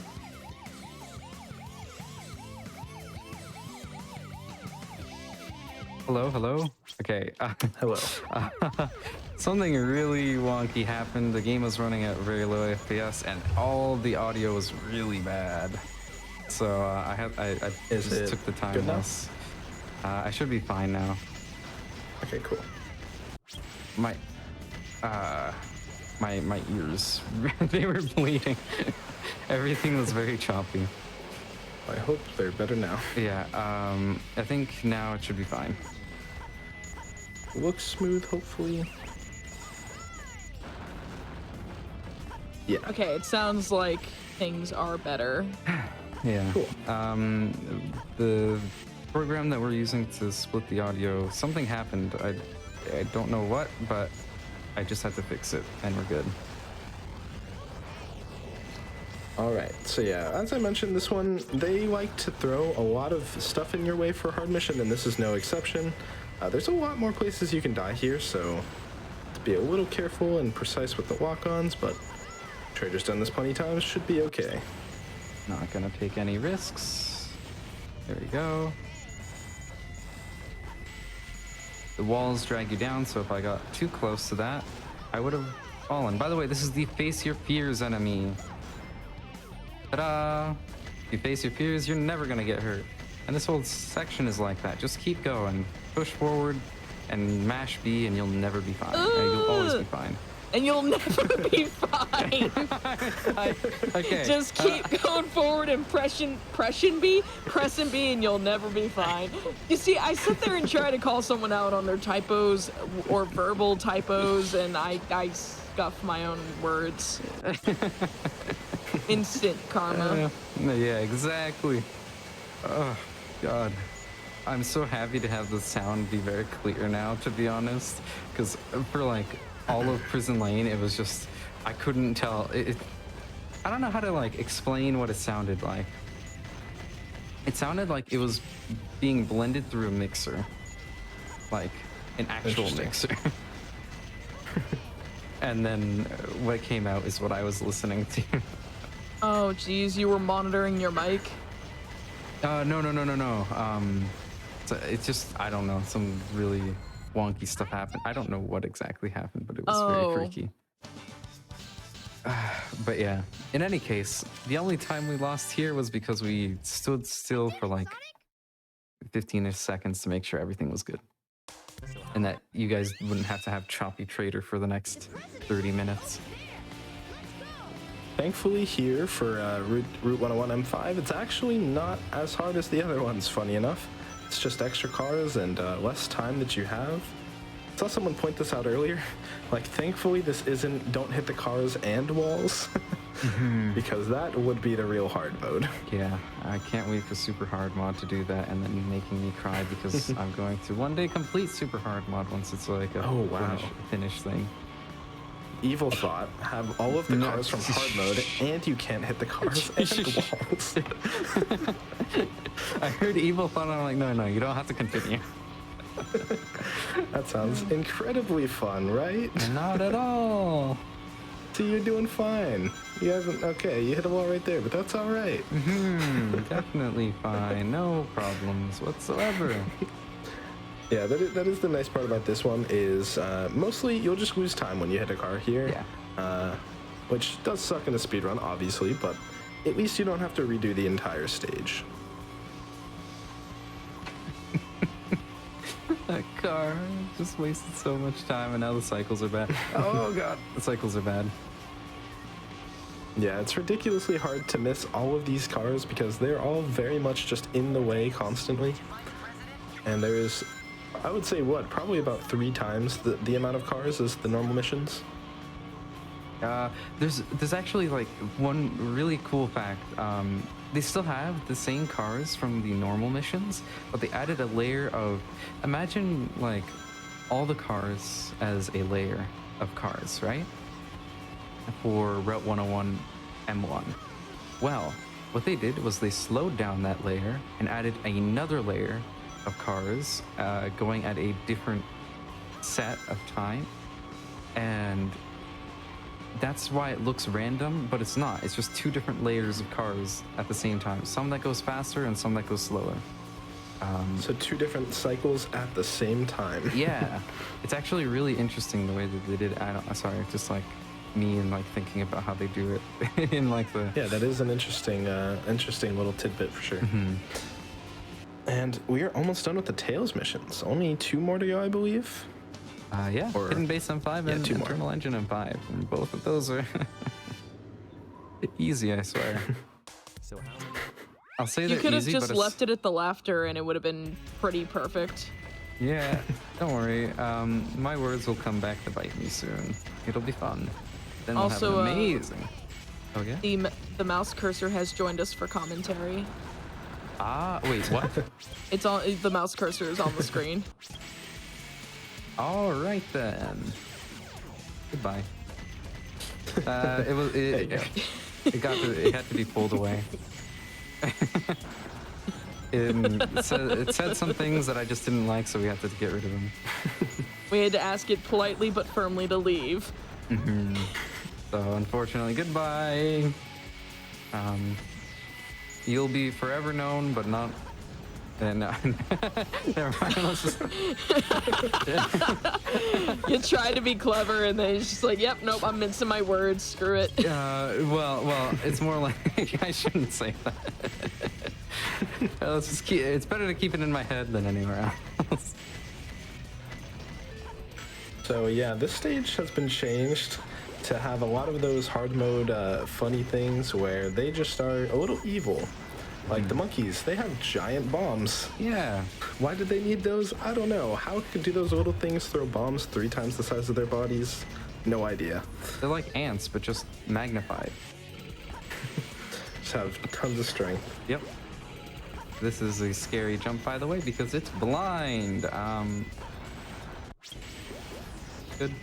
Hello, hello? Okay. Hello. Something really wonky happened. The game was running at very low FPS and all the audio was really bad. So I Is just it took the time good now? loss. I should be fine now. Okay, cool. My ears, they were bleeding. Everything was very choppy. I hope they're better now. Yeah, I think now it should be fine. Looks smooth, hopefully. Yeah. Okay, it sounds like things are better. Yeah. Cool. The program that we're using to split the audio, something happened. I don't know what, but I just had to fix it, and we're good. All right, so yeah, as I mentioned, this one, they like to throw a lot of stuff in your way for a hard mission, and this is no exception. There's a lot more places you can die here, so be a little careful and precise with the walk-ons, but Traitor's done this plenty of times, should be okay. Not gonna take any risks. There we go. The walls drag you down, so if I got too close to that, I would have fallen. By the way, this is the Face Your Fears enemy. Ta-da! If you face your fears, you're never gonna get hurt. And this whole section is like that. Just keep going. Push forward and mash B and you'll never be fine. You'll always be fine. And you'll never be fine. Okay. Just keep going forward and pressing B, and you'll never be fine. You see, I sit there and try to call someone out on their typos or verbal typos, and I scuff my own words. Instant karma. Yeah, exactly. Oh, God. I'm so happy to have the sound be very clear now, to be honest. Because for like all of Prison Lane, it was just, I couldn't tell. I don't know how to like explain what it sounded like. It sounded like it was being blended through a mixer. Like, an actual Interesting. mixer. And then what came out is what I was listening to. Oh, geez, you were monitoring your mic? No. So it's just, I don't know, some really wonky stuff happened. I don't know what exactly happened, but it was very freaky. But yeah, in any case, the only time we lost here was because we stood still for like 15-ish seconds to make sure everything was good. And that you guys wouldn't have to have choppy trader for the next 30 minutes. Thankfully here for Route 101 M5, it's actually not as hard as the other ones, funny enough. It's just extra cars and less time that you have. I saw someone point this out earlier. Like, thankfully this isn't don't hit the cars and walls, because that would be the real hard mode. Yeah, I can't wait for Super Hard Mod to do that and then making me cry because I'm going to one day complete Super Hard Mod once it's like a Oh, wow. finish thing. Evil thought, have all of the cars from hard mode and you can't hit the cars and walls. I heard evil thought and I'm like, no, you don't have to continue. That sounds incredibly fun, right? Not at all. See, you're doing fine. You haven't, okay, you hit a wall right there, but that's all right. Definitely fine. No problems whatsoever. Yeah, that is the nice part about this one is mostly you'll just lose time when you hit a car here. Yeah. Which does suck in a speedrun, obviously, but at least you don't have to redo the entire stage. That car just wasted so much time and now the cycles are bad. Oh god, the cycles are bad. Yeah, it's ridiculously hard to miss all of these cars because they're all very much just in the way constantly. And there is, I would say, probably about 3 times the amount of cars as the normal missions. There's actually like one really cool fact. They still have the same cars from the normal missions, but they added a layer of, imagine like all the cars as a layer of cars, right? For Route 101 M1. Well, what they did was they slowed down that layer and added another layer of cars going at a different set of time, and that's why it looks random, but it's not. It's just 2 different layers of cars at the same time. Some that goes faster and some that goes slower. So 2 different cycles at the same time. Yeah, it's actually really interesting the way that they did it. Sorry, just like me and like thinking about how they do it in like the... Yeah, that is an interesting little tidbit for sure. And we are almost done with the Tails missions. Only 2 more to go, I believe. Yeah, Or- Hidden Base M5 and 2 more. Internal Engine M5. And both of those are easy, I swear. So how I'll say You they're could have easy, just but it's... left it at the laughter and it would have been pretty perfect. Yeah, don't worry. My words will come back to bite me soon. It'll be fun. Then we'll Also, have an amazing... Oh, yeah? The mouse cursor has joined us for commentary. Ah, wait, what? It's on. The mouse cursor is on the screen. All right, then. Goodbye. There you go. It had to be pulled away. It said some things that I just didn't like, so we had to get rid of them. We had to ask it politely but firmly to leave. So unfortunately, goodbye. You'll be forever known, but not. And never mind. Let's just. You try to be clever and then it's just like, yep, nope, I'm mincing my words. Screw it. Well, it's more like I shouldn't say that. Let's just keep. It's better to keep it in my head than anywhere else. So yeah, this stage has been changed to have a lot of those hard mode funny things where they just are a little evil. Like the monkeys, they have giant bombs. Yeah. Why did they need those? I don't know. How do those little things throw bombs 3 times the size of their bodies? No idea. They're like ants, but just magnified. Just have tons of strength. Yep. This is a scary jump, by the way, because it's blind. Good.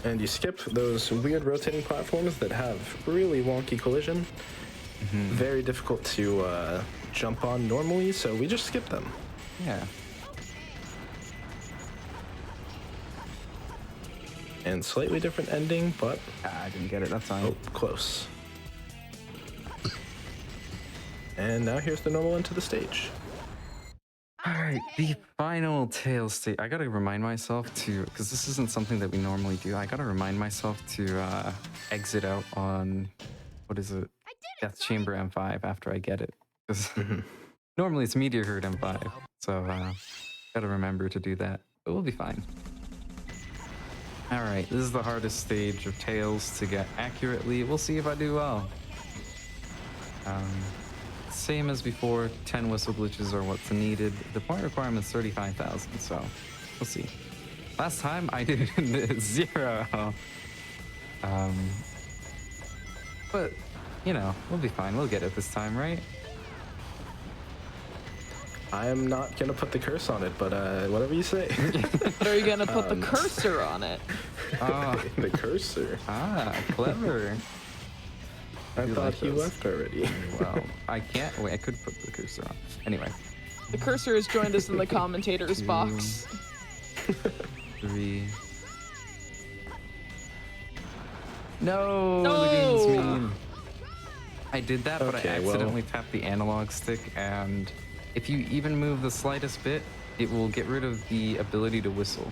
And you skip those weird rotating platforms that have really wonky collision. Very difficult to jump on normally, so we just skip them. Yeah. And slightly different ending, but I didn't get it. That's fine. oh, close. And now here's the normal end to the stage. All right, the final tail stage. I gotta remind myself to, because this isn't something that we normally do. I gotta remind myself to exit out on, what is it? Death Chamber M5 after I get it. Because normally it's Meteor Herd M5, so gotta remember to do that. But we'll be fine. All right, this is the hardest stage of tails to get accurately. We'll see if I do well. Same as before, 10 whistle glitches are what's needed. The point requirement is 35,000, so we'll see. Last time I did 0. But, you know, we'll be fine. We'll get it this time, right? I am not gonna put the curse on it, but whatever you say. But are you gonna put the cursor on it? Oh, The cursor. clever. I do thought like he those. left already. Well, I can't. Wait, I could put the cursor on. Anyway, The cursor has joined us in the commentators box. 3. No, No! the game's mean. I did that, but I Okay, well- accidentally tapped the analog stick, and if you even move the slightest bit, it will get rid of the ability to whistle.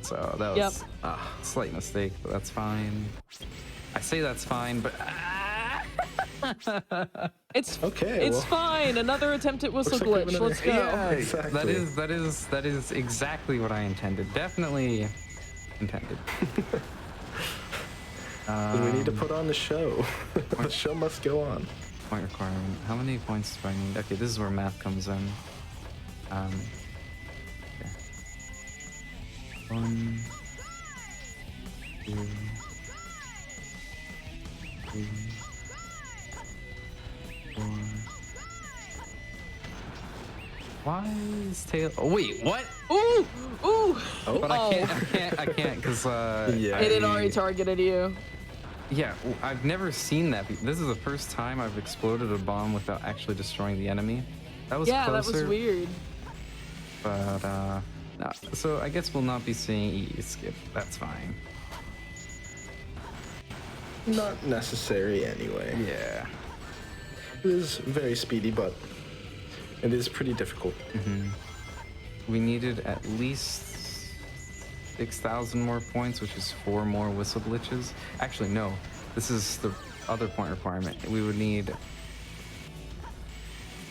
So that was a slight mistake, but that's fine. I say that's fine, but It's Okay, It's well, fine. Another attempt at whistle looks like we have glitch. another- Let's go. Yeah, exactly. that is exactly what I intended. Definitely intended. we need to put on the show. The show must go on. Point requirement. How many points do I need? Okay, this is where math comes in. Yeah. 1, 2, 3, 4. Why is tail? Oh wait, what? Ooh, ooh. But I can't, because Yeah. It had already targeted you. Yeah, I've never seen that. This is the first time I've exploded a bomb without actually destroying the enemy. That was Yeah, closer, that was weird. But no. So I guess we'll not be seeing EE skip. That's fine. Not necessary anyway. Yeah. It is very speedy, but it is pretty difficult. We needed at least 6,000 more points, which is 4 more whistle glitches. Actually, no. This is the other point requirement. We would need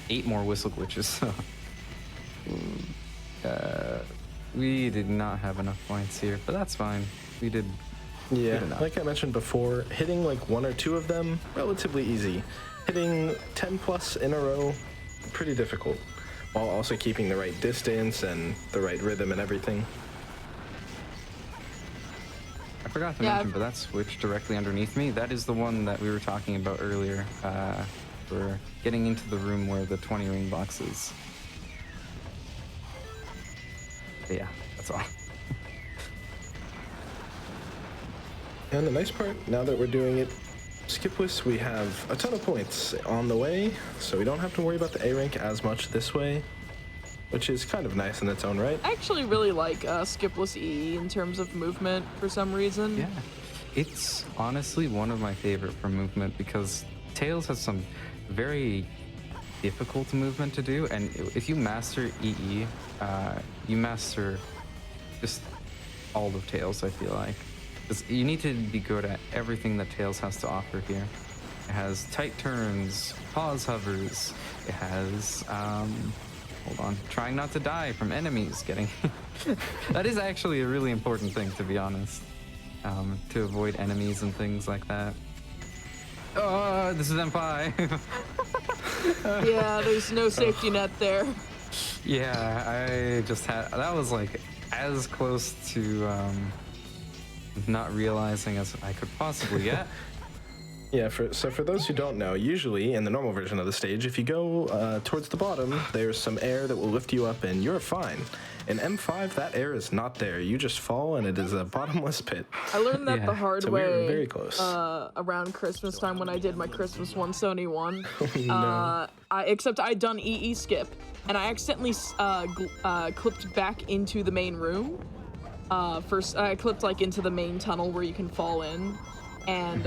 8 more whistle glitches. So, we did not have enough points here, but that's fine. We did. Yeah, Good enough. like I mentioned before, hitting like 1 or 2 of them, relatively easy. Hitting 10 plus in a row, pretty difficult, while also keeping the right distance and the right rhythm and everything. I forgot to Yeah, mention, but that switch directly underneath me, that is the one that we were talking about earlier. For getting into the room where the 20 ring box is. But yeah, that's all. And the nice part, now that we're doing it skipless, we have a ton of points on the way, so we don't have to worry about the A rank as much this way, which is kind of nice in its own right. I actually really like skipless EE in terms of movement for some reason. Yeah, it's honestly one of my favorite for movement because Tails has some very difficult movement to do, and if you master EE, you master just all of Tails, I feel like. 'Cause you need to be good at everything that Tails has to offer here. It has tight turns, pause hovers, it has, hold on, trying not to die from enemies getting... That is actually a really important thing, to be honest, to avoid enemies and things like that. Oh, this is M5. Yeah, there's no safety net there. Yeah, I just had, that was like as close to not realizing as I could possibly get. Yeah, so for those who don't know, usually in the normal version of the stage, if you go towards the bottom, there's some air that will lift you up and you're fine. In M5, that air is not there. You just fall and it is a bottomless pit. I learned that Yeah. the hard So way. we're very close. Around Christmas time when I did my Christmas one Sony one. No. Except I'd done EE skip, and I accidentally clipped back into the main room. First, I clipped like into the main tunnel where you can fall in, and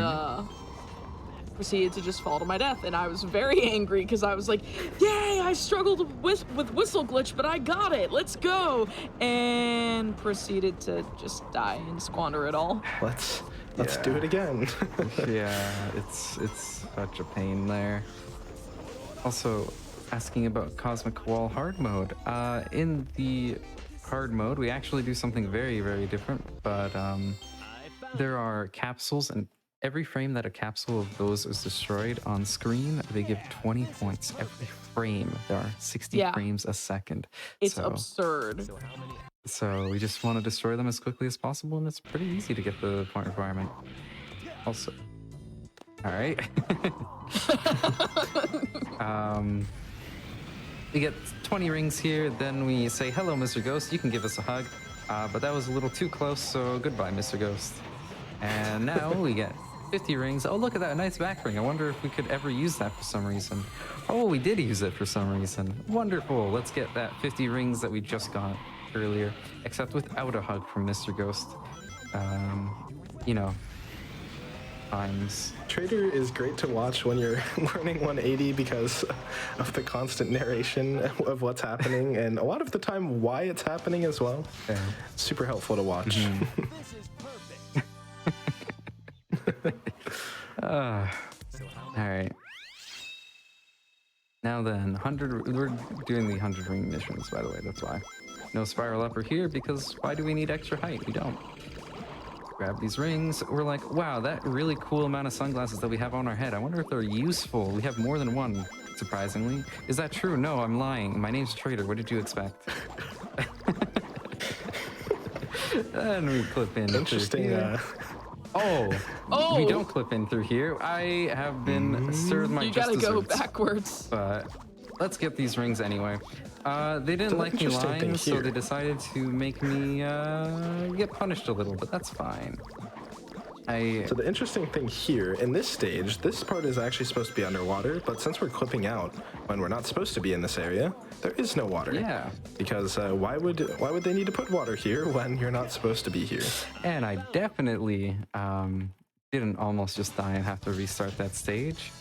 proceeded to just fall to my death. And I was very angry because I was like, "Yay! I struggled with whistle glitch, but I got it. Let's go!" And proceeded to just die and squander it all. Let's Yeah. do it again. Yeah, it's such a pain there. Also, asking about Cosmic Wall hard mode. In the hard mode, we actually do something very, very different, but there are capsules, and every frame that a capsule of those is destroyed on screen, they give 20 points every frame. There are 60 Yeah. frames a second. It's so, absurd. So we just want to destroy them as quickly as possible, and it's pretty easy to get the point requirement. Also, all right. We get 20 rings here, then we say, "Hello, Mr. Ghost, you can give us a hug." But that was a little too close, so goodbye, Mr. Ghost. And now we get 50 rings. Oh, look at that, a nice back ring. I wonder if we could ever use that for some reason. Oh, we did use it for some reason. Wonderful. Let's get that 50 rings that we just got earlier, except without a hug from Mr. Ghost. You know, times. Traitor is great to watch when you're learning 180 because of the constant narration of what's happening, and a lot of the time why it's happening as well. Yeah. Super helpful to watch. All right. Now then, 100. We're doing the 100 ring missions, by the way. That's why. No spiral upper here because why do we need extra height? We don't. Grab these rings. We're like, wow, that really cool amount of sunglasses that we have on our head. I wonder if they're useful. We have more than one, surprisingly. Is that true? No, I'm lying. My name's Traitor. What did you expect? And we clip in. Interesting. Oh, we don't clip in through here. I have been served my You just gotta go desserts. backwards. But let's get these rings anyway. They didn't like me interesting thing lying, so here- they decided to make me get punished a little, but that's fine. So the interesting thing here, in this stage, this part is actually supposed to be underwater, but since we're clipping out when we're not supposed to be in this area, there is no water. Yeah. Because why would they need to put water here when you're not supposed to be here? And I definitely didn't almost just die and have to restart that stage.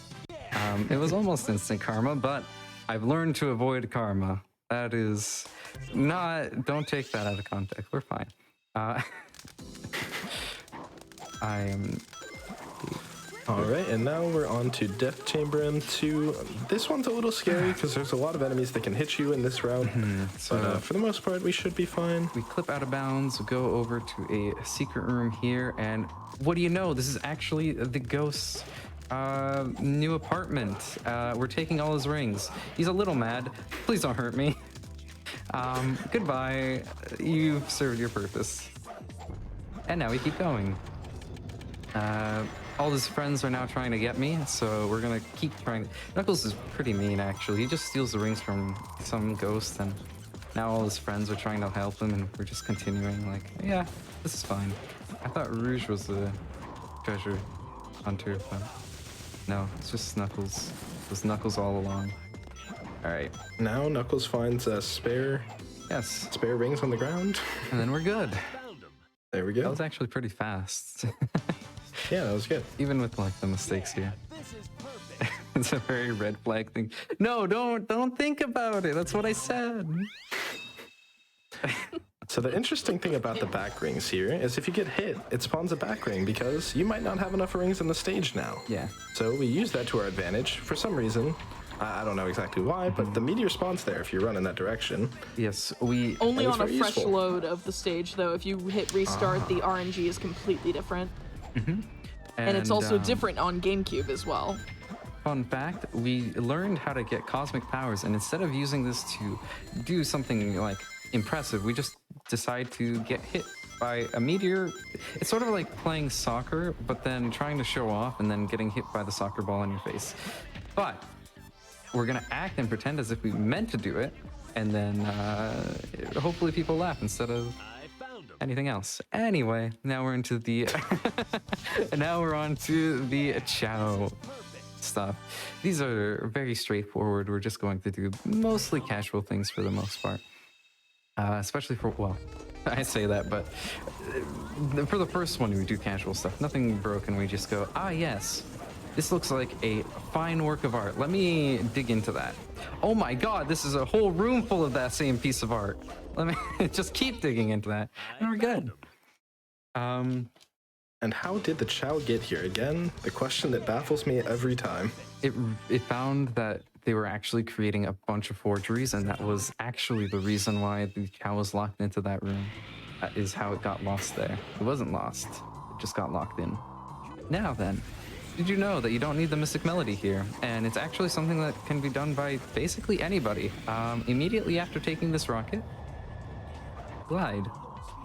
It was almost instant karma, but I've learned to avoid karma. That is not, don't take that out of context. We're fine. I am. All right, and now we're on to Death Chamber M2. This one's a little scary because there's a lot of enemies that can hit you in this route. But for the most part, we should be fine. We clip out of bounds, go over to a secret room here, and what do you know? This is actually the ghost's new apartment. We're taking all his rings. He's a little mad. Please don't hurt me. Goodbye. You've served your purpose. And now we keep going. All his friends are now trying to get me, so we're gonna keep trying. Knuckles is pretty mean, actually. He just steals the rings from some ghost, and now all his friends are trying to help him, and we're just continuing like, yeah, this is fine. I thought Rouge was the treasure hunter, but no, it's just Knuckles. It was Knuckles all along. All right. Now Knuckles finds spare Yes. rings on the ground. And then we're good. There we That go. was actually pretty fast. Yeah, that was good. Even with like the mistakes here. It's a very red flag thing. No, don't think about it. That's what I said. So the interesting thing about the back rings here is if you get hit, it spawns a back ring because you might not have enough rings in the stage now. Yeah. So we use that to our advantage. For some reason, I don't know exactly why, but the meteor spawns there if you run in that direction. Yes, we Only And it's on a very fresh useful. load of the stage, though. If you hit restart, the RNG is completely different. And it's also different on GameCube as well. Fun fact, we learned how to get cosmic powers, and instead of using this to do something like impressive, we just decide to get hit by a meteor. It's sort of like playing soccer, but then trying to show off and then getting hit by the soccer ball in your face. But we're gonna act and pretend as if we meant to do it, and then hopefully people laugh instead of anything else. Anyway, now we're into the now we're on to the Chow stuff. These are very straightforward. We're just going to do mostly casual things for the most part. Especially for, well, I say that, but for the first one, we do casual stuff. Nothing broken. We just go, ah, yes, this looks like a fine work of art. Let me dig into that. Oh my God, this is a whole room full of that same piece of art. Let me just keep digging into that, and we're good. And how did the Chow get here? Again, the question that baffles me every time. It found that they were actually creating a bunch of forgeries, and that was actually the reason why the Chow was locked into that room. That is how it got lost there. It wasn't lost. It just got locked in. Now then, did you know that you don't need the Mystic Melody here? And it's actually something that can be done by basically anybody. Immediately after taking this rocket, glide.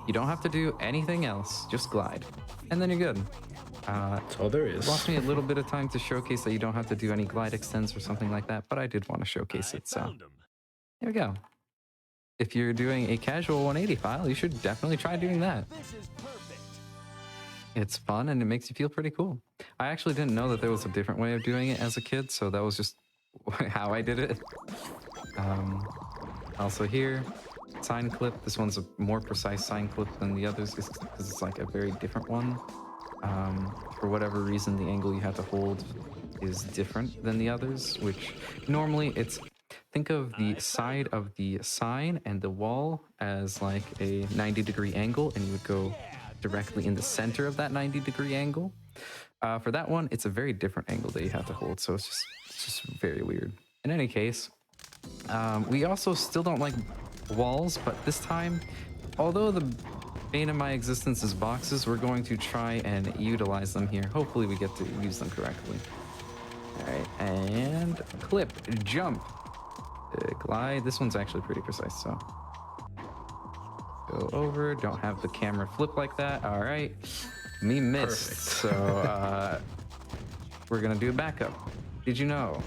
You don't have to do anything else, just glide. And then you're good. That's all there is. Lost me a little bit of time to showcase that you don't have to do any glide extends or something like that, but I did want to showcase it, so there we go. If you're doing a casual 180 file, you should definitely try doing that. It's fun and it makes you feel pretty cool. I actually didn't know that there was a different way of doing it as a kid, so that was just how I did it. Also here, sign clip. This one's a more precise sign clip than the others because it's like a very different one. For whatever reason, the angle you have to hold is different than the others, which normally it's, think of the side of the sign and the wall as like a 90-degree angle, and you would go directly in the center of that 90-degree angle. For that one, it's a very different angle that you have to hold, so it's just very weird. In any case, we also still don't like walls, but this time, although the bane of my existence is boxes, we're going to try and utilize them here. Hopefully we get to use them correctly. All right, and clip, jump, glide. This one's actually pretty precise, so go over. Don't have the camera flip like that. All right, me missed. Perfect. So we're gonna do a backup. Did you know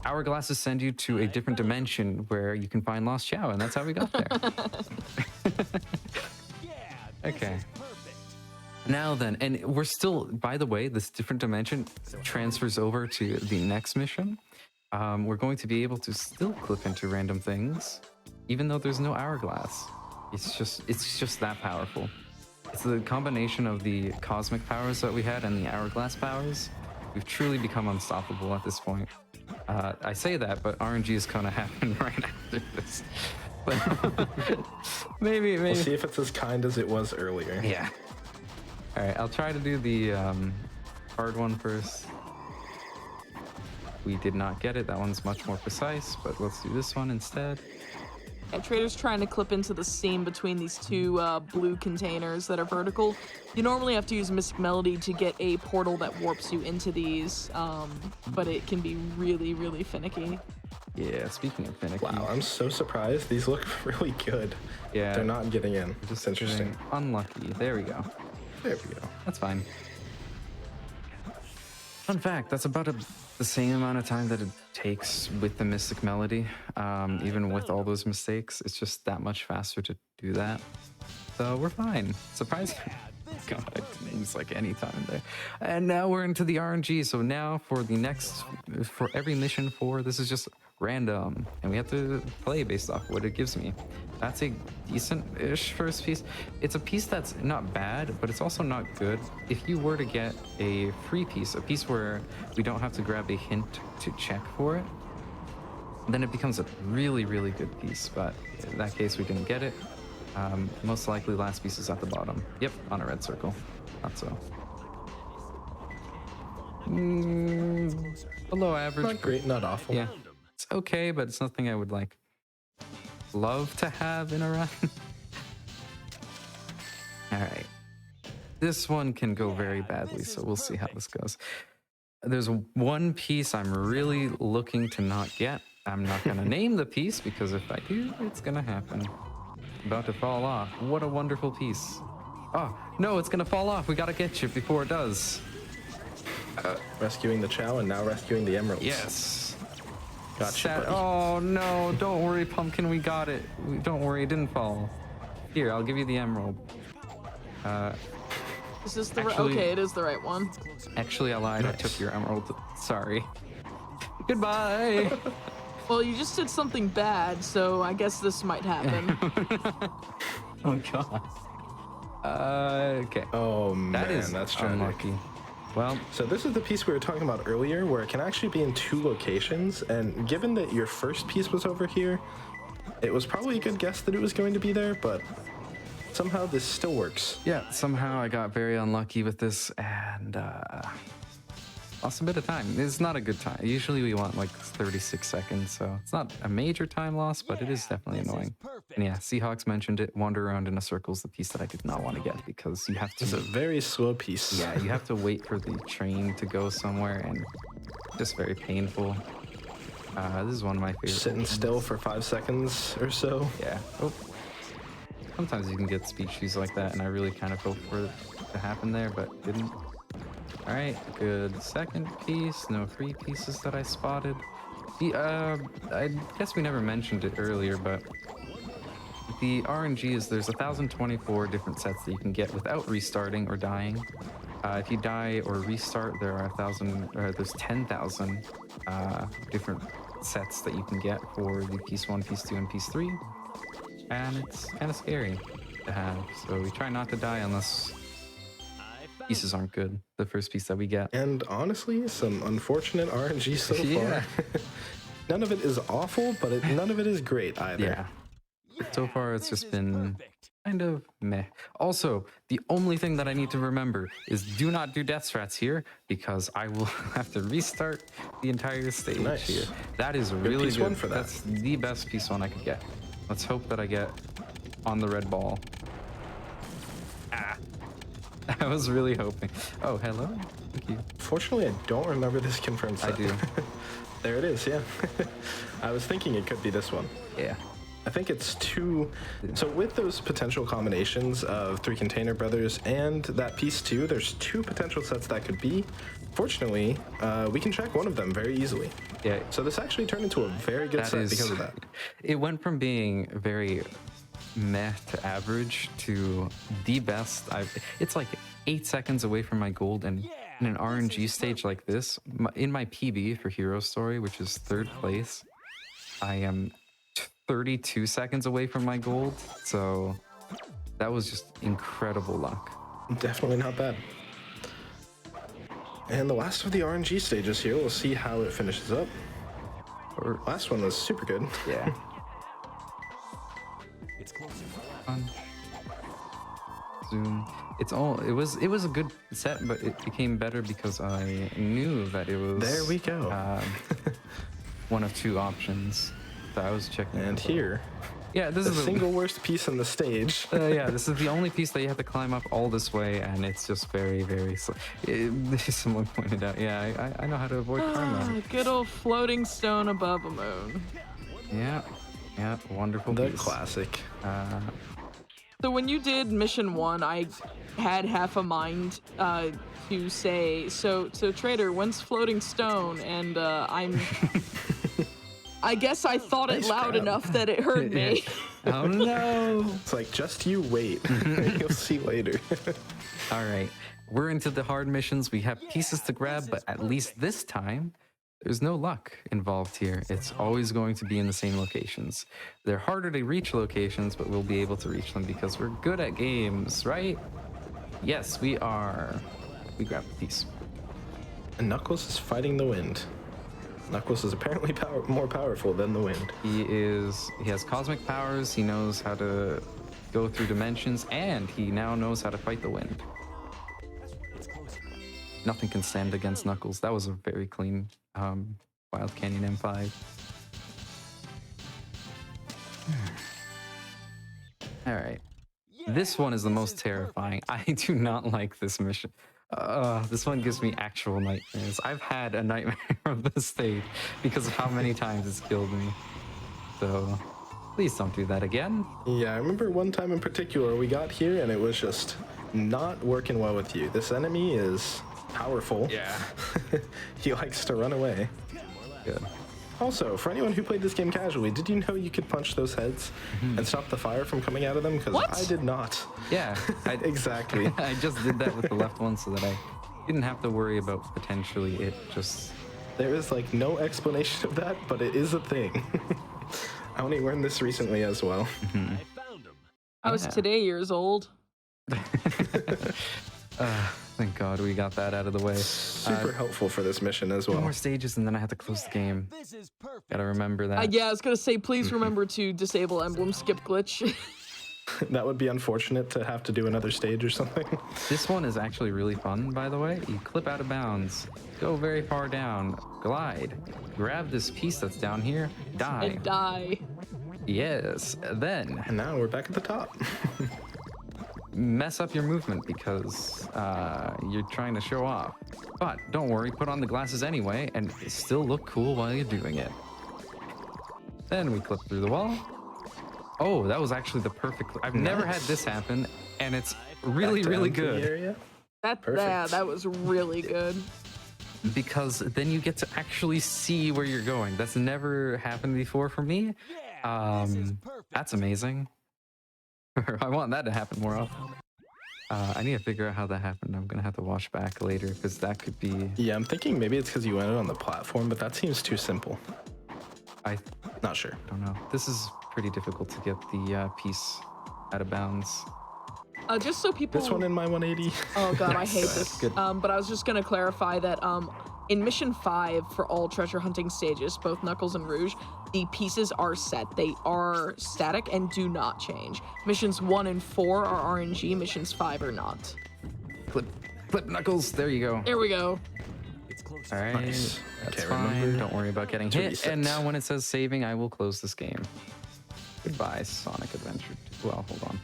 hourglasses send you to a different dimension where you can find lost Chow, and that's how we got there. Okay. Now then, and we're still, by the way, this different dimension transfers over to the next mission. We're going to be able to still clip into random things, even though there's no hourglass. It's just that powerful. It's the combination of the cosmic powers that we had and the hourglass powers. We've truly become unstoppable at this point. I say that, but RNG is gonna happen right after this. But maybe. We'll see if it's as kind as it was earlier. Yeah. All right, I'll try to do the hard one first. We did not get it. That one's much more precise, but let's do this one instead. And Traitor's trying to clip into the seam between these two blue containers that are vertical. You normally have to use Mystic Melody to get a portal that warps you into these, but it can be really, really finicky. Yeah, speaking of finicky. Wow, I'm so surprised. These look really good. Yeah. They're not getting in. Just It's interesting. getting unlucky. There we go. There we go. That's fine. Fun fact, that's about the same amount of time that it takes with the Mystic Melody. Even with all those mistakes, it's just that much faster to do that. So we're fine. Surprising. God, I didn't lose like any time there. And now we're into the RNG. So now for the next, for every mission 4, this is just random. And we have to play based off what it gives me. That's a decent-ish first piece. It's a piece that's not bad, but it's also not good. If you were to get a free piece, a piece where we don't have to grab a hint to check for it, then it becomes a really, really good piece. But in that case, we didn't get it. Most likely last piece is at the bottom. Yep, on a red circle. Not so. Below average. Not great, not awful. Yeah. It's okay, but it's nothing I would like love to have in a run. All right. This one can go very badly, so we'll see how this goes. There's one piece I'm really looking to not get. I'm not going to name the piece because if I do, it's going to happen. About to fall off. What a wonderful piece. Oh, no, it's going to fall off. We got to get you before it does. Rescuing the Chow and now rescuing the emeralds. Yes. Gotcha, buddy. Oh, no, don't worry, Pumpkin. We got it. Don't worry, it didn't fall. Here, I'll give you the emerald. Is this the Actually- okay, it is the right one. Actually, I lied. I took your emerald. Sorry. Goodbye. Well, you just did something bad, so I guess this might happen. Oh god. Okay. Oh man, That is that's tragic. unlucky. Well, So this is the piece we were talking about earlier, where it can actually be in 2 locations, and given that your first piece was over here, it was probably a good guess that it was going to be there, but somehow this still works. yeah, somehow I got very unlucky with this and lost a bit of time. It's not a good time. Usually we want like 36 seconds, so it's not a major time loss, but it is definitely annoying. And yeah, Seahawks mentioned it. Wander around in a circle is the piece that I did not want to get because you have to. It's a very slow piece. Yeah, you have to wait for the train to go somewhere, and just very painful. This is one of my favorite. Sitting ones. still for 5 seconds or so. Yeah. Oh. Sometimes you can get speed shoes like that, and I really kind of hoped for it to happen there, but didn't. All right, good second piece. No free pieces that I spotted. I guess we never mentioned it earlier, but the RNG is there's 1,024 different sets that you can get without restarting or dying. If you die or restart, there are there's 10,000 different sets that you can get for the piece 1, piece 2, and piece 3, and it's kind of scary to have. So we try not to die unless pieces aren't good. The first piece that we get. And honestly, some unfortunate RNG so Yeah. far. None of it is awful, but none of it is great either. Yeah. So far, it's just been kind of meh. Also, the only thing that I need to remember is do not do death strats here because I will have to restart the entire stage Nice. here. That is really piece good. one for that. That's the best piece 1 I could get. Let's hope that I get on the red ball. Ah. I was really hoping. Oh, hello. Thank you. Fortunately, I don't remember this confirmed set. I do. There it is, yeah. I was thinking it could be this one. Yeah. I think it's 2. So with those potential combinations of 3 Container Brothers and that piece 2, there's 2 potential sets that could be. Fortunately, we can check one of them very easily. Yeah. So this actually turned into a very good set because of that. It went from being very meh to average to the best. It's like 8 seconds away from my gold, and in an RNG stage like this, in my PB for Hero Story, which is 3rd place, I am 32 seconds away from my gold. So that was just incredible luck. Definitely not bad. And the last of the RNG stages here, we'll see how it finishes up. Or Last one was super good. yeah. It's closer. Punch. Zoom. It was a good set, but it became better because I knew that it was There we go. one of 2 options that I was checking. And out. here, Yeah, this the is single worst piece on the stage. yeah, this is the only piece that you have to climb up all this way, and it's just very, very slow. Someone pointed out, yeah, I know how to avoid karma. Good old floating stone above a moon. Yeah, wonderful The piece. classic. So when you did mission 1, I had half a mind to say, so Traitor, when's floating stone? And I guess I thought it Nice loud grab. enough that it hurt me. Oh no! It's like, just you wait. You'll see later. All right, we're into the hard missions. We have pieces to grab, but at least this time, there's no luck involved here. It's always going to be in the same locations. They're harder to reach locations, but we'll be able to reach them because we're good at games, right? Yes, we are. We grab the piece. And Knuckles is fighting the wind. Knuckles is apparently more powerful than the wind. He has cosmic powers. He knows how to go through dimensions, and he now knows how to fight the wind. It's closer. Nothing can stand against Knuckles. That was a very clean Wild Canyon M5. All right. This one is the most terrifying. I do not like this mission. This one gives me actual nightmares. I've had a nightmare of this stage because of how many times it's killed me. So please don't do that again. Yeah, I remember one time in particular we got here and it was just not working well with you. This enemy is powerful. Yeah. He likes to run away. Good. Also, for anyone who played this game casually, did you know you could punch those heads and stop the fire from coming out of them? Because What? I did not. Yeah. Exactly. I just did that with the left one so that I didn't have to worry about potentially it just... There is like no explanation of that, but it is a thing. I only learned this recently as well. I I was Yeah. today years old. Thank God we got that out of the way. Super helpful for this mission as Two well. more stages and then I have to close the game. This is perfect. Gotta remember that. Yeah, I was gonna say, please remember to disable emblem skip glitch. That would be unfortunate to have to do another stage or something. This one is actually really fun, by the way. You clip out of bounds, go very far down, glide, grab this piece that's down here, die. And die. Yes, then And now we're back at the top. mess up your movement because you're trying to show off. But don't worry, put on the glasses anyway and still look cool while you're doing it. Then we clip through the wall. Oh, that was actually the perfect. I've never had this happen, and it's really, Back really down to the good area. Yeah, Perfect. that was really good. because then you get to actually see where you're going. That's never happened before for me. Yeah, this is perfect. That's amazing. I want that to happen more often. I need to figure out how that happened. I'm gonna have to watch back later because that could be. Yeah, I'm thinking maybe it's because you went on the platform, but that seems too simple. I Not sure. don't know. This is pretty difficult to get the piece out of bounds. Just so people. This one in my 180. Oh god, I hate Nice. this. Good. But I was just gonna clarify that in mission 5 for all treasure hunting stages, both Knuckles and Rouge, the pieces are set. They are static and do not change. Missions 1 and 4 are RNG. Missions 5 are not. Clip Knuckles. There you go. There we go. It's close. All right, Nice. that's Okay, fine. remember Don't worry about getting to hit. reset. And now when it says saving, I will close this game. Goodbye, Sonic Adventure 2. Well, hold on.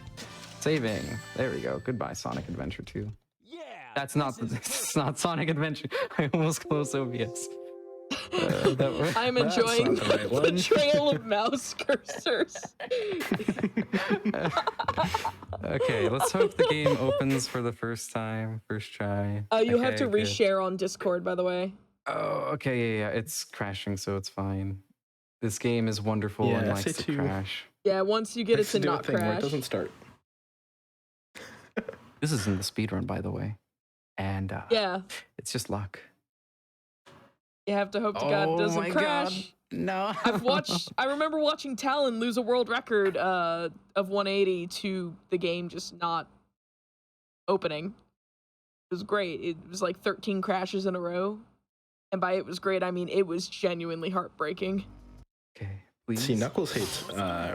Saving. There we go. Goodbye, Sonic Adventure 2. Yeah. That's not. this is It's not Sonic Adventure. I almost closed OBS. I'm That's enjoying not the right the one. trail of mouse cursors. Okay, let's hope the game opens for the first time. First try. You have Okay, to good. reshare on Discord, by the way. Oh, okay, yeah. It's crashing, so it's fine. This game is wonderful and Yeah, likes to SAT. crash. Yeah, once you get it Likes to do a not thing where crash. it doesn't start. This is in the speedrun, by the way. And Yeah, it's just luck. you have to hope to God it doesn't crash. No. I remember watching Talon lose a world record of 180 to the game just not opening. It was great. It was like 13 crashes in a row. And by it was great, I mean it was genuinely heartbreaking. Okay, please. See, Knuckles hates.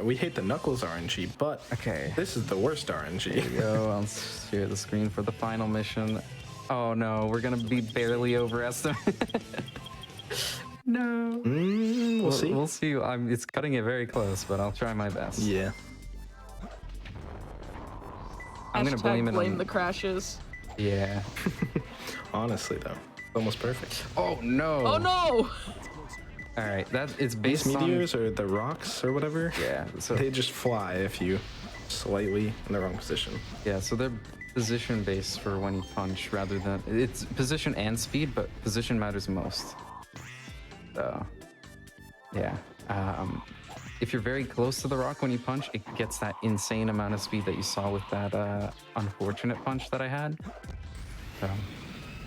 We hate the Knuckles RNG, but Okay. this is the worst There RNG. you go. I'll share the screen for the final mission. Oh no, we're gonna be barely overestimated. No. We'll see. We'll see. It's cutting it very close, but I'll try my best. Yeah. I'm gonna blame it on the crashes. Yeah. Honestly, though, almost perfect. Oh no. Oh no! All right, it's These based on. meteors or the rocks or whatever, Yeah. So they just fly if you slightly in the wrong position. yeah. So they're position based for when you punch, rather than it's position and speed, but position matters most. So yeah. If you're very close to the rock when you punch, it gets that insane amount of speed that you saw with that unfortunate punch that I had. So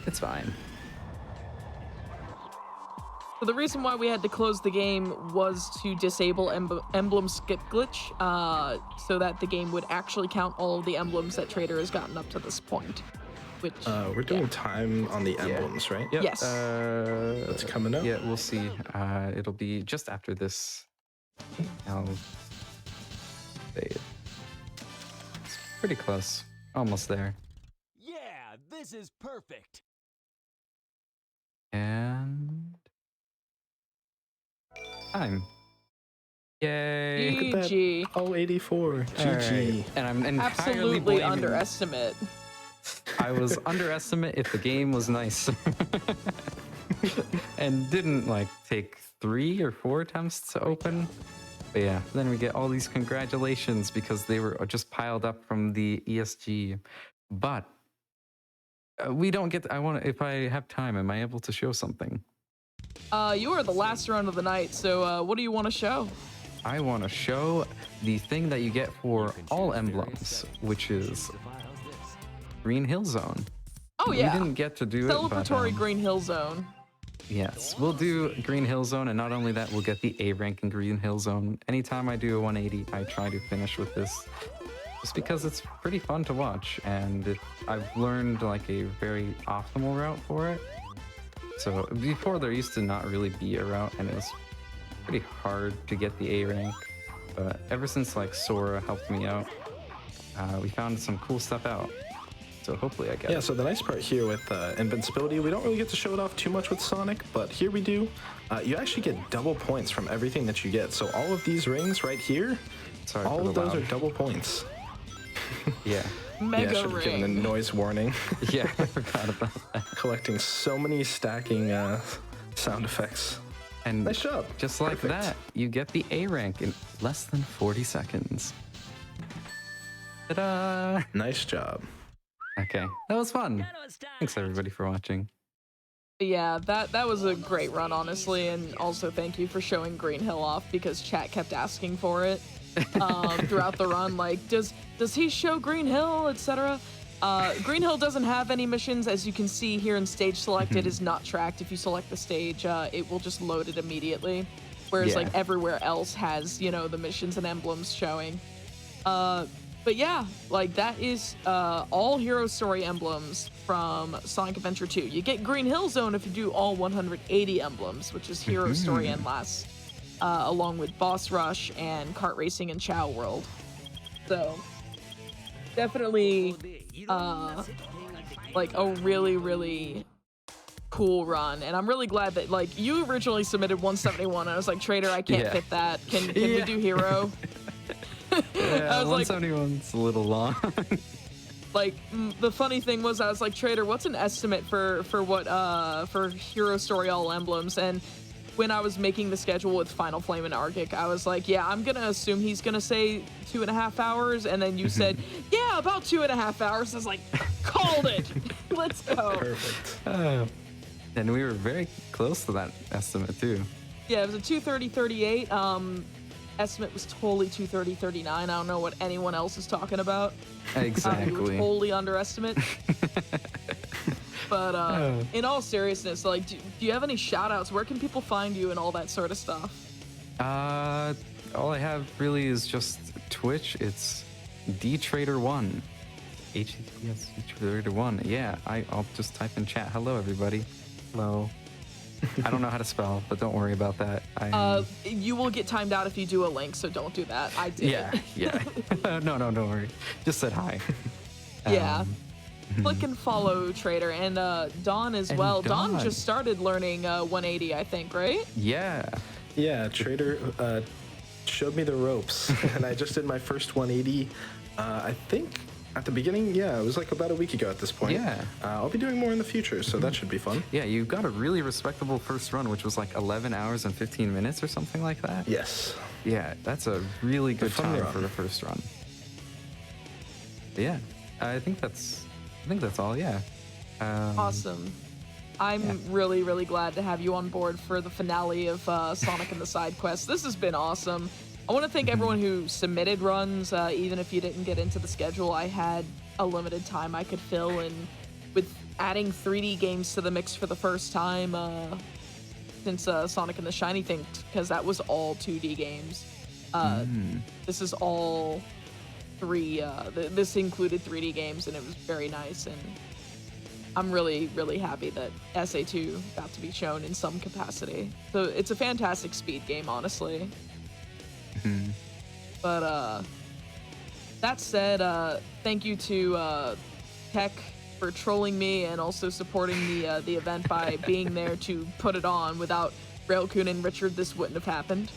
it's fine. So the reason why we had to close the game was to disable emblem skip glitch, so that the game would actually count all of the emblems that Trader has gotten up to this point. Which We're doing time on the emblems, right? Yep. Yes. That's coming up. Yeah, we'll see. It'll be just after this. I'll say it. It's pretty close. Almost there. Yeah, this is perfect. And time. Yay! Look at that. GG. Oh, 84. All GG. right. And I'm entirely Absolutely blaming. underestimate. I was underestimate if the game was nice. And didn't like take 3 or 4 attempts to open. But yeah, then we get all these congratulations because they were just piled up from the ESG. But we don't get. I want. If I have time, am I able to show something? You are the last round of the night, so what do you want to show? I want to show the thing that you get for all emblems, which is Green Hill Zone. Oh We yeah, didn't get to do it, but celebratory Green Hill Zone. yes, we'll do Green Hill Zone, and not only that, we'll get the A rank in Green Hill Zone. Anytime I do a 180, I try to finish with this. just because it's pretty fun to watch, and I've learned like a very optimal route for it. So before there used to not really be a route, and it was pretty hard to get the A rank. But ever since like Sora helped me out, we found some cool stuff out. So hopefully I get Yeah, it. so the nice part here with invincibility, we don't really get to show it off too much with Sonic, but here we do. You actually get double points from everything that you get. So all of these rings right here, Sorry all for of the those loud. are double points. Yeah. Yeah, Mega should have given a ring. noise warning. Yeah, I forgot about that. Collecting so many stacking sound effects. And Nice job. just like Perfect. that, you get the A rank in less than 40 seconds. Ta-da! Nice job. Okay, that was fun. Thanks everybody for watching. Yeah, that was a great run, honestly, and also thank you for showing Green Hill off because chat kept asking for it throughout the run. Like, does he show Green Hill, etc. Green Hill doesn't have any missions, as you can see here in stage select. It is not tracked. If you select the stage, it will just load it immediately. Whereas Yeah. like everywhere else has, you know, the missions and emblems showing. But yeah, like that is all Hero Story emblems from Sonic Adventure 2. You get Green Hill Zone if you do all 180 emblems, which is Hero Story and last, along with Boss Rush and Kart Racing and Chow World. So definitely like a really, really cool run, and I'm really glad that like you originally submitted 171. I was like, Trader, I can't Yeah. fit that. Can we do Hero? Yeah, I was like, 171's a little long. like the funny thing was I was like, Trader, what's an estimate for what for Hero Story all emblems? And when I was making the schedule with Final Flame and Argic, I was like, yeah, I'm gonna assume he's gonna say 2.5 hours, and then you said, yeah, about 2.5 hours. I was like, called it. Let's go. Perfect. And we were very close to that estimate too. Yeah, it was a 2:30:38. Estimate was totally 2:30:39. I don't know what anyone else is talking about. We were Exactly. totally underestimate. But in all seriousness, like, do you have any shout outs? Where can people find you and all that sort of stuff? All I have really is just Twitch. It's dtraitor1. HTTPS dtraitor1. Yeah, I'll just type in chat. Hello, everybody. Hello. I don't know how to spell, but don't worry about that. You will get timed out if you do a link, so don't do that. I did. Yeah. No, don't worry. Just said hi. Yeah. Click and follow Trader and Dawn as And well. Dawn Dawn. just started learning 180, I think, right? Yeah. Yeah, Trader showed me the ropes, and I just did my first 180. I think at the beginning, yeah, it was like about a week ago at this point. Yeah. I'll be doing more in the future, so that should be fun. Yeah, you got a really respectable first run, which was like 11 hours and 15 minutes or something like that. Yes. Yeah, that's a really good fun time run. for the first run. But yeah, I think that's all. Yeah. Awesome. I'm really, really glad to have you on board for the finale of Sonic and the Side Quest. This has been awesome. I want to thank everyone who submitted runs, even if you didn't get into the schedule. I had a limited time I could fill, and with adding 3D games to the mix for the first time since Sonic and the Shiny thing, because that was all 2D games. This is all three. This included 3D games, and it was very nice. And I'm really, really happy that SA2 got to be shown in some capacity. So it's a fantastic speed game, honestly. But that said, thank you to Tech for trolling me and also supporting the event by being there to put it on. Without Railcoon and Richard, this wouldn't have happened.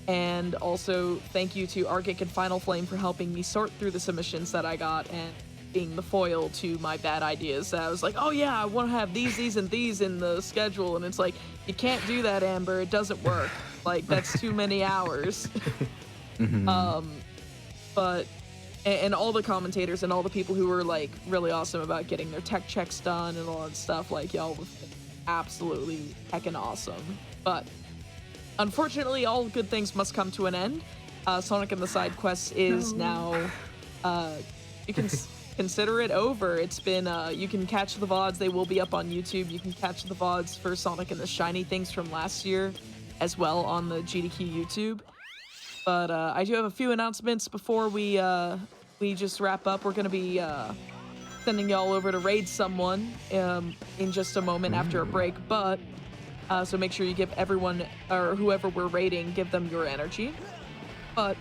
And also thank you to Argic and Final Flame for helping me sort through the submissions that I got and being the foil to my bad ideas. I was like, oh yeah, I want to have these, and these in the schedule, and it's like, you can't do that, Amber. It doesn't work. Like, that's too many hours. But and all the commentators and all the people who were like really awesome about getting their tech checks done and all that stuff, like, y'all were absolutely heckin' awesome. But unfortunately, all good things must come to an end. Sonic and the Side Quest is now you can consider it over. It's been you can catch the VODs. They will be up on YouTube. You can catch the VODs for Sonic and the Shiny things from last year as well on the GDQ YouTube. But I do have a few announcements before we just wrap up. We're gonna be sending y'all over to raid someone in just a moment after a break. But so make sure you give everyone or whoever we're raiding, give them your energy. But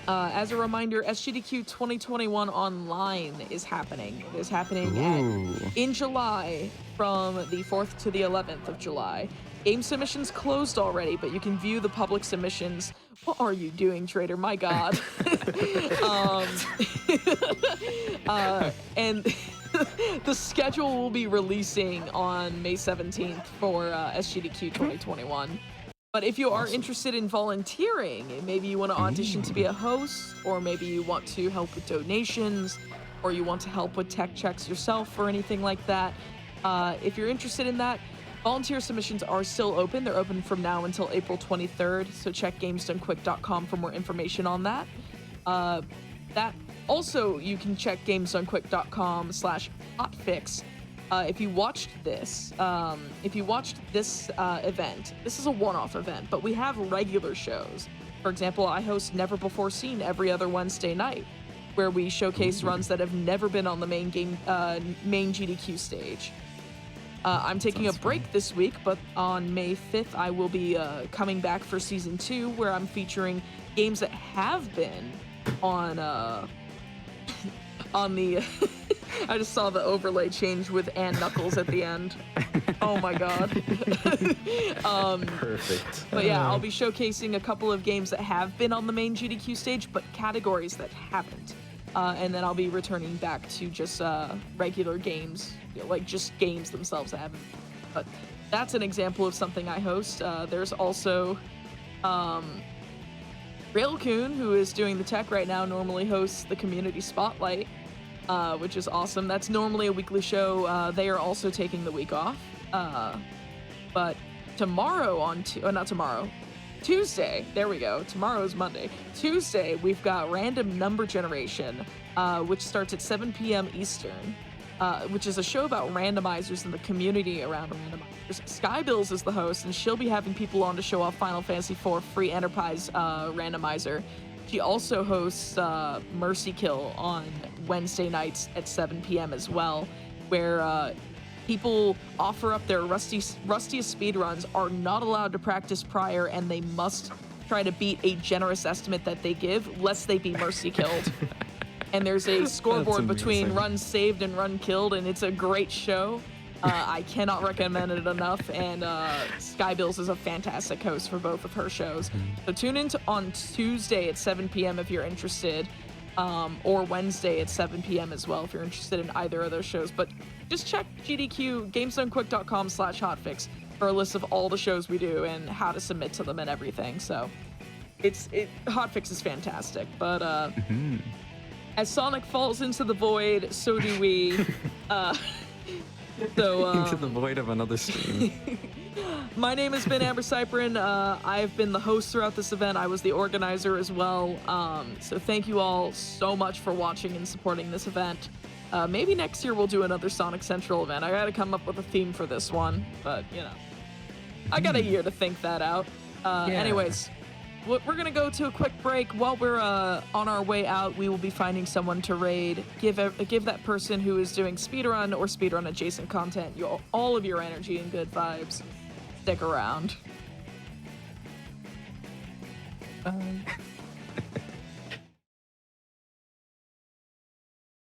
as a reminder, SGDQ 2021 online is happening. It is happening in July from the 4th to the 11th of July. Game submissions closed already, but you can view the public submissions. What are you doing, Trader? My God. And the schedule will be releasing on May 17th for SGDQ 2021. But if you are interested in volunteering, maybe you want to audition to be a host, or maybe you want to help with donations, or you want to help with tech checks yourself or anything like that, if you're interested in that, volunteer submissions are still open. They're open from now until April 23rd, so check gamesdonequick.com for more information on that. That also, you can check gamesdonequick.com/hotfix. If you watched this event, this is a one-off event, but we have regular shows. For example, I host Never Before Seen every other Wednesday night, where we showcase runs that have never been on the main GDQ stage. I'm taking a break this week, but on May 5th, I will be coming back for season 2, where I'm featuring games that have been on the. I just saw the overlay change with and Knuckles at the end. Oh my god. Perfect. But yeah, I'll be showcasing a couple of games that have been on the main GDQ stage, but categories that haven't. And then I'll be returning back to just regular games, like just games themselves that haven't. But that's an example of something I host. There's also Railcoon, who is doing the tech right now, normally hosts the Community Spotlight, which is awesome. That's normally a weekly show. They are also taking the week off. But tomorrow not tomorrow, Tuesday, there we go. Tomorrow's Monday. Tuesday, we've got Random Number Generation, which starts at 7 p.m. Eastern, which is a show about randomizers and the community around randomizers. Skybills is the host, and she'll be having people on to show off Final Fantasy IV Free Enterprise randomizer. She also hosts Mercy Kill on Wednesday nights at 7 p.m. as well, where people offer up their rustiest speedruns, are not allowed to practice prior, and they must try to beat a generous estimate that they give, lest they be mercy killed. And there's a scoreboard between runs saved and run killed, and it's a great show. I cannot recommend it enough, and Skybills is a fantastic host for both of her shows. So tune in on Tuesday at 7 p.m. if you're interested, or Wednesday at 7 p.m. as well if you're interested in either of those shows. But just check GDQ, gamesdonequick.com/hotfix for a list of all the shows we do and how to submit to them and everything. So Hotfix is fantastic. But as Sonic falls into the void, so do we. Into the void of another stream. My name has been Amber Cyprin. I've been the host throughout this event. I was the organizer as well. So thank you all so much for watching and supporting this event. Maybe next year we'll do another Sonic Central event. I gotta come up with a theme for this one, but you know, I got a year to think that out. Anyways, we're gonna go to a quick break. While we're on our way out, we will be finding someone to raid. Give that person who is doing speedrun or speedrun adjacent content all of your energy and good vibes. Stick around. Bye.